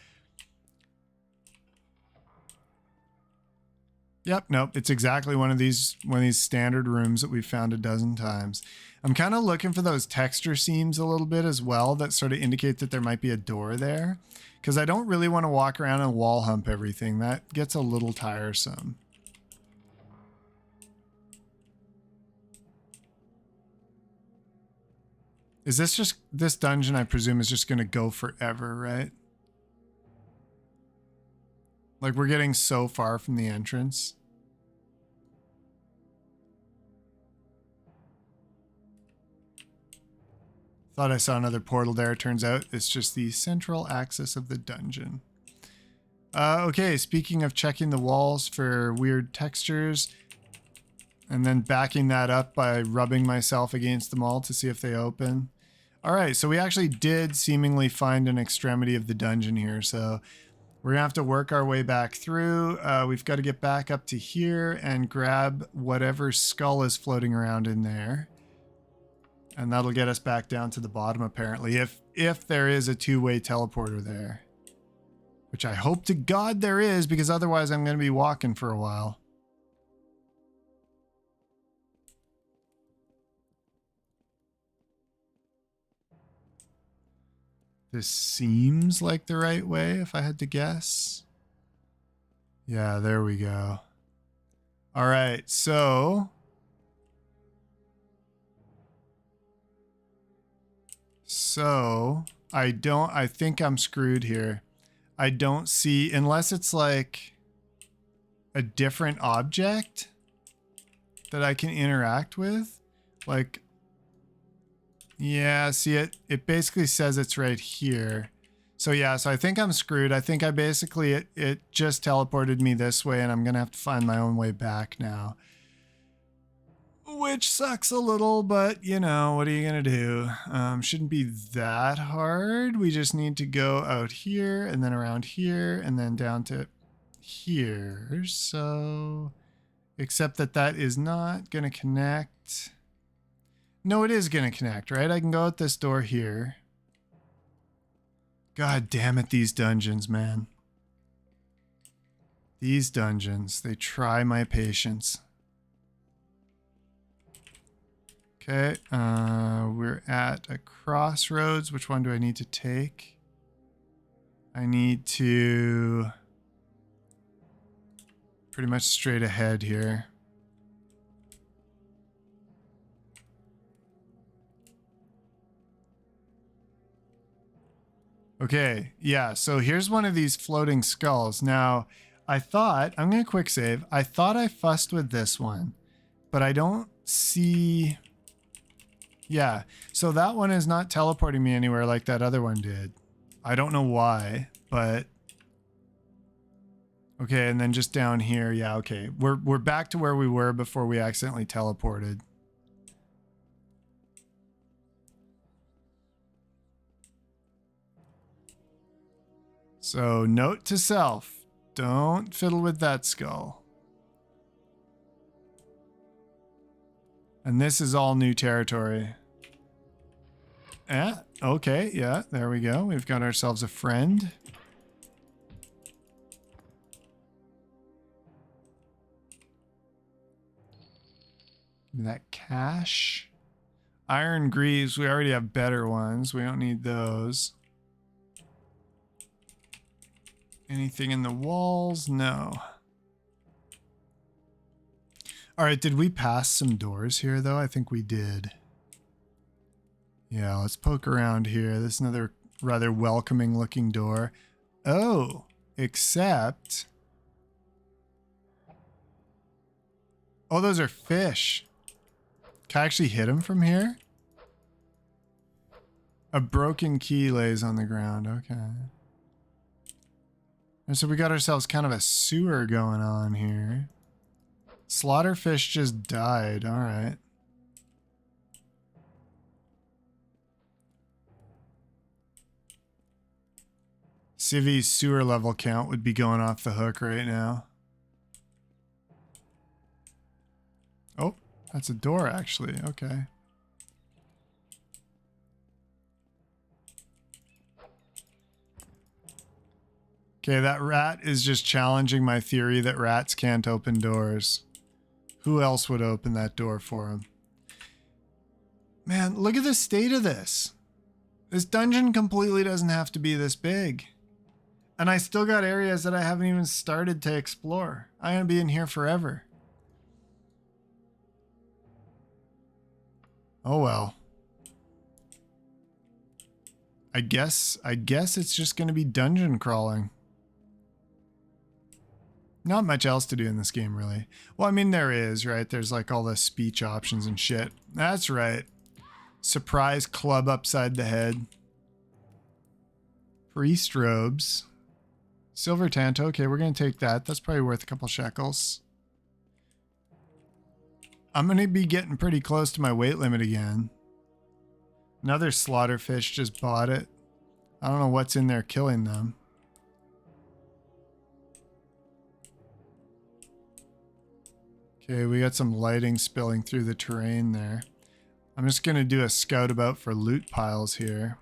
Yep, nope, it's exactly one of these standard rooms that we've found a dozen times. I'm kind of looking for those texture seams a little bit as well that sort of indicate that there might be a door there, because I don't really want to walk around and wall hump everything. That gets a little tiresome. Is this just, this dungeon I presume is just going to go forever, right? Like we're getting so far from the entrance. Thought I saw another portal there. Turns out it's just the central axis of the dungeon. Okay, speaking of checking the walls for weird textures and then backing that up by rubbing myself against them all to see if they open. All right, so we actually did seemingly find an extremity of the dungeon here. So we're gonna have to work our way back through. We've got to get back up to here and grab whatever skull is floating around in there. And that'll get us back down to the bottom, apparently, if there is a two-way teleporter there. Which I hope to God there is, because otherwise I'm going to be walking for a while. This seems like the right way, if I had to guess. Yeah, there we go. All right, so... I think I'm screwed here. I don't see, unless it's like a different object that I can interact with. Like, yeah, see it basically says it's right here. So yeah, so I think I'm screwed. I think I basically, it just teleported me this way and I'm gonna have to find my own way back now. Which sucks a little, but you know, what are you gonna do? Shouldn't be that hard. We just need to go out here and then around here and then down to here. So, except that that is not gonna connect. No, it is gonna connect, right? I can go out this door here. God damn it, these dungeons, man. These dungeons, they try my patience. Okay, we're at a crossroads. Which one do I need to take? I need to pretty much straight ahead here. Okay, yeah, so here's one of these floating skulls. Now, I thought, I'm going to quick save. I thought I fussed with this one, but I don't see... Yeah, so that one is not teleporting me anywhere like that other one did. I don't know why, but... Okay, and then just down here, yeah, okay. We're back to where we were before we accidentally teleported. So, note to self, don't fiddle with that skull. And this is all new territory. Okay, yeah, there we go. We've got ourselves a friend. That cache. Iron greaves, we already have better ones. We don't need those. Anything in the walls? No. All right, did we pass some doors here, though? I think we did. Yeah, let's poke around here. This is another rather welcoming looking door. Oh, except... Oh, those are fish. Can I actually hit them from here? A broken key lays on the ground. Okay. And so we got ourselves kind of a sewer going on here. Slaughterfish just died. All right. Civi's sewer level count would be going off the hook right now. Oh, that's a door actually. Okay. Okay, that rat is just challenging my theory that rats can't open doors. Who else would open that door for him? Man, look at the state of this. This dungeon completely doesn't have to be this big. And I still got areas that I haven't even started to explore. I'm going to be in here forever. Oh well. I guess it's just going to be dungeon crawling. Not much else to do in this game, really. Well, I mean, there is, right? There's like all the speech options and shit. That's right. Surprise club upside the head. Priest robes. Silver Tanto. Okay, we're going to take that. That's probably worth a couple shekels. I'm going to be getting pretty close to my weight limit again. Another slaughterfish just bought it. I don't know what's in there killing them. Okay, we got some lighting spilling through the terrain there. I'm just going to do a scout about for loot piles here.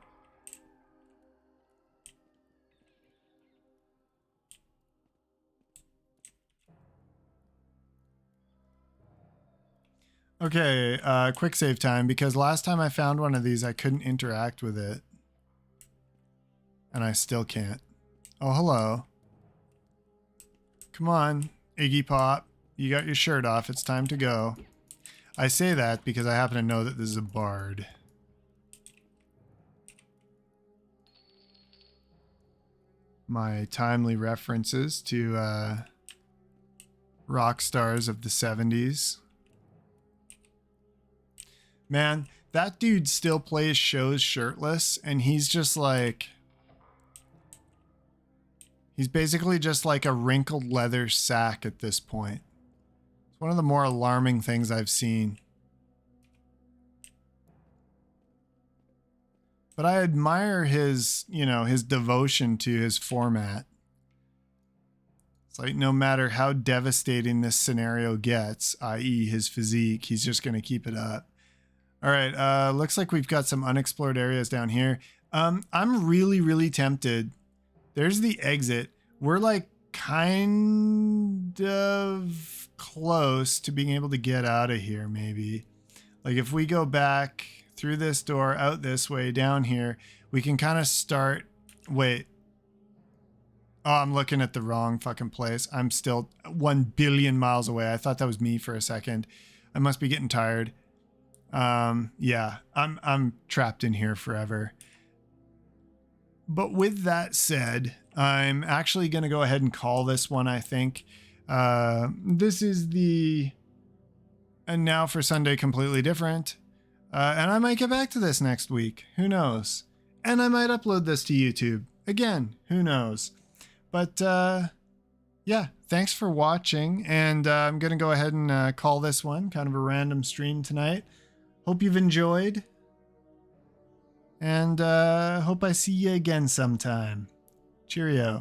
Okay, quick save time, because last time I found one of these, I couldn't interact with it. And I still can't. Oh, hello. Come on, Iggy Pop. You got your shirt off. It's time to go. I say that because I happen to know that this is a bard. My timely references to rock stars of the 70s. Man, that dude still plays shows shirtless, and he's just like... He's basically just like a wrinkled leather sack at this point. It's one of the more alarming things I've seen. But I admire his, you know, his devotion to his format. It's like no matter how devastating this scenario gets, i.e. his physique, he's just going to keep it up. All right, looks like we've got some unexplored areas down here. I'm really tempted. There's the exit. We're like kind of close to being able to get out of here, maybe. Like if we go back through this door, out this way, down here, we can kind of start... Wait. Oh, I'm looking at the wrong fucking place. I'm still 1 billion miles away. I thought that was me for a second. I must be getting tired. Yeah, I'm trapped in here forever. But with that said, I'm actually going to go ahead and call this one, I think. This is the... And Now for Sunday Completely Different. And I might get back to this next week. Who knows? And I might upload this to YouTube. Again, who knows? But, yeah, thanks for watching. And I'm going to go ahead and call this one. Kind of a random stream tonight. Hope you've enjoyed. And hope I see you again sometime. Cheerio.